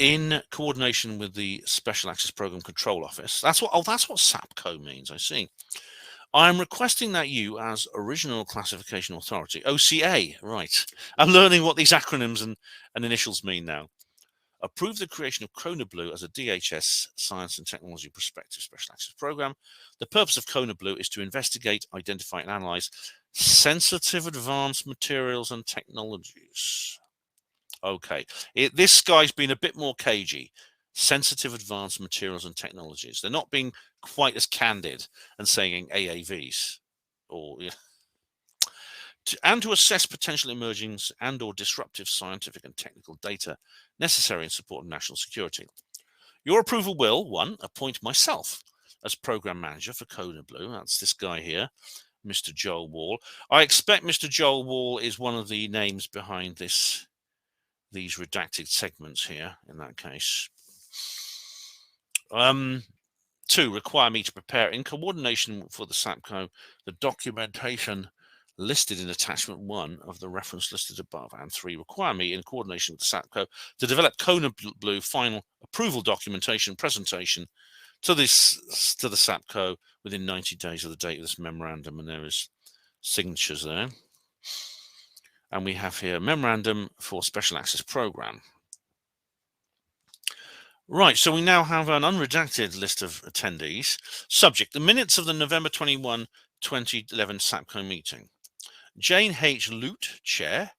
in coordination with the Special Access Program Control Office. That's what SAPCO means, I see. I am requesting that you, as Original Classification Authority, OCA, right. I'm learning what these acronyms and initials mean now. Approve the creation of KONA BLUE as a DHS Science and Technology Prospective Special Access Program. The purpose of KONA BLUE is to investigate, identify, and analyze sensitive advanced materials and technologies. Okay, this guy's been a bit more cagey. Sensitive advanced materials and technologies. They're not being quite as candid and saying AAVs. And to assess potential emerging and or disruptive scientific and technical data necessary in support of national security. Your approval will, 1, appoint myself as program manager for KONA BLUE. That's this guy here, Mr. Joel Wall. I expect Mr. Joel Wall is one of the names behind these redacted segments here, in that case. 2, require me to prepare in coordination for the SAPCO the documentation listed in attachment 1 of the reference listed above, and 3, require me in coordination with the SAPCO to develop KONA BLUE final approval documentation presentation to the SAPCO within 90 days of the date of this memorandum, and there is signatures there. And we have here memorandum for special access program. Right, so we now have an unredacted list of attendees. Subject: the minutes of the November 21, 2011 SAPCO meeting. Jane H. Lute, Chair.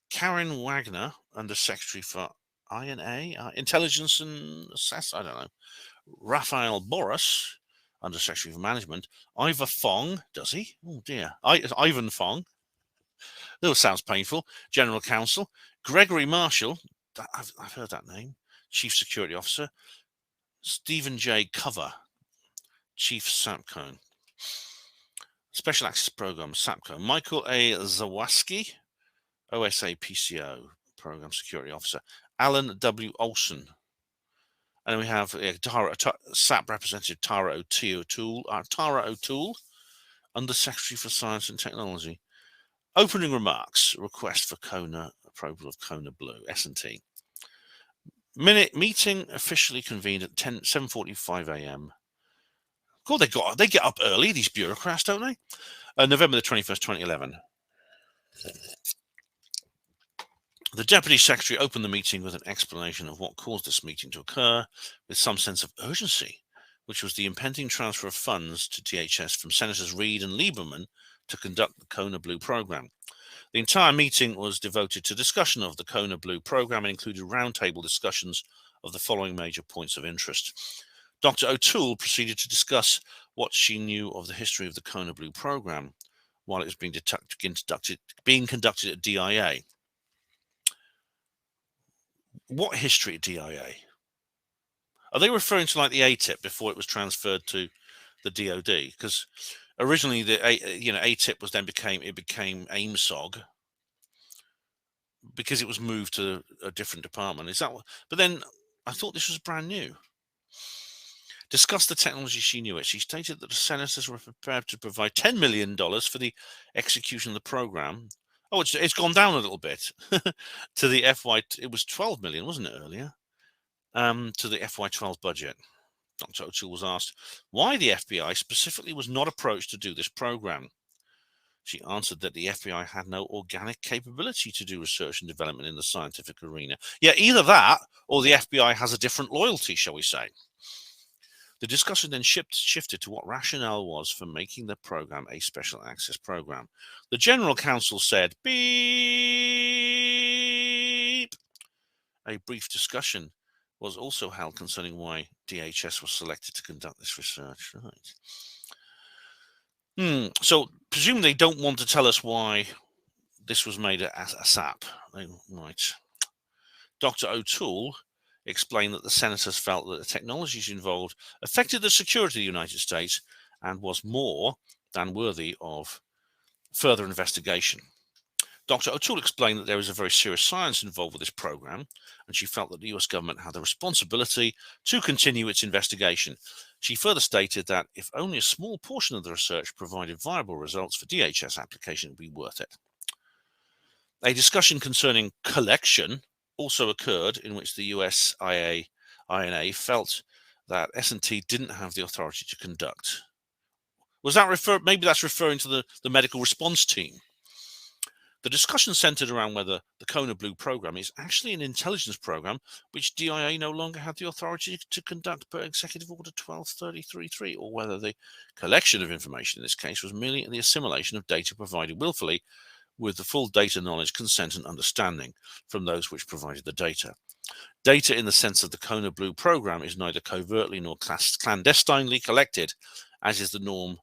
Karen Wagner, Under Secretary for INA, Intelligence and Assess, I don't know. Raphael Boris, Under Secretary for Management. Ivor Fong, does he? Oh dear. Ivan Fong. That sounds painful. General Counsel. Gregory Marshall, I've heard that name. Chief Security Officer. Stephen J. Cover, Chief SAPCO. Special Access Program, SAPCO. Michael A. Zawaski, OSA PCO, Program Security Officer. Alan W. Olson. And then we have SAP Representative Tara O'Toole, Under Secretary for Science and Technology. Opening remarks, request for KONA, approval of KONA BLUE, S&T. Meeting officially convened at 7:45 a.m. God, they get up early, these bureaucrats, don't they? November the 21st, 2011. The Deputy Secretary opened the meeting with an explanation of what caused this meeting to occur, with some sense of urgency, which was the impending transfer of funds to DHS from Senators Reid and Lieberman to conduct the KONA BLUE program. The entire meeting was devoted to discussion of the KONA BLUE program and included roundtable discussions of the following major points of interest. Dr. O'Toole proceeded to discuss what she knew of the history of the KONA BLUE program while it was being conducted at DIA. What history at DIA? Are they referring to like the AATIP before it was transferred to the DOD? Because originally the AATIP was then became AIMSOG because it was moved to a different department. Is that what? But then I thought this was brand new. Discussed the technology she knew it. She stated that the senators were prepared to provide $10 million for the execution of the program. Oh, it's gone down a little bit to the FY. It was 12 million, wasn't it, earlier? To the FY12 budget. Dr. O'Toole was asked why the FBI specifically was not approached to do this program. She answered that the FBI had no organic capability to do research and development in the scientific arena. Yeah, either that or the FBI has a different loyalty, shall we say. The discussion then shifted to what rationale was for making the program a special access program. The General Counsel said, beep. A brief discussion was also held concerning why DHS was selected to conduct this research. Right. So presumably they don't want to tell us why this was made a SAP. Right. Dr. O'Toole explained that the senators felt that the technologies involved affected the security of the United States and was more than worthy of further investigation. Dr. O'Toole explained that there is a very serious science involved with this program, and she felt that the US government had the responsibility to continue its investigation. She further stated that if only a small portion of the research provided viable results for DHS application, it would be worth it. A discussion concerning collection also occurred, in which the US INA felt that S&T didn't have the authority to conduct. Was that maybe that's referring to the medical response team? The discussion centered around whether the KONA BLUE program is actually an intelligence program, which DIA no longer had the authority to conduct per Executive Order 1233.3, or whether the collection of information in this case was merely the assimilation of data provided willfully with the full data knowledge, consent, and understanding from those which provided the data. Data in the sense of the KONA BLUE program is neither covertly nor clandestinely collected, as is the norm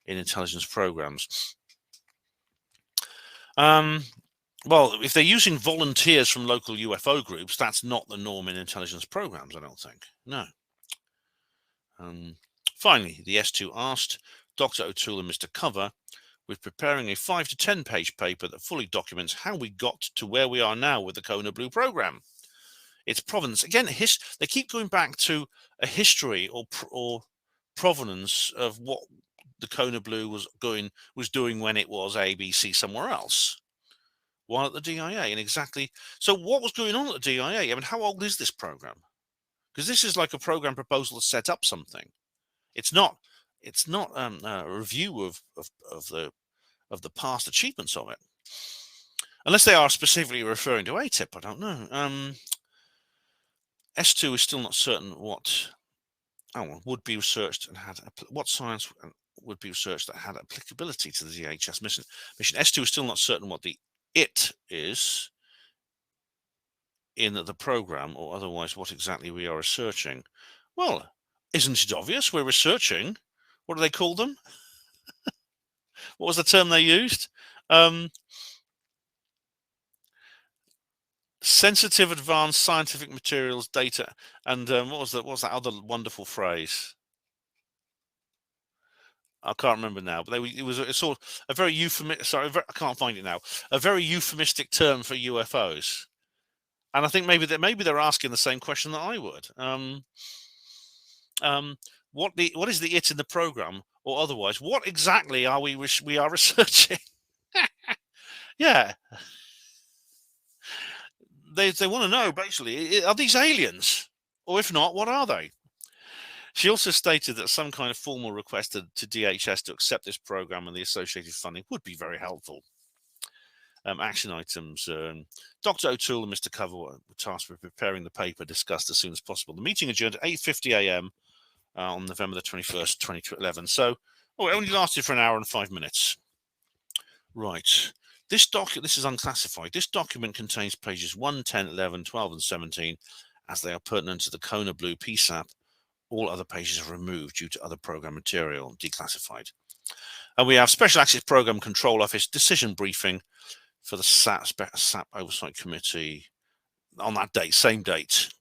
in intelligence programs. Well, if they're using volunteers from local UFO groups, that's not the norm in intelligence programs, I don't think. No. Finally, the S2 asked Dr. O'Toole and Mr. Cover, with preparing a 5 to 10 page paper that fully documents how we got to where we are now with the KONA BLUE program. Its provenance, again, they keep going back to a history or provenance of what the KONA BLUE was doing when it was ABC somewhere else, while at the DIA. And exactly, so what was going on at the DIA? I mean, how old is this program? Because this is like a program proposal to set up something. It's not a review of the past achievements of it, unless they are specifically referring to AATIP. I don't know. S2 is still not certain what would be researched and had what science would be researched that had applicability to the DHS mission. S2 is still not certain what the IT is in the program, or otherwise what exactly we are researching. Well, isn't it obvious? We're researching. What do they call them? What was the term they used? Sensitive, advanced scientific materials, data, and what was that other wonderful phrase? I can't remember now, but it was a sort of a very euphemistic. Sorry, I can't find it now. A very euphemistic term for UFOs, and I think maybe they're asking the same question that I would. What is the it in the program, or otherwise, what exactly are we are researching? Yeah, they want to know basically, are these aliens, or if not, what are they? She also stated that some kind of formal request to DHS to accept this program and the associated funding would be very helpful. Action items. Dr. O'Toole and Mr. Cover were tasked with preparing the paper discussed as soon as possible. The meeting adjourned at 8:50 a.m. On November the 21st, 2011. So, it only lasted for an hour and 5 minutes. Right. This is unclassified. This document contains pages 1, 10, 11, 12, and 17, as they are pertinent to the KONA BLUE PSAP. All other pages are removed due to other program material, declassified. And we have Special Access Program Control Office decision briefing for the SAP Oversight Committee on that date, same date.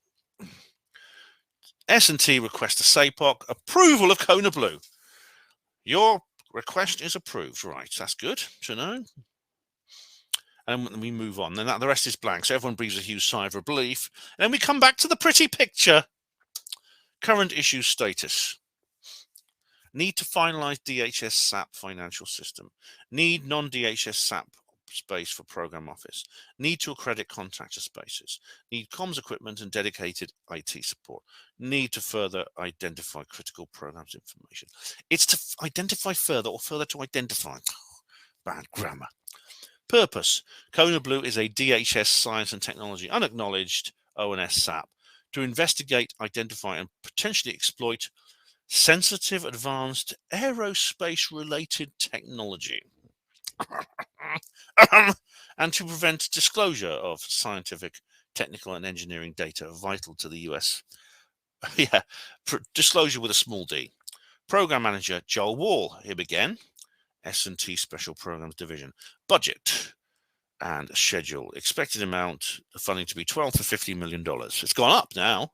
S&T request a SAPOC approval of KONA BLUE. Your request is approved. Right, that's good to know. And we move on. Then the rest is blank. So everyone breathes a huge sigh of relief. And then we come back to the pretty picture. Current issue status. Need to finalize DHS SAP financial system. Need non-DHS SAP space for program office. Need to accredit contractor spaces. Need comms equipment and dedicated IT support. Need to further identify critical programs information. It's to identify further, or further to identify. Bad grammar. Purpose. KONA BLUE is a DHS science and technology unacknowledged ONS SAP to investigate, identify, and potentially exploit sensitive, advanced aerospace-related technology, and to prevent disclosure of scientific, technical, and engineering data vital to the US. Disclosure with a small d. Program Manager Joel Wall. Him again. S&T Special Programs Division. Budget and schedule. Expected amount of funding to be $12 to $15 million. It's gone up now.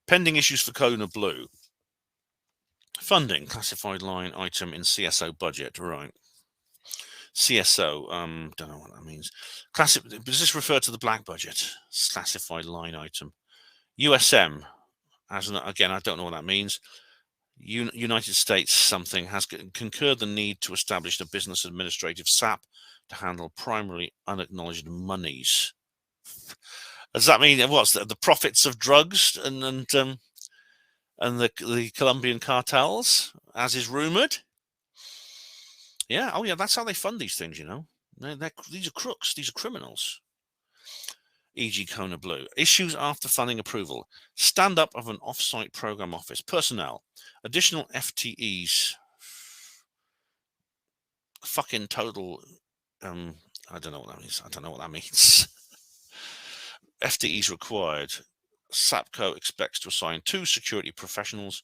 Pending issues for KONA BLUE. Funding, classified line item in CSO budget. Right. CSO. Don't know what that means. Classic. Does this refer to the black budget? Classified line item. USM. Again, I don't know what that means. United States something has concurred the need to establish a business administrative SAP to handle primarily unacknowledged monies. Does that mean what's the profits of drugs and the Colombian cartels, as is rumored? Yeah. Oh, yeah. That's how they fund these things. You know, these are crooks. These are criminals. E.g. KONA Blue. Issues after funding approval. Stand up of an off-site program office. Personnel. Additional FTEs. Fucking total. I don't know what that means. I don't know what that means. FTEs required. SAPCO expects to assign 2 security professionals,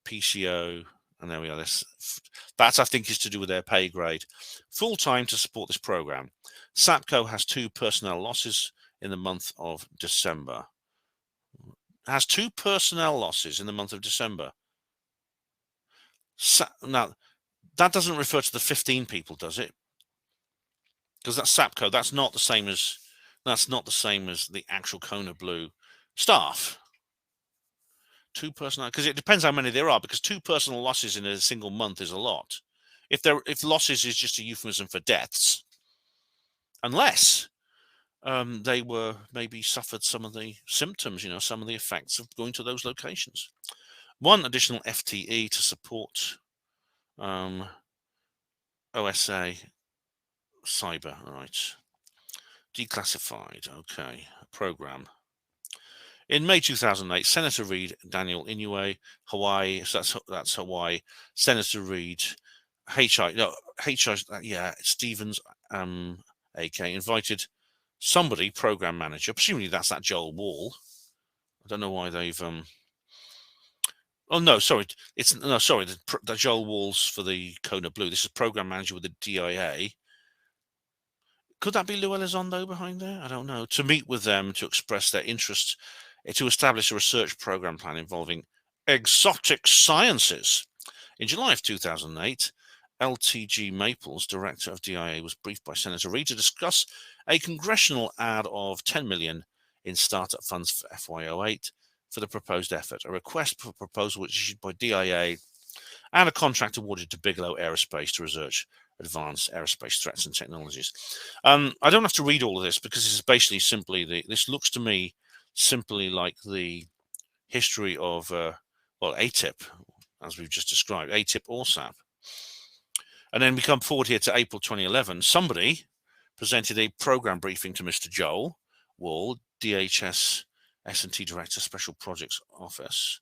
PCO, and there we are. That I think is to do with their pay grade. Full time to support this program. SAPCO has 2 personnel losses in the month of December. Has 2 personnel losses in the month of December. Now, that doesn't refer to the 15 people, does it? Because that's SAPCO. That's not the same as the actual KONA Blue staff. 2 personnel, because it depends how many there are. Because 2 personal losses in a single month is a lot. If losses is just a euphemism for deaths, unless they were maybe suffered some of the symptoms, some of the effects of going to those locations. 1 additional FTE to support OSA cyber, right? Declassified, okay. Program. In May 2008, Senator Reid, Daniel Inouye, Hawaii, so that's Hawaii. Senator Reid, Stevens, AK, invited somebody, program manager, presumably that's that Joel Wall. I don't know why they've oh no, sorry, the Joel Walls for the KONA Blue. This is program manager with the DIA. Could that be Lou Elizondo behind there? I don't know. To meet with them to express their interest to establish a research program plan involving exotic sciences. In July of 2008, LTG Maples, director of DIA, was briefed by Senator Reid to discuss a congressional ad of $10 million in startup funds for FY08 for the proposed effort. A request for proposal was issued by DIA and a contract awarded to Bigelow Aerospace to research advanced aerospace threats and technologies. I don't have to read all of this because this is basically simply this looks to me simply like the history of AATIP, as we've just described, AATIP or SAP. And then we come forward here to April 2011. Somebody presented a program briefing to Mr. Joel Wall, DHS S&T Director, Special Projects Office,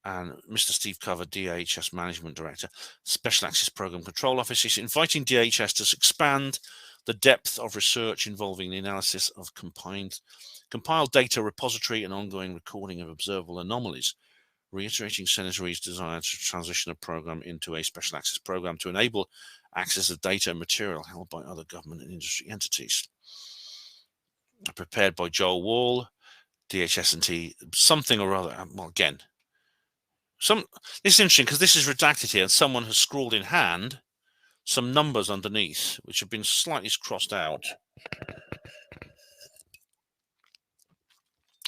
and Mr. Steve Cover, DHS Management Director, Special Access Program Control Office. He's inviting DHS to expand the depth of research involving the analysis of compiled data repository and ongoing recording of observable anomalies, reiterating Senator Reid's desire to transition a program into a special access program to enable access of data and material held by other government and industry entities. Prepared by Joel Wall, DHS&T, something or other. Well, again, this is interesting because this is redacted here and someone has scrawled in hand some numbers underneath which have been slightly crossed out.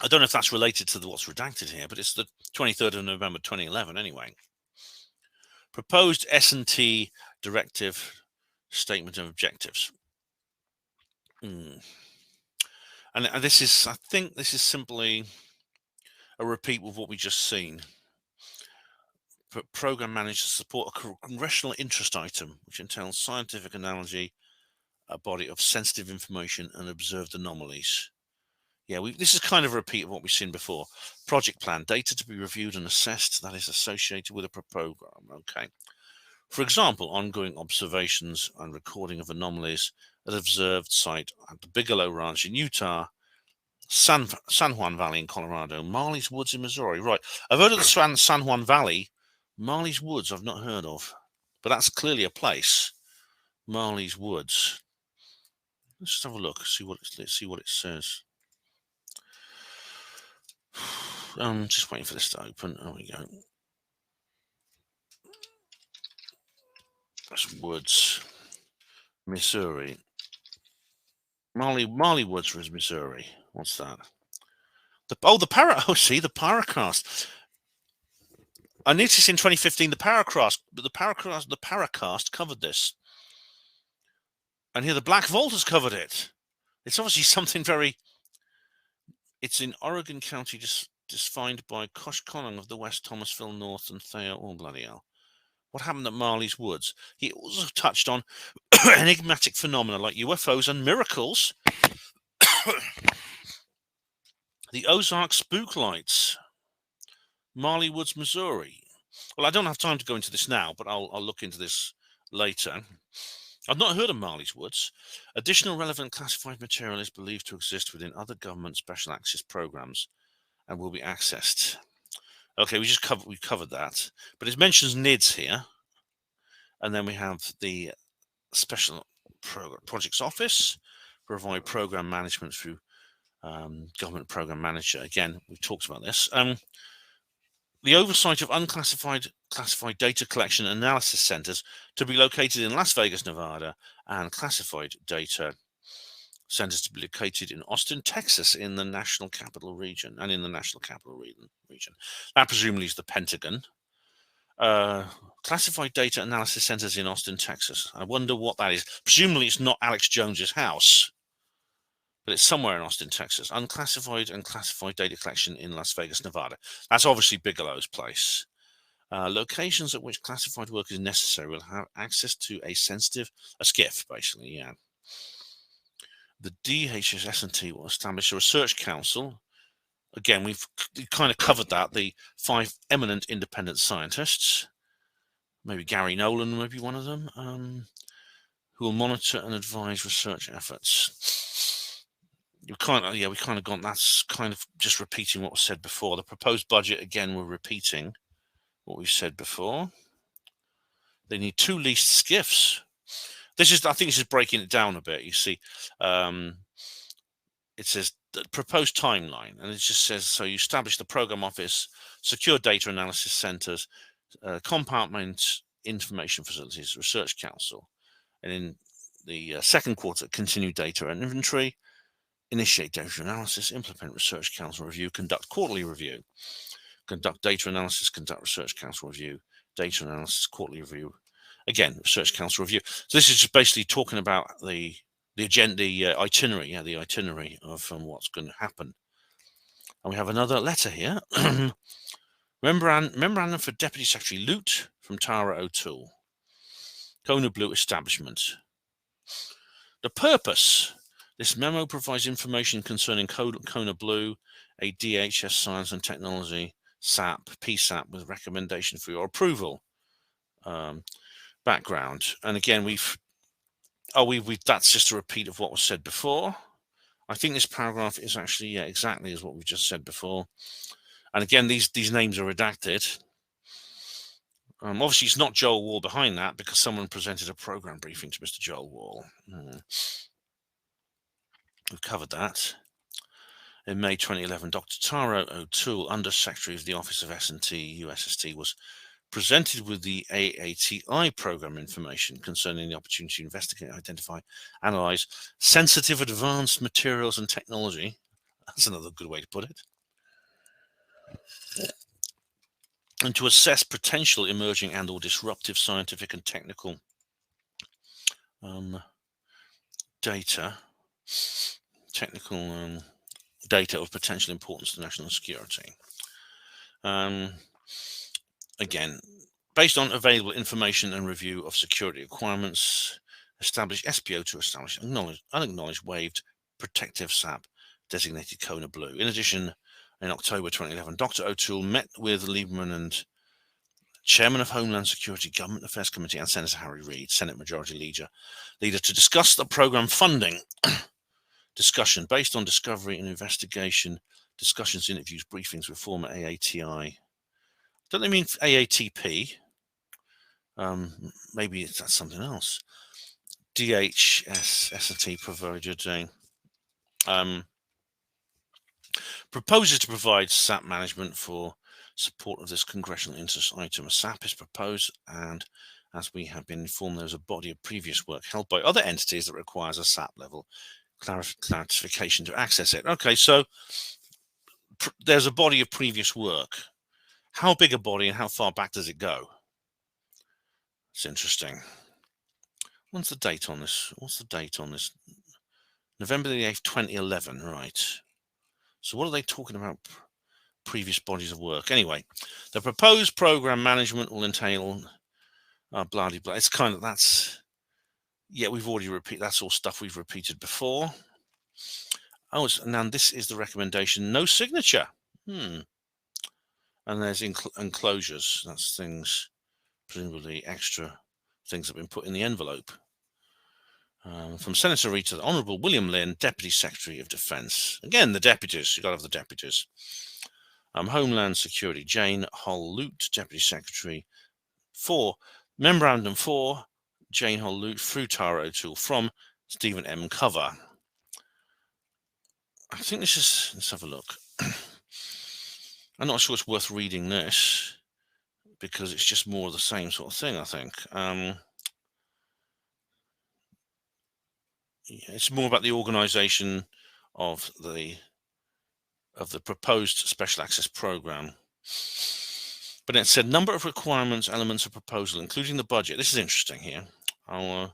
I don't know if that's related to what's redacted here, but it's the 23rd of November 2011 anyway. Proposed S&T Directive Statement of Objectives. And this is, I think this is simply a repeat of what we just seen. Program managed to support a congressional interest item, which entails scientific analogy, a body of sensitive information and observed anomalies. Yeah, this is kind of a repeat of what we've seen before. Project plan, data to be reviewed and assessed that is associated with a program. Okay. For example, ongoing observations and recording of anomalies at observed site at the Bigelow Ranch in Utah, San Juan Valley in Colorado, Marley's Woods in Missouri. Right. I've heard of the San Juan Valley. Marley's Woods I've not heard of, but that's clearly a place. Marley's Woods. Let's just have a look. Let's see what it says. Just waiting for this to open. There we go. That's Woods. Missouri. Marley Woods was Missouri. What's that? The Paracast. I noticed in 2015 the Paracast covered this, and here the Black Vault has covered it. It's obviously something very. It's in Oregon County, just defined by Koshkonong of the West, Thomasville North, and Thayer. Oh bloody hell! What happened at Marley's Woods? He also touched on enigmatic phenomena like UFOs and miracles. The Ozark Spook Lights, Marley Woods, Missouri. Well, I don't have time to go into this now, but I'll look into this later. I've not heard of Marley's Woods. Additional relevant classified material is believed to exist within other government special access programs and will be accessed. Okay, we covered that, but it mentions NIDS here, and then we have the Special Projects Office, provide program management through government program manager. Again, we've talked about this. The oversight of classified data collection and analysis centers to be located in Las Vegas, Nevada, and classified data centers to be located in Austin, Texas, in the National Capital Region, and in the National Capital Region. That presumably is the Pentagon. Classified data analysis centers in Austin, Texas. I wonder what that is. Presumably it's not Alex Jones's house, but it's somewhere in Austin, Texas. Unclassified and classified data collection in Las Vegas, Nevada. That's obviously Bigelow's place. Locations at which classified work is necessary will have access to a SCIF, basically, yeah. The DHS S&T will establish a research council. Again, we've kind of covered that. The 5 eminent independent scientists, maybe Gary Nolan, maybe one of them, who will monitor and advise research efforts. We kind of gone. That's kind of just repeating what was said before. The proposed budget, again, we're repeating what we've said before. They need 2 leased SCIFs. I think this is breaking it down a bit. You see, it says the proposed timeline, and it just says, so you establish the program office, secure data analysis centers, compartment information facilities, research council, and in the second quarter, continue data and inventory, initiate data analysis, implement research council review, conduct quarterly review, conduct data analysis, conduct research council review, data analysis, quarterly review, again, research council review. So this is just basically talking about the agenda, the itinerary of what's going to happen. And we have another letter here. Memorandum for Deputy Secretary Lute from Tara O'Toole. KONA Blue establishment. The purpose. This memo provides information concerning KONA Blue, a DHS Science and Technology SAP, PSAP, with recommendation for your approval. Background. And again, that's just a repeat of what was said before. I think this paragraph is actually exactly as what we've just said before. And again, these names are redacted. Obviously, it's not Joel Wall behind that because someone presented a program briefing to Mr. Joel Wall. We've covered that. In May 2011, Dr. Tara O'Toole, Under Secretary of the Office of S&T, USST, was presented with the AATI program information concerning the opportunity to investigate, identify, analyze sensitive advanced materials and technology. That's another good way to put it. And to assess potential emerging and or disruptive scientific and technical data of potential importance to national security. Again, based on available information and review of security requirements, establish SPO to establish unacknowledged waived protective SAP designated KONA Blue. In addition, in October 2011, Dr. O'Toole met with Lieberman and Chairman of Homeland Security Government Affairs Committee and Senator Harry Reid, Senate Majority Leader, to discuss the program funding discussion based on discovery and investigation, discussions, interviews, briefings with former AATI. Don't they mean AATP? Maybe that's something else. DHS S&T provided proposes to provide SAP management for support of this congressional interest item. A SAP is proposed and as we have been informed, there's a body of previous work held by other entities that requires a SAP level clarification to access it. Okay, so there's a body of previous work. How big a body and how far back does it go? It's interesting. What's the date on this? What's the date on this? November the 8th, 2011, right. So what are they talking about? Previous bodies of work. Anyway, the proposed program management will entail blah, blah, blah. It's kind of, that's, yeah, we've already repeated, that's all stuff we've repeated before. Oh, now this is the recommendation, no signature. And there's enclosures. That's things, presumably extra things that have been put in the envelope. From Senator Reid to the Honourable William Lynn, Deputy Secretary of Defence. Again, the deputies. You've got to have the deputies. Homeland Security, Jane Hull-Lute, Deputy Secretary. Memorandum 4, Jane Hull-Lute, through Tara O'Toole, from Stephen M. Cover. I think this is, let's have a look. I'm not sure it's worth reading this, because it's just more of the same sort of thing, I think. It's more about the organisation of the proposed special access program. But it said number of requirements, elements of proposal, including the budget. This is interesting here. I'll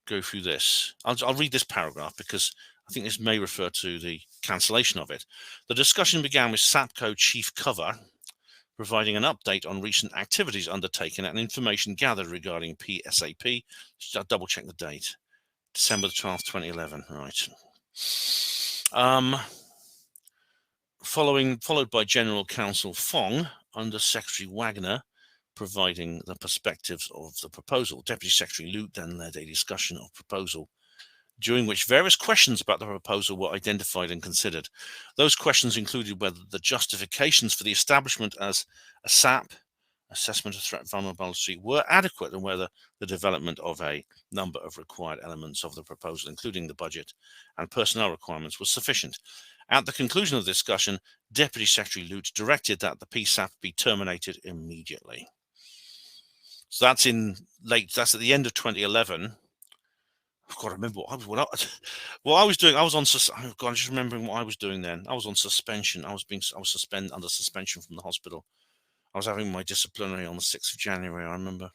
go through this. I'll read this paragraph because I think this may refer to the cancellation of it. The discussion began with SAPCO Chief Cover providing an update on recent activities undertaken and information gathered regarding PSAP. I'll double check the date. December the 12th, 2011. Right. Followed by General Counsel Fong, Under Secretary Wagner, providing the perspectives of the proposal. Deputy Secretary Lute then led a discussion of proposal, during which various questions about the proposal were identified and considered. Those questions included whether the justifications for the establishment as a SAP, assessment of threat vulnerability, were adequate, and whether the development of a number of required elements of the proposal, including the budget and personnel requirements, was sufficient. At the conclusion of the discussion, Deputy Secretary Lute directed that the PSAP be terminated immediately. So that's that's at the end of 2011. I've got to remember what I was doing. I was on. Oh God, I'm just remembering what I was doing then. I was on suspension. I was under suspension from the hospital. I was having my disciplinary on the 6th of January, I remember.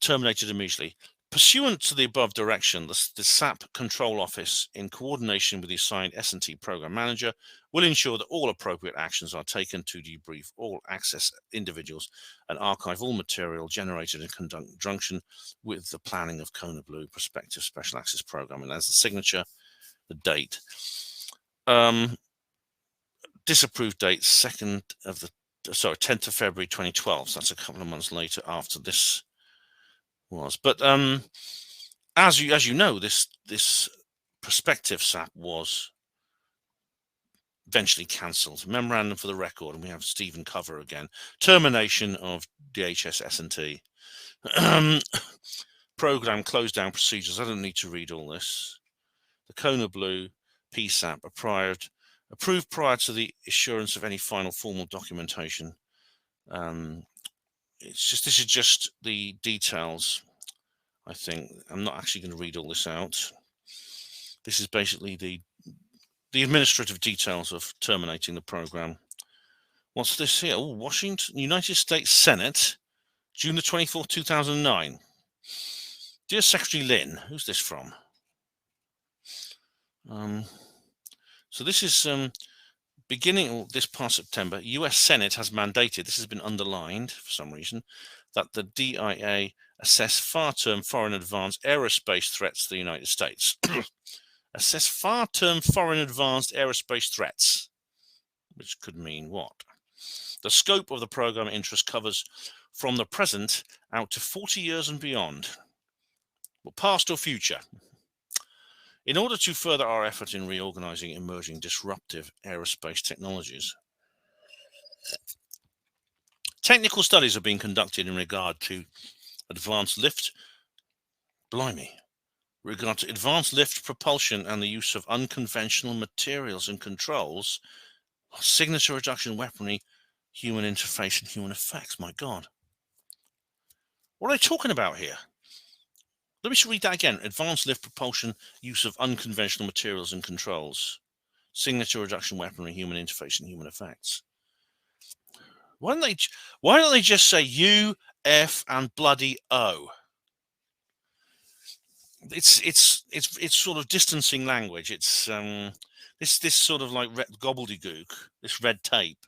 Terminated immediately. Pursuant to the above direction, the SAP Control Office, in coordination with the assigned S&T Program Manager, will ensure that all appropriate actions are taken to debrief all access individuals and archive all material generated in conjunction with the planning of KONA Blue Prospective Special Access Program. And as the signature, the date. Disapproved date 10th of February 2012. So that's a couple of months later after this was. But as you know, this prospective SAP was eventually cancelled. Memorandum for the record, and we have Stephen Cover again. Termination of DHS S&T. Program closed down procedures. I don't need to read all this. The KONA Blue PSAP approved prior to the issuance of any final formal documentation. This is just the details. I think I'm not actually going to read all this out. This is basically the administrative details of terminating the program. What's this here? Oh, Washington, United States Senate, June the 24th, 2009. Dear Secretary Lynn, who's this from? So this is beginning this past September, US Senate has mandated, this has been underlined for some reason, that the DIA assess far-term foreign advanced aerospace threats to the United States. Assess far-term foreign advanced aerospace threats, which could mean what? The scope of the program interest covers from the present out to 40 years and beyond, well, past or future. In order to further our effort in reorganizing emerging disruptive aerospace technologies, technical studies are being conducted in regard to advanced lift propulsion and the use of unconventional materials and controls, signature reduction weaponry, human interface and human effects. My God. What are they talking about here? Let me just read that again. Advanced lift propulsion, use of unconventional materials and controls, signature reduction weaponry, human interface and human effects. Why don't they just say U, F, and bloody O? It's sort of distancing language. It's this sort of like gobbledygook, this red tape.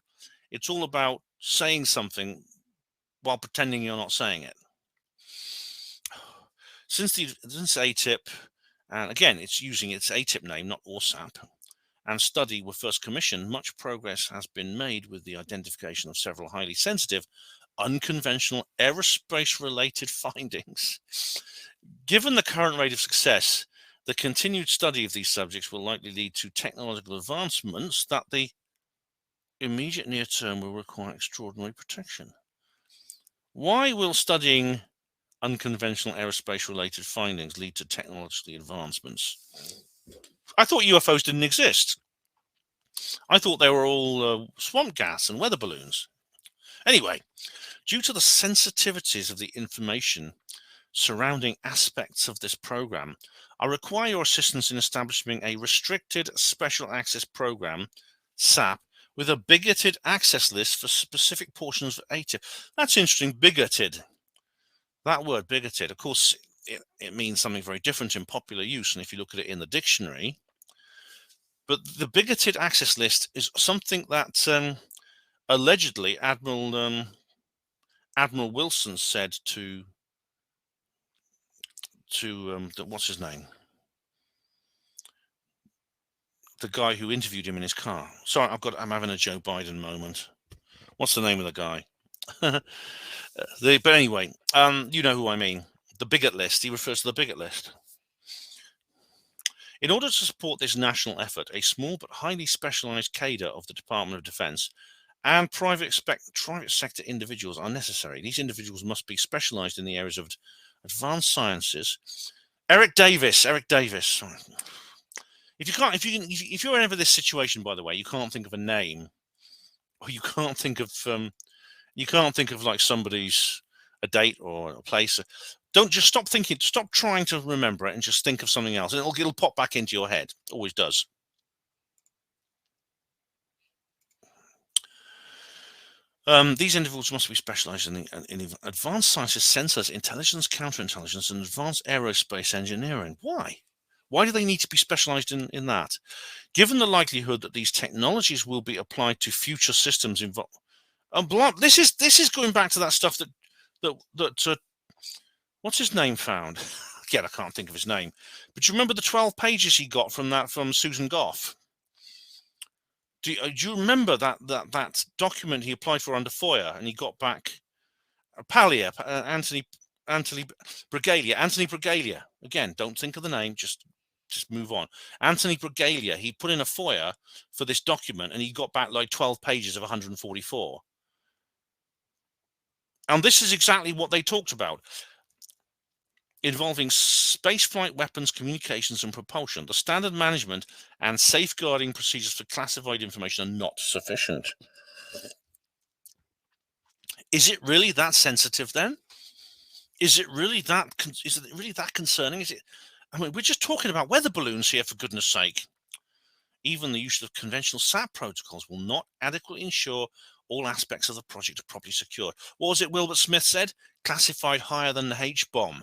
It's all about saying something while pretending you're not saying it. Since AATIP, and again, it's using its AATIP name, not ORSAP, and study were first commissioned, much progress has been made with the identification of several highly sensitive, unconventional aerospace-related findings. Given the current rate of success, the continued study of these subjects will likely lead to technological advancements that the immediate near term will require extraordinary protection. Why will studying unconventional aerospace-related findings lead to technological advancements? I thought UFOs didn't exist. I thought they were all swamp gas and weather balloons. Anyway, due to the sensitivities of the information surrounding aspects of this program, I require your assistance in establishing a restricted special access program, SAP, with a bigoted access list for specific portions of AATIP. That's interesting, bigoted. That word, bigoted, of course, it means something very different in popular use, and if you look at it in the dictionary. But the bigoted access list is something that allegedly Admiral Wilson said to what's his name? The guy who interviewed him in his car. Sorry, I'm having a Joe Biden moment. What's the name of the guy? But anyway, you know who I mean. The bigot list. He refers to the bigot list. In order to support this national effort, a small but highly specialized cadre of the Department of Defense and private sector individuals are necessary. These individuals must be specialized in the areas of advanced sciences. Eric Davis. If you're ever this situation, by the way, you can't think of a name, or you can't think of like somebody's a date or a place. Don't just stop thinking. Stop trying to remember it and just think of something else, and it'll pop back into your head. Always does. These individuals must be specialized in advanced sciences, sensors, intelligence, counterintelligence, and advanced aerospace engineering. Why? Why do they need to be specialized in that? Given the likelihood that these technologies will be applied to future systems involved. This is going back to that stuff that what's his name found? Again, I can't think of his name. But you remember the 12 pages he got from Susan Goff? Do you remember that document he applied for under FOIA and he got back Anthony Bragalia. Again, don't think of the name, just move on. Anthony Bragalia, he put in a FOIA for this document and he got back like 12 pages of 144. And this is exactly what they talked about. Involving spaceflight weapons, communications, and propulsion, the standard management and safeguarding procedures for classified information are not sufficient. Is it really that sensitive then? Is it really that concerning? Is it? I mean, we're just talking about weather balloons here, for goodness sake. Even the use of conventional SAP protocols will not adequately ensure all aspects of the project are properly secured. What was it Wilbert Smith said? Classified higher than the H-bomb.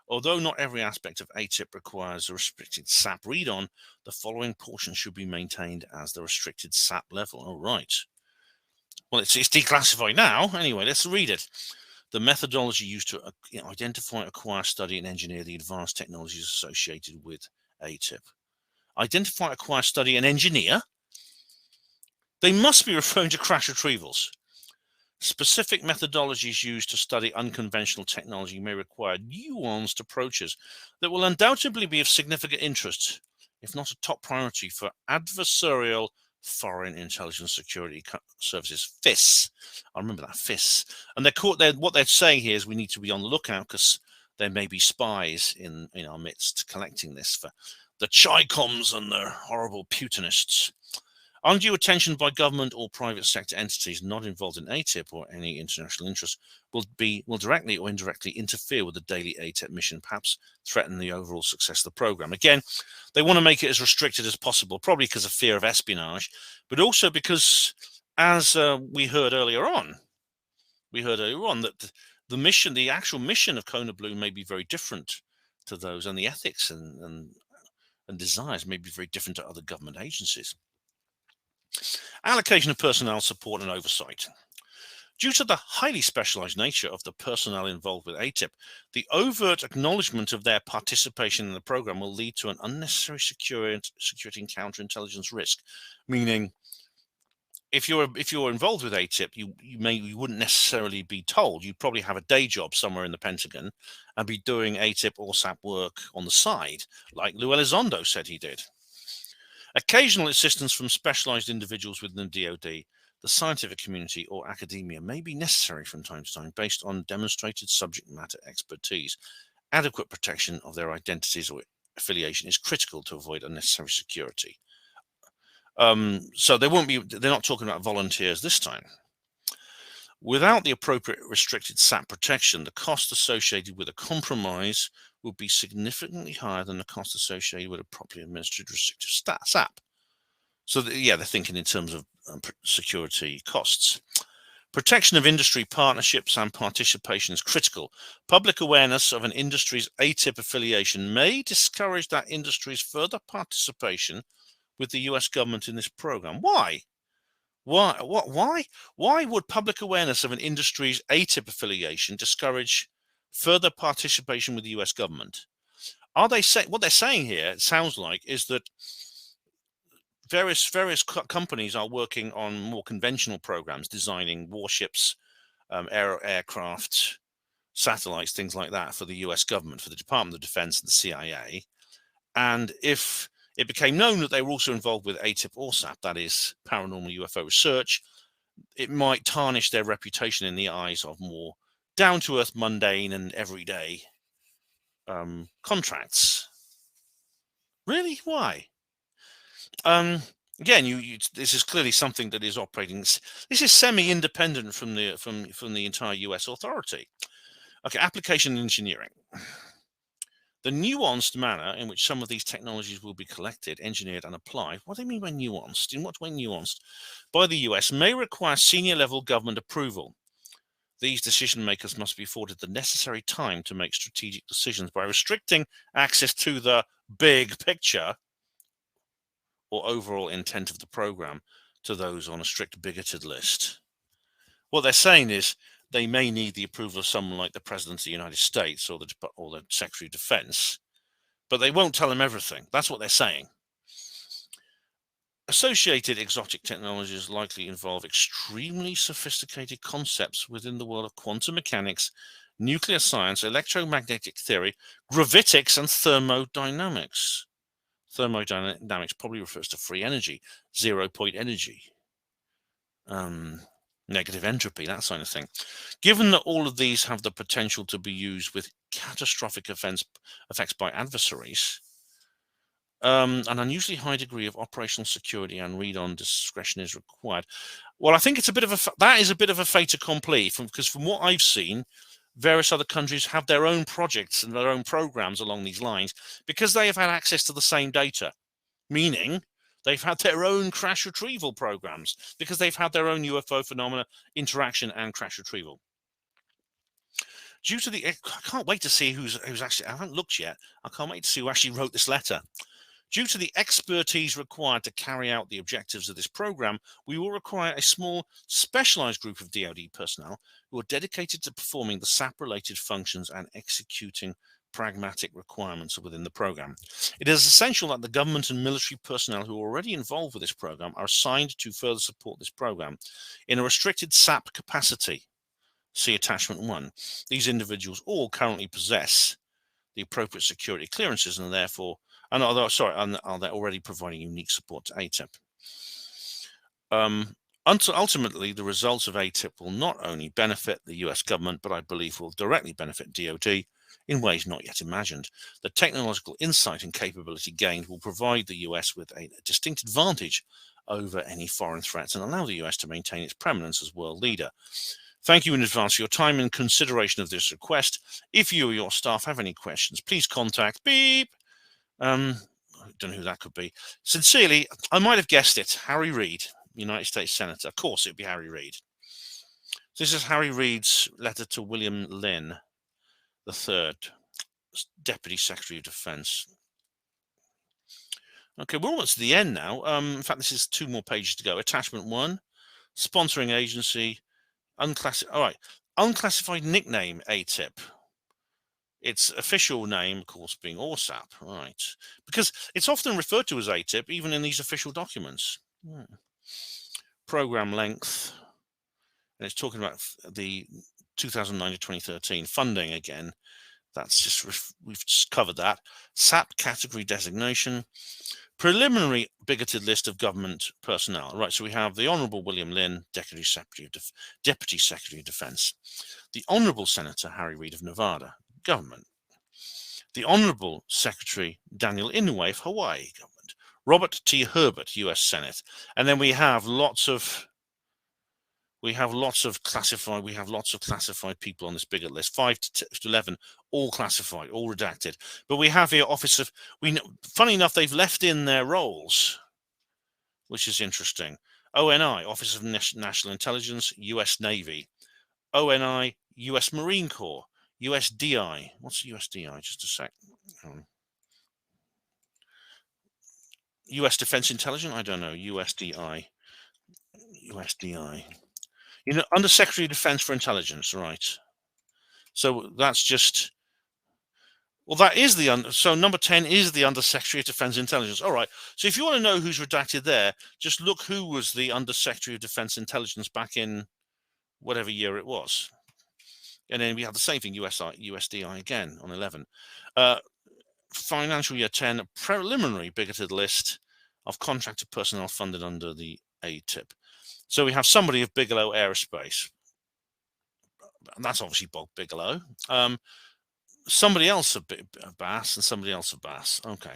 Although not every aspect of AATIP requires a restricted SAP read-on, the following portion should be maintained as the restricted SAP level. All right. Well, it's declassified now. Anyway, let's read it. The methodology used to identify, acquire, study, and engineer the advanced technologies associated with AATIP. Identify, acquire, study, and engineer? They must be referring to crash retrievals. Specific methodologies used to study unconventional technology may require nuanced approaches that will undoubtedly be of significant interest, if not a top priority, for adversarial foreign intelligence security services, FIS. I remember that, FIS. And what they're saying here is we need to be on the lookout because there may be spies in our midst collecting this for the Chi-Coms and their horrible Putinists. Undue attention by government or private sector entities not involved in AATIP or any international interest will directly or indirectly interfere with the daily AATIP mission, perhaps threaten the overall success of the program. Again, they want to make it as restricted as possible, probably because of fear of espionage, but also because, as we heard earlier on, that the mission, the actual mission of KONA Blue may be very different to those, and the ethics and desires may be very different to other government agencies. Allocation of personnel, support and oversight. Due to the highly specialized nature of the personnel involved with AATIP, the overt acknowledgement of their participation in the program will lead to an unnecessary security and counterintelligence risk. Meaning, if you're involved with AATIP, you wouldn't necessarily be told. You'd probably have a day job somewhere in the Pentagon and be doing AATIP or SAP work on the side, like Lou Elizondo said he did. Occasional assistance from specialized individuals within the DoD, the scientific community, or academia may be necessary from time to time based on demonstrated subject matter expertise. Adequate protection of their identities or affiliation is critical to avoid unnecessary security. So they're not talking about volunteers this time. Without the appropriate restricted SAP protection, the cost associated with a compromise would be significantly higher than the cost associated with a properly administered restrictive SAP. So they're thinking in terms of security costs. Protection of industry partnerships and participation is critical. Public awareness of an industry's AATIP affiliation may discourage that industry's further participation with the US government in this program. Why? Why would public awareness of an industry's AATIP affiliation discourage further participation with the US government? What they're saying here, it sounds like, is that various companies are working on more conventional programs, designing warships, aircraft, satellites, things like that for the US government, for the Department of Defense and the CIA. And if it became known that they were also involved with AATIP or SAP, that is paranormal UFO research, it might tarnish their reputation in the eyes of more down-to-earth, mundane and everyday contracts. Really? Why? Again, this is clearly something that is operating. This is semi-independent from the entire US authority. Okay, application engineering. The nuanced manner in which some of these technologies will be collected, engineered, and applied. What do they mean by nuanced? In what way nuanced? By the US may require senior-level government approval. These decision makers must be afforded the necessary time to make strategic decisions. By restricting access to the big picture or overall intent of the program to those on a strict bigoted list. What they're saying is they may need the approval of someone like the President of the United States or the Secretary of Defense, but they won't tell them everything. That's what they're saying. Associated exotic technologies likely involve extremely sophisticated concepts within the world of quantum mechanics, nuclear science, electromagnetic theory, gravitics, and thermodynamics. Thermodynamics probably refers to free energy, 0-point energy, negative entropy, that kind of thing. Given that all of these have the potential to be used with catastrophic effects by adversaries, an unusually high degree of operational security and read-on discretion is required. Well, I think it's that is a bit of a fait accompli, because from what I've seen, various other countries have their own projects and their own programs along these lines because they have had access to the same data, meaning they've had their own crash retrieval programs because they've had their own UFO phenomena interaction and crash retrieval. Due to I can't wait to see who's actually, I haven't looked yet. I can't wait to see who actually wrote this letter. Due to the expertise required to carry out the objectives of this program, we will require a small, specialized group of DoD personnel who are dedicated to performing the SAP-related functions and executing pragmatic requirements within the program. It is essential that the government and military personnel who are already involved with this program are assigned to further support this program in a restricted SAP capacity. See attachment 1. These individuals all currently possess the appropriate security clearances and therefore are they already providing unique support to AATIP. Ultimately, the results of AATIP will not only benefit the US government, but I believe will directly benefit DoD in ways not yet imagined. The technological insight and capability gained will provide the US with a distinct advantage over any foreign threats and allow the US to maintain its preeminence as world leader. Thank you in advance for your time and consideration of this request. If you or your staff have any questions, please contact beep. I don't know who that could be. Sincerely, I might have guessed it. Harry Reid, United States Senator. Of course, it would be Harry Reid. This is Harry Reid's letter to William Lynn III, Deputy Secretary of Defense. Okay, we're almost to the end now. In fact, this is 2 more pages to go. Attachment 1, sponsoring agency, unclassified nickname AATIP. Its official name, of course, being ORSAP, right? Because it's often referred to as AATIP, even in these official documents. Program length, and it's talking about the 2009 to 2013 funding again. That's just, we've just covered that. SAP category designation, preliminary bigoted list of government personnel. Right, so we have the Honourable William Lynn, Deputy Secretary of Defense. The Honourable Senator Harry Reid of Nevada, government. The Honourable Secretary Daniel Inouye of Hawaii, government. Robert T. Herbert, U.S. Senate. And then we have lots of classified people on this bigot list, 5 to 11, all classified, all redacted. But we have here Office of, funny enough, they've left in their roles, which is interesting. ONI, Office of National Intelligence, U.S. Navy. ONI, U.S. Marine Corps. USDI. What's USDI? Just a sec. U.S. Defense Intelligence? I don't know. USDI. USDI. Under Secretary of Defense for Intelligence, right? So that's just, well, that is so number 10 is the Under Secretary of Defense Intelligence. All right. So if you want to know who's redacted there, just look who was the Under Secretary of Defense Intelligence back in whatever year it was. And then we have the same thing, USDI again on 11. Financial year 10, preliminary bigoted list of contracted personnel funded under the AATIP. So we have somebody of Bigelow Aerospace. And that's obviously Bob Bigelow. Somebody else of Bass and somebody else of Bass. Okay.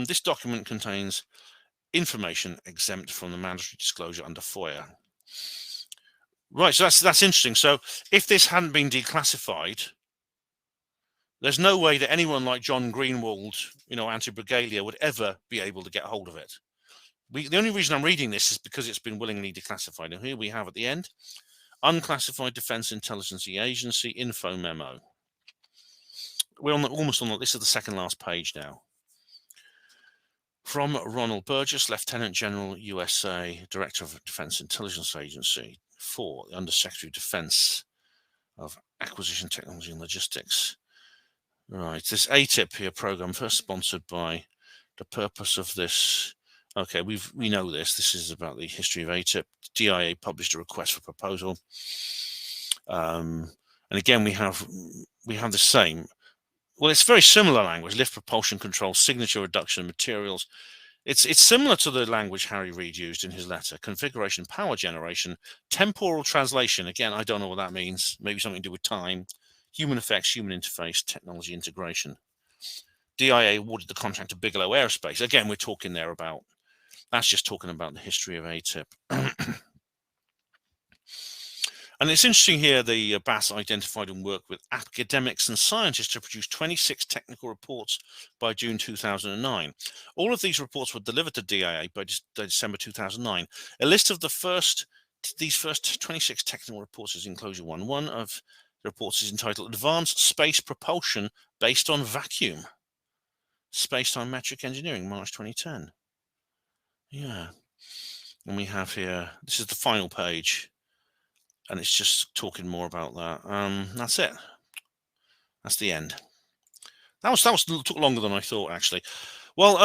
This document contains information exempt from the mandatory disclosure under FOIA. Right, so that's interesting. So if this hadn't been declassified, there's no way that anyone like John Greenwald, anti-Brigalier, would ever be able to get hold of it. The only reason I'm reading this is because it's been willingly declassified. And here we have at the end, Unclassified Defense Intelligence Agency Info Memo. We're almost on this is the second last page now. From Ronald Burgess, Lieutenant General, USA, Director of Defense Intelligence Agency, for the Under Secretary of Defense of Acquisition Technology and Logistics. Right, this AATIP here program, first sponsored by the purpose of this. Okay, we know this. This is about the history of AATIP. DIA published a request for proposal, and again we have the same. Well, it's very similar language: lift propulsion control, signature reduction materials. It's similar to the language Harry Reid used in his letter: configuration, power generation, temporal translation. Again, I don't know what that means. Maybe something to do with time. Human effects, human interface, technology integration. DIA awarded the contract to Bigelow Aerospace. Again, we're talking there about. That's just talking about the history of AATIP. And it's interesting here, the BAS identified and worked with academics and scientists to produce 26 technical reports by June 2009. All of these reports were delivered to DIA by December 2009. A list of these first 26 technical reports is enclosure 1. One of the reports is entitled Advanced Space Propulsion Based on Vacuum. Space-Time Metric Engineering, March 2010. Yeah. And we have here, this is the final page. And it's just talking more about that. That's it. That's the end. That took longer than I thought, actually. Well,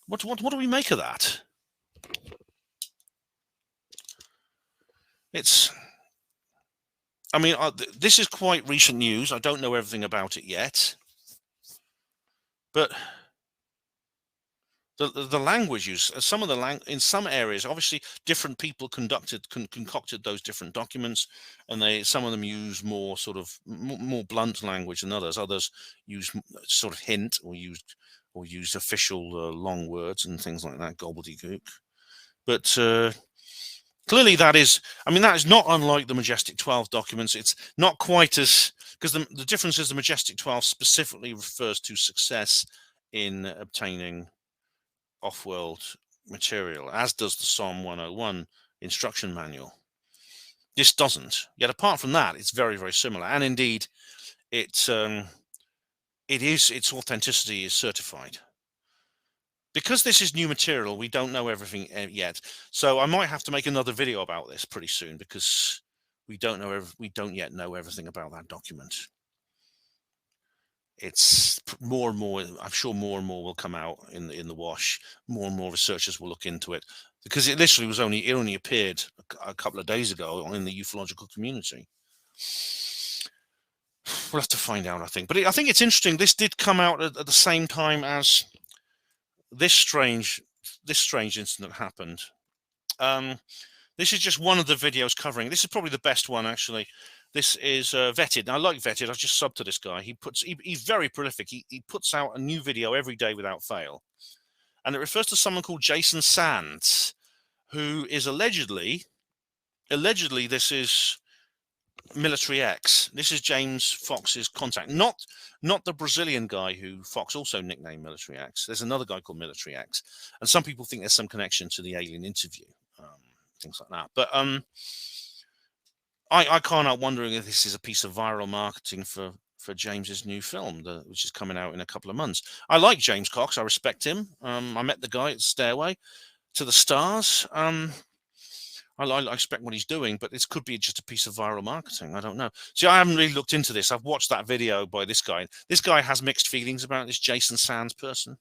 what do we make of that? This is quite recent news. I don't know everything about it yet, but the language use, some of the in some areas, obviously different people concocted those different documents, and some of them use more sort of more blunt language than others. Others use sort of hint or or used official long words and things like that, gobbledygook. But clearly that is not unlike the Majestic 12 documents. It's not quite as, because the difference is the Majestic 12 specifically refers to success in obtaining off-world material, as does the Psalm 101 instruction manual. This doesn't. Yet apart from that, it's very, very similar. And indeed, its authenticity is certified. Because this is new material, we don't know everything yet. So I might have to make another video about this pretty soon, because we don't yet know everything about that document. It's more and more, I'm sure more and more will come out in the wash. More and more researchers will look into it, because it literally it only appeared a couple of days ago in the ufological community. We'll have to find out, I think. But I think it's interesting. This did come out at the same time as this strange incident happened. This is just one of the videos covering. This is probably the best one, actually. This is Vetted. I like Vetted. I just subbed to this guy. He's very prolific. He puts out a new video every day without fail, and it refers to someone called Jason Sands, who is allegedly this is Military X. This is James Fox's contact, not the Brazilian guy who Fox also nicknamed Military X. There's another guy called Military X, and some people think there's some connection to the alien interview, things like that. But I can't help wondering if this is a piece of viral marketing for James's new film, which is coming out in a couple of months. I like James Cox. I respect him. I met the guy at Stairway to the Stars. I expect what he's doing, but this could be just a piece of viral marketing. I don't know. See, I haven't really looked into this. I've watched that video by this guy. This guy has mixed feelings about this Jason Sands person.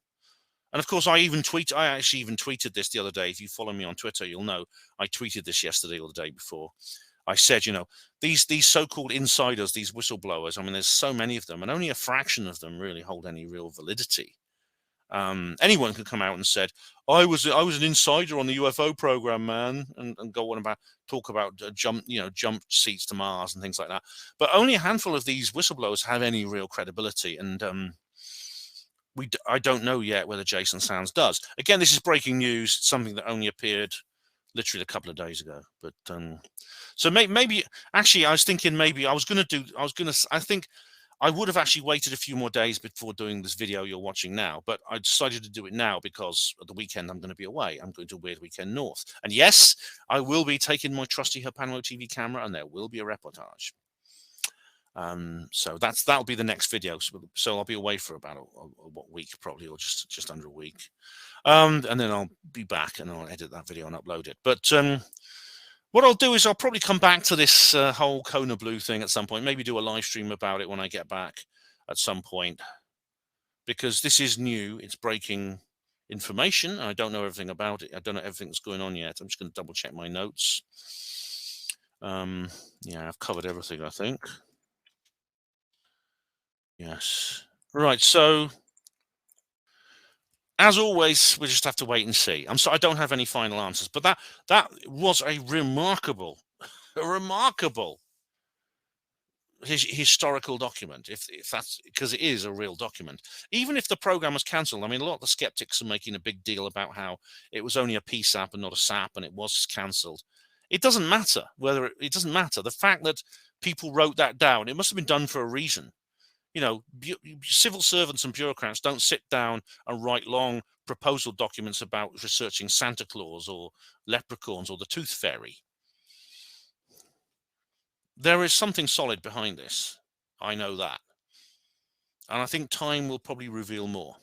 And of course, I actually even tweeted this the other day. If you follow me on Twitter, you'll know I tweeted this yesterday or the day before. I said, these so-called insiders, these whistleblowers, I mean, there's so many of them, and only a fraction of them really hold any real validity. Anyone could come out and said, I was an insider on the UFO program, man, and go on about talk about jump seats to Mars and things like that. But only a handful of these whistleblowers have any real credibility, and I don't know yet whether Jason Sands does. Again, this is breaking news, something that only appeared literally a couple of days ago. But so maybe actually I was thinking I think I would have actually waited a few more days before doing this video you're watching now, but I decided to do it now because at the weekend I'm going to be away. I'm going to Weird Weekend North. And yes, I will be taking my trusty Herpano TV camera, and there will be a reportage. So that'll be the next video. So I'll be away for about a week probably, or just under a week. And then I'll be back and I'll edit that video and upload it. But what I'll do is I'll probably come back to this whole KONA Blue thing at some point, maybe do a live stream about it when I get back at some point, because this is new. It's breaking information. I don't know everything about it. I don't know everything that's going on yet. I'm just going to double check my notes. Yeah, I've covered everything, I think. Yes. Right. So as always, we just have to wait and see. I'm sorry, I don't have any final answers, but that was a remarkable historical document. If that's because it is a real document, even if the program was cancelled. I mean, a lot of the skeptics are making a big deal about how it was only a PSAP and not a SAP, and it was cancelled. It doesn't matter whether it doesn't matter. The fact that people wrote that down, it must have been done for a reason. Civil servants and bureaucrats don't sit down and write long proposal documents about researching Santa Claus or leprechauns or the Tooth Fairy. There is something solid behind this. I know that. And I think time will probably reveal more.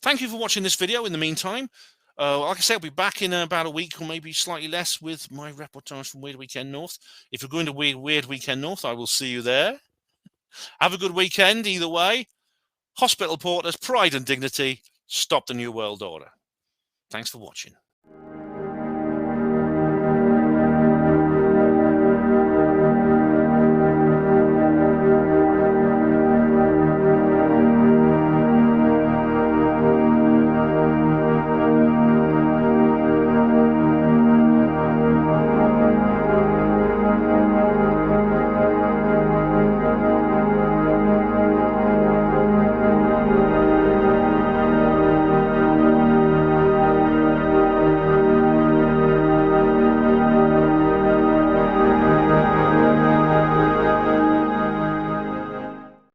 Thank you for watching this video. In the meantime, like I said, I'll be back in about a week or maybe slightly less with my reportage from Weird Weekend North. If you're going to Weird Weekend North, I will see you there. Have a good weekend either way. Hospital Porters, pride and dignity. Stop the New World Order. Thanks for watching.